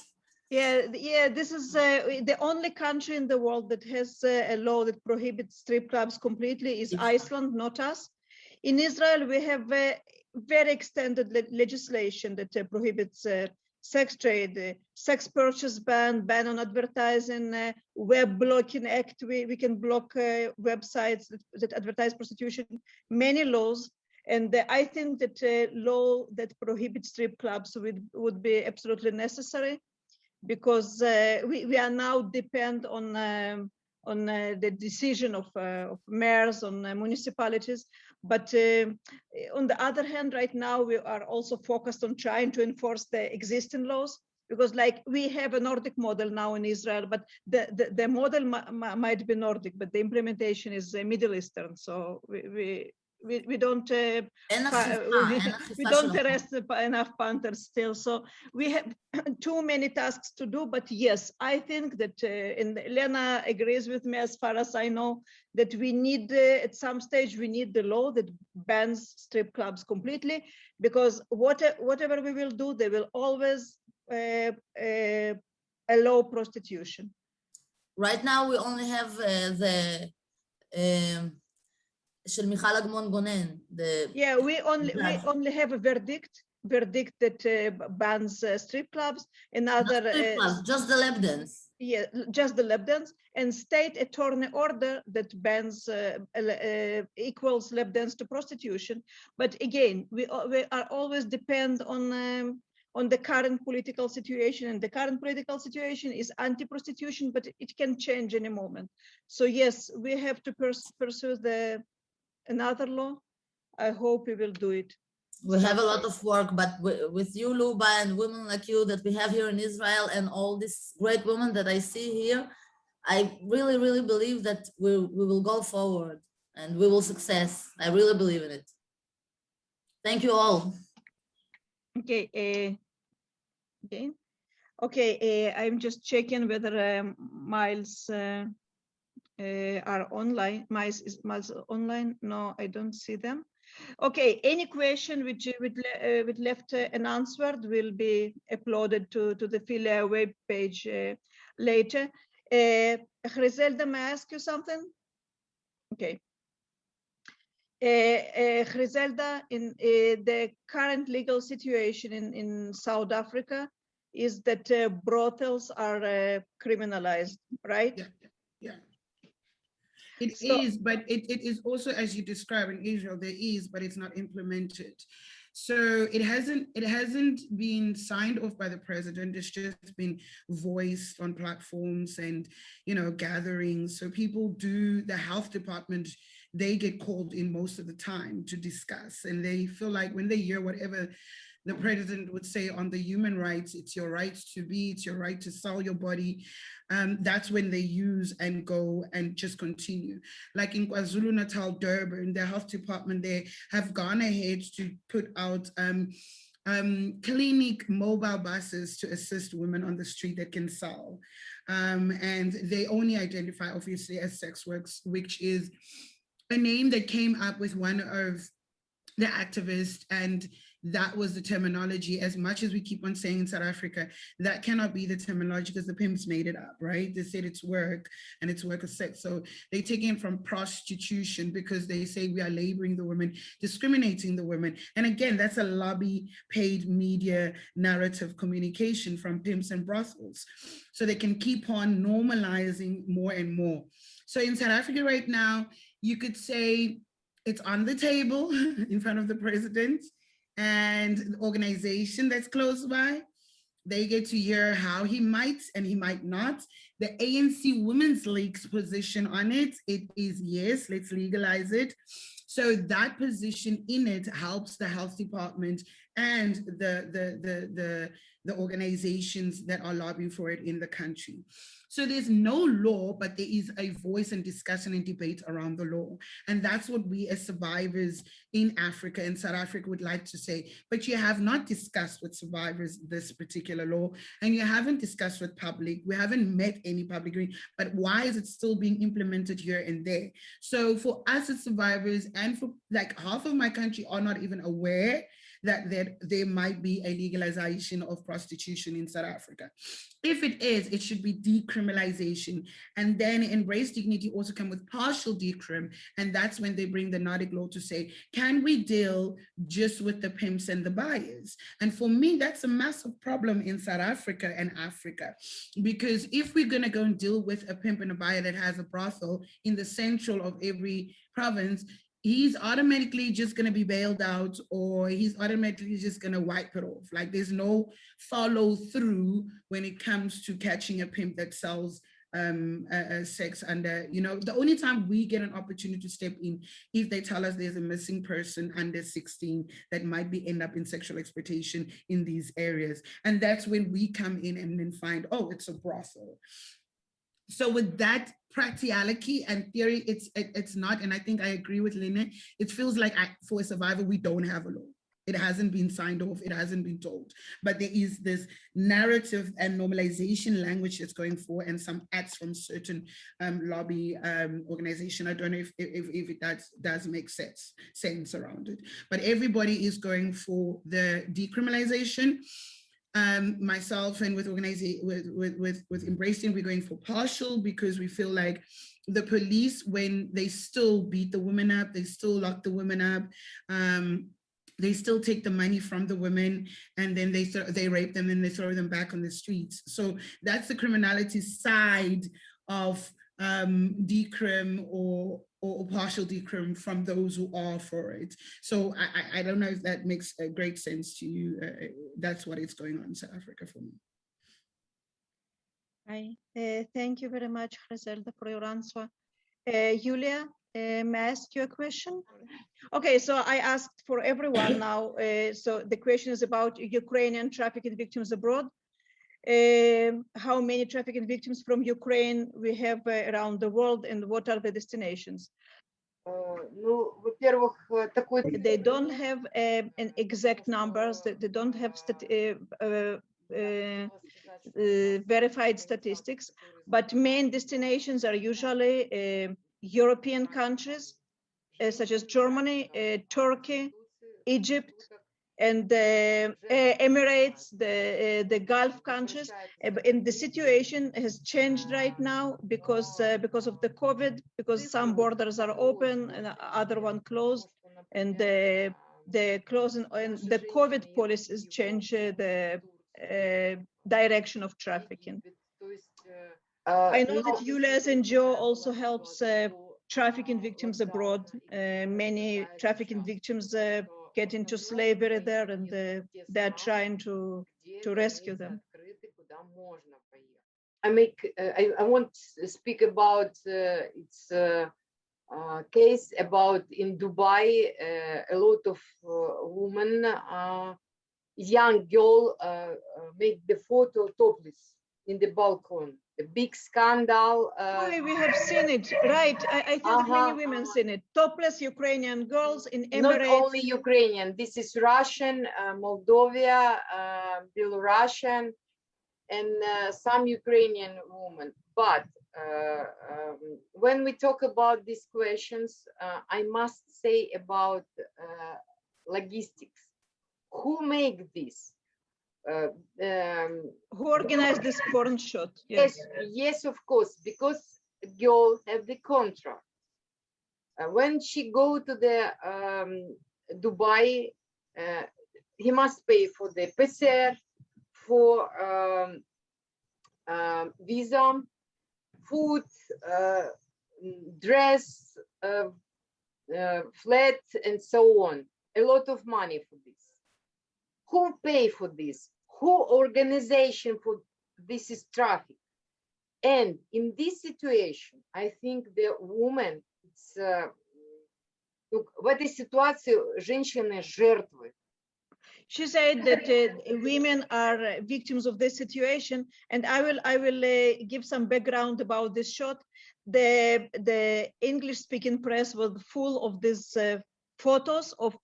Yeah, this is the only country in the world that has a law that prohibits strip clubs completely is Iceland, not us. In Israel, we have a very extended legislation that prohibits sex trade, sex purchase ban on advertising, web blocking act. We can block websites that advertise prostitution, many laws. And I think that a law that prohibits strip clubs would be absolutely necessary, because we are now depend on the decision of mayors, on municipalities. But on the other hand, right now we are also focused on trying to enforce the existing laws, because like we have a Nordic model now in Israel, but the model might be Nordic, but the implementation is Middle Eastern. So we don't arrest enough panthers still. So we have too many tasks to do. But yes, I think that and Yelena agrees with me as far as I know, that we need at some stage we need the law that bans strip clubs completely, because whatever we will do, they will always allow prostitution. Right now we only have the yeah, we only have a verdict that bans strip clubs and other just the lap dance. Yeah, just the lap dance, and state attorney order that bans equals lap dance to prostitution. But again, we are always depend on the current political situation, and the current political situation is anti-prostitution, but it can change any moment. So yes, we have to pursue another law. I hope we will do it. We have a lot of work, but with you, Luba, and women like you that we have here in Israel, and all these great women that I see here, I really, really believe that we will go forward and we will success. I really believe in it. Thank you all. Okay. Okay. I'm just checking whether Myles are online. Myles is online? No, I don't see them. Okay, any question which left unanswered will be uploaded to the Philia web page later. Grizelda, may I ask you something? Okay. Grizelda, in the current legal situation in South Africa is that brothels are criminalized, right? Yeah. Yeah. It is, but it is also, as you describe in Israel, there is, but it's not implemented. So it hasn't been signed off by the president. It's just been voiced on platforms and, you know, gatherings. So people do, the health department, they get called in most of the time to discuss, and they feel like when they hear whatever the president would say on the human rights, it's your right to be, it's your right to sell your body. That's when they use and go and just continue. Like in KwaZulu-Natal, Durban, the health department, they have gone ahead to put out clinic mobile buses to assist women on the street that can sell. And they only identify obviously as sex works, which is a name that came up with one of the activists, and that was the terminology. As much as we keep on saying in South Africa, that cannot be the terminology because the pimps made it up, right? They said it's work and it's work of sex. So they take it from prostitution because they say we are laboring the women, discriminating the women. And again, that's a lobby paid media narrative communication from pimps and brothels. So they can keep on normalizing more and more. So in South Africa right now, you could say it's on the table in front of the president and the organization that's close by. They get to hear how he might and he might not. The ANC Women's League's position on it is yes, let's legalize it. So that position in it helps the health department and the organizations that are lobbying for it in the country. So there's no law, but there is a voice and discussion and debate around the law. And that's what we as survivors in Africa and South Africa would like to say. But you have not discussed with survivors this particular law, and you haven't discussed with public. We haven't met any public agreement, but why is it still being implemented here and there? So for us as survivors, and for like half of my country are not even aware that there might be a legalization of prostitution in South Africa. If it is, it should be decriminalization, and then embrace dignity also come with partial decrim, and that's when they bring the Nordic law to say, can we deal just with the pimps and the buyers? And for me, that's a massive problem in South Africa and Africa, because if we're going to go and deal with a pimp and a buyer that has a brothel in the central of every province, he's automatically just going to be bailed out, or he's automatically just going to wipe it off. Like there's no follow through when it comes to catching a pimp that sells sex under, you know, the only time we get an opportunity to step in if they tell us there's a missing person under 16 that might be end up in sexual exploitation in these areas. And that's when we come in and then find, oh, it's a brothel. So with that practicality and theory, it's not, and I think I agree with Lena, it feels like for a survivor, we don't have a law. It hasn't been signed off, it hasn't been told, but there is this narrative and normalization language that's going for, and some acts from certain lobby organization. I don't know if it does make sense around it, but everybody is going for the decriminalization. Myself and with Embracing, we're going for partial, because we feel like the police, when they still beat the women up, they still lock the women up, they still take the money from the women, and then they rape them and they throw them back on the streets. So that's the criminality side of decrim or partial decrim from those who are for it. So I don't know if that makes a great sense to you. That's what is going on in South Africa for me. Hi, thank you very much, Grizelda, for your answer. Yulia, may I ask you a question? Okay, so I asked for everyone now. So the question is about Ukrainian trafficking victims abroad. How many trafficking victims from Ukraine we have around the world, and what are the destinations? They don't have an exact numbers. They don't have verified statistics, but main destinations are usually European countries, such as Germany, Turkey, Egypt, and the Emirates, the Gulf countries. And the situation has changed right now because of the COVID, because some borders are open and other one closed, and the closing and the COVID policies change the direction of trafficking. I know that Yulia's NGO also helps trafficking victims abroad. Many trafficking victims get into slavery there, and they're trying to rescue them. I want to speak about its case about in Dubai. A lot of women, young girl, made the photo topless in the balcony. A big scandal. We have seen it, right? I think many women seen it. Topless Ukrainian girls in Emirates. Not only Ukrainian. This is Russian, Moldova, Belarusian, and some Ukrainian women. But when we talk about these questions, I must say about logistics. Who make this? Who organized this porn shot? Yes, of course, because girl have the contract. When she go to the Dubai, he must pay for the PCR, for visa, food, dress, flat, and so on. A lot of money for this. Who pay for this? Who organization for this is traffic? And in this situation, I think the woman, в этой ситуации женщины жертвы. She said that women are victims of this situation, and I will give some background about this shot. The English-speaking press was full of these photos of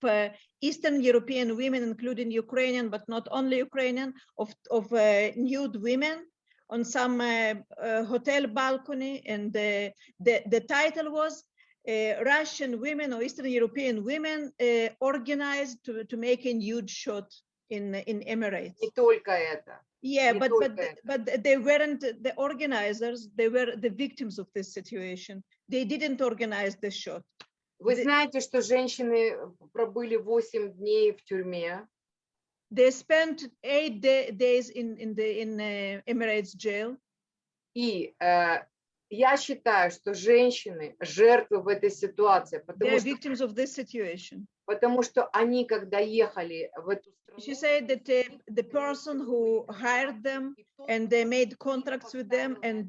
Eastern European women, including Ukrainian, but not only Ukrainian, of nude women on some hotel balcony, and the title was Russian women or Eastern European women organized to make a nude shot in Emirates. Не только это. Yeah, but they weren't the organizers, they were the victims of this situation. They didn't organize the shot. Вы знаете, что женщины пробыли 8 дней в тюрьме? They spent 8 days in Emirates jail. И я считаю, что женщины жертвы в этой ситуации, потому что они, когда ехали в эту страну, she said that the person who hired them and they made contracts with them and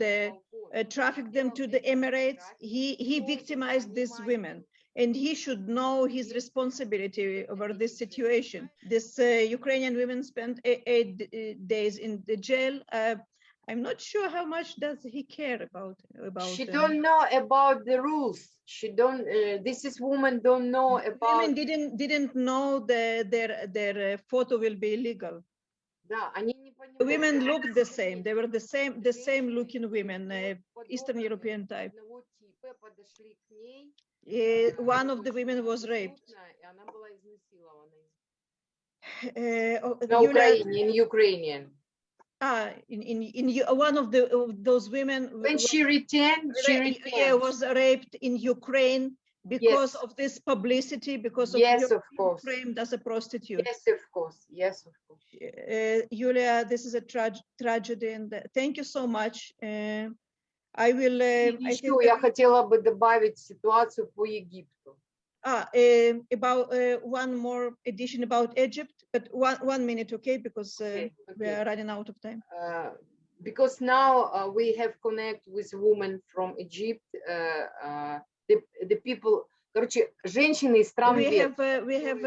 trafficked them to the Emirates, he victimized these women. And he should know his responsibility over this situation. This Ukrainian women spent 8 days in the jail. I'm not sure how much does he care about. She don't know about the rules. She don't. This is woman don't know about. Women didn't know their photo will be illegal. Да, они не понимают. The women looked the same. They were the same looking women, Eastern European type. One of the women was raped. In Ukrainian. In one of those women. When she returned, was raped in Ukraine because of this publicity, because of course, framed as a prostitute. Yes, of course. Yulia, this is a tragedy, and thank you so much. I will. Я хотела бы добавить ситуацию по Египту. About one more addition about Egypt, but one minute, okay? Because we are running out of time. Because now we have connect with women from Egypt, the people. Короче, женщины из стран. We have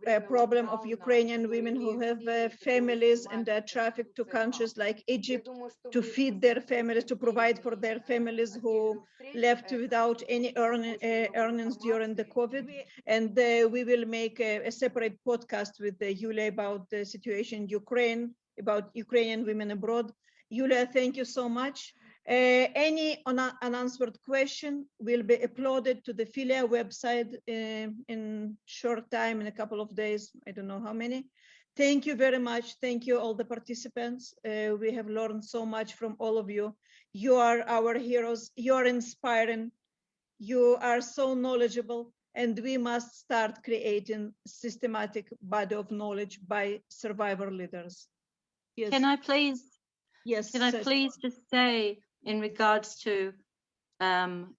a problem of Ukrainian women who have families and are trafficked to countries like Egypt to feed their families, to provide for their families who left without any earnings during the COVID. And we will make a separate podcast with Yulia about the situation in Ukraine, about Ukrainian women abroad. Yulia, thank you so much. Any unanswered question will be uploaded to the Philia website in short time, in a couple of days. I don't know how many. Thank you very much. Thank you, all the participants. We have learned so much from all of you. You are our heroes. You are inspiring. You are so knowledgeable. And we must start creating systematic body of knowledge by survivor leaders. Yes. Can I please? Yes. Can I please just say in regards to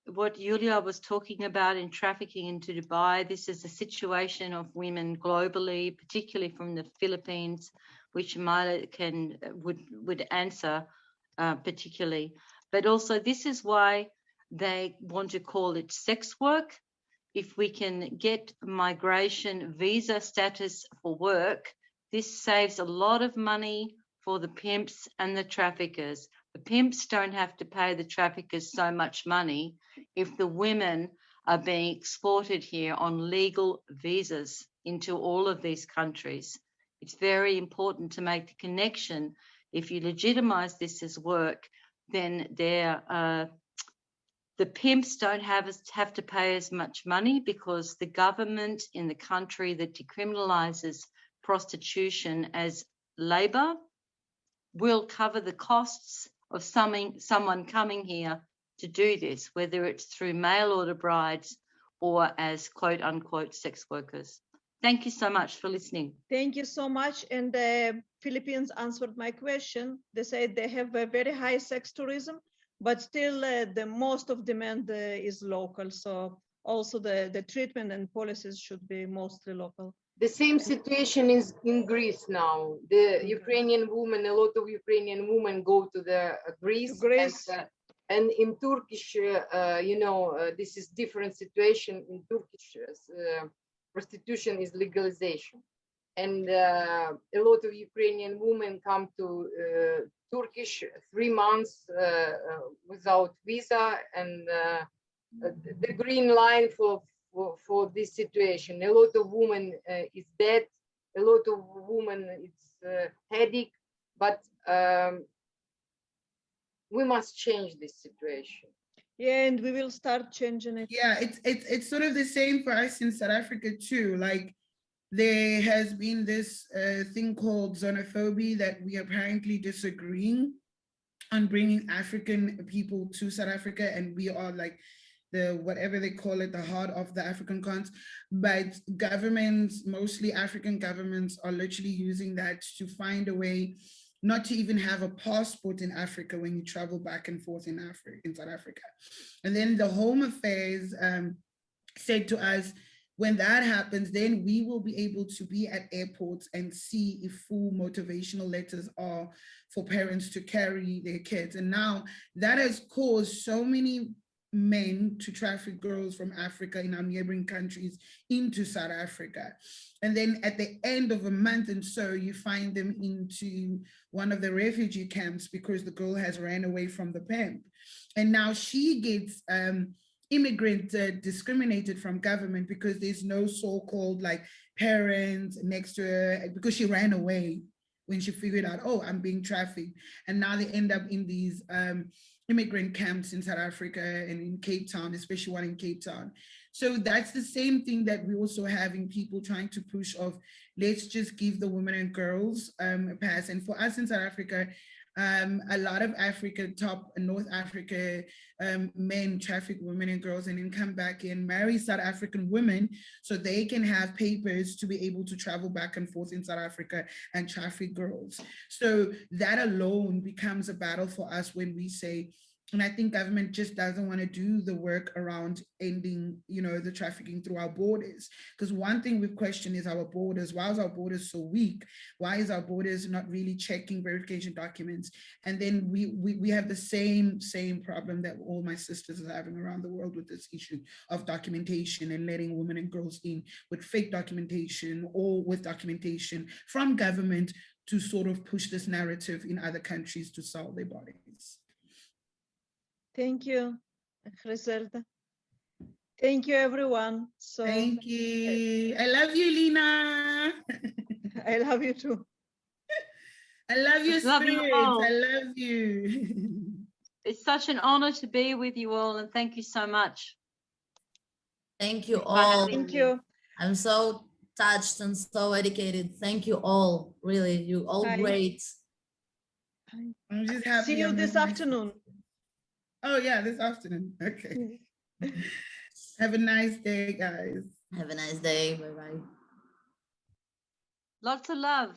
what Yulia was talking about in trafficking into Dubai. This is the situation of women globally, particularly from the Philippines, which Myles would answer particularly. But also this is why they want to call it sex work. If we can get migration visa status for work, this saves a lot of money for the pimps and the traffickers. The pimps don't have to pay the traffickers so much money if the women are being exported here on legal visas into all of these countries. It's very important to make the connection. If you legitimize this as work, then the pimps don't have to pay as much money because the government in the country that decriminalizes prostitution as labor will cover the costs of someone coming here to do this, whether it's through mail order brides or as quote unquote sex workers. Thank you so much for listening. Thank you so much. And the Philippines answered my question. They said they have a very high sex tourism, but still the most of demand is local. So also the treatment and policies should be mostly local. The same situation is in Greece now. The Ukrainian women, a lot of Ukrainian women go to the Greece. And in Turkish, this is different situation. In Turkish, prostitution is legalization. And a lot of Ukrainian women come to Turkish 3 months without visa, and the green line for this situation. A lot of women is dead, a lot of women it's headache, but we must change this situation. Yeah, and we will start changing it. Yeah, it's sort of the same for us in South Africa too. Like there has been this thing called xenophobia that we are apparently disagreeing on bringing African people to South Africa, and we are like the whatever they call it, the heart of the African continent. But governments, mostly African governments, are literally using that to find a way not to even have a passport in Africa when you travel back and forth in South Africa. And then the Home Affairs said to us, when that happens, then we will be able to be at airports and see if full motivational letters are for parents to carry their kids. And now that has caused so many men to traffic girls from Africa in our neighboring countries into South Africa. And then at the end of a month and so, you find them into one of the refugee camps because the girl has ran away from the pimp. And now she gets immigrant discriminated from government because there's no so-called like parents next to her because she ran away when she figured out, oh, I'm being trafficked. And now they end up in these immigrant camps in South Africa and in Cape Town, especially one in Cape Town. So that's the same thing that we also having people trying to push of, let's just give the women and girls a pass. And for us in South Africa, a lot of Africa, top North Africa men traffic women and girls and then come back and marry South African women so they can have papers to be able to travel back and forth in South Africa and traffic girls. So that alone becomes a battle for us when we say, and I think government just doesn't want to do the work around ending, the trafficking through our borders. Because one thing we've questioned is our borders. Why is our borders so weak? Why is our borders not really checking verification documents? And then we have the same problem that all my sisters are having around the world with this issue of documentation and letting women and girls in with fake documentation or with documentation from government to sort of push this narrative in other countries to sell their bodies. Thank you, Grizelda. Thank you, everyone. So thank you. I love you, Lena. I love you too. I love your spirit. I love you. It's such an honor to be with you all, and thank you so much. Thank you all. Thank you. I'm so touched and so educated. Thank you all. Really, you all great. I'm just happy. See you this afternoon. Oh yeah, this afternoon. Okay. Have a nice day, guys. Have a nice day. Bye-bye. Lots of love.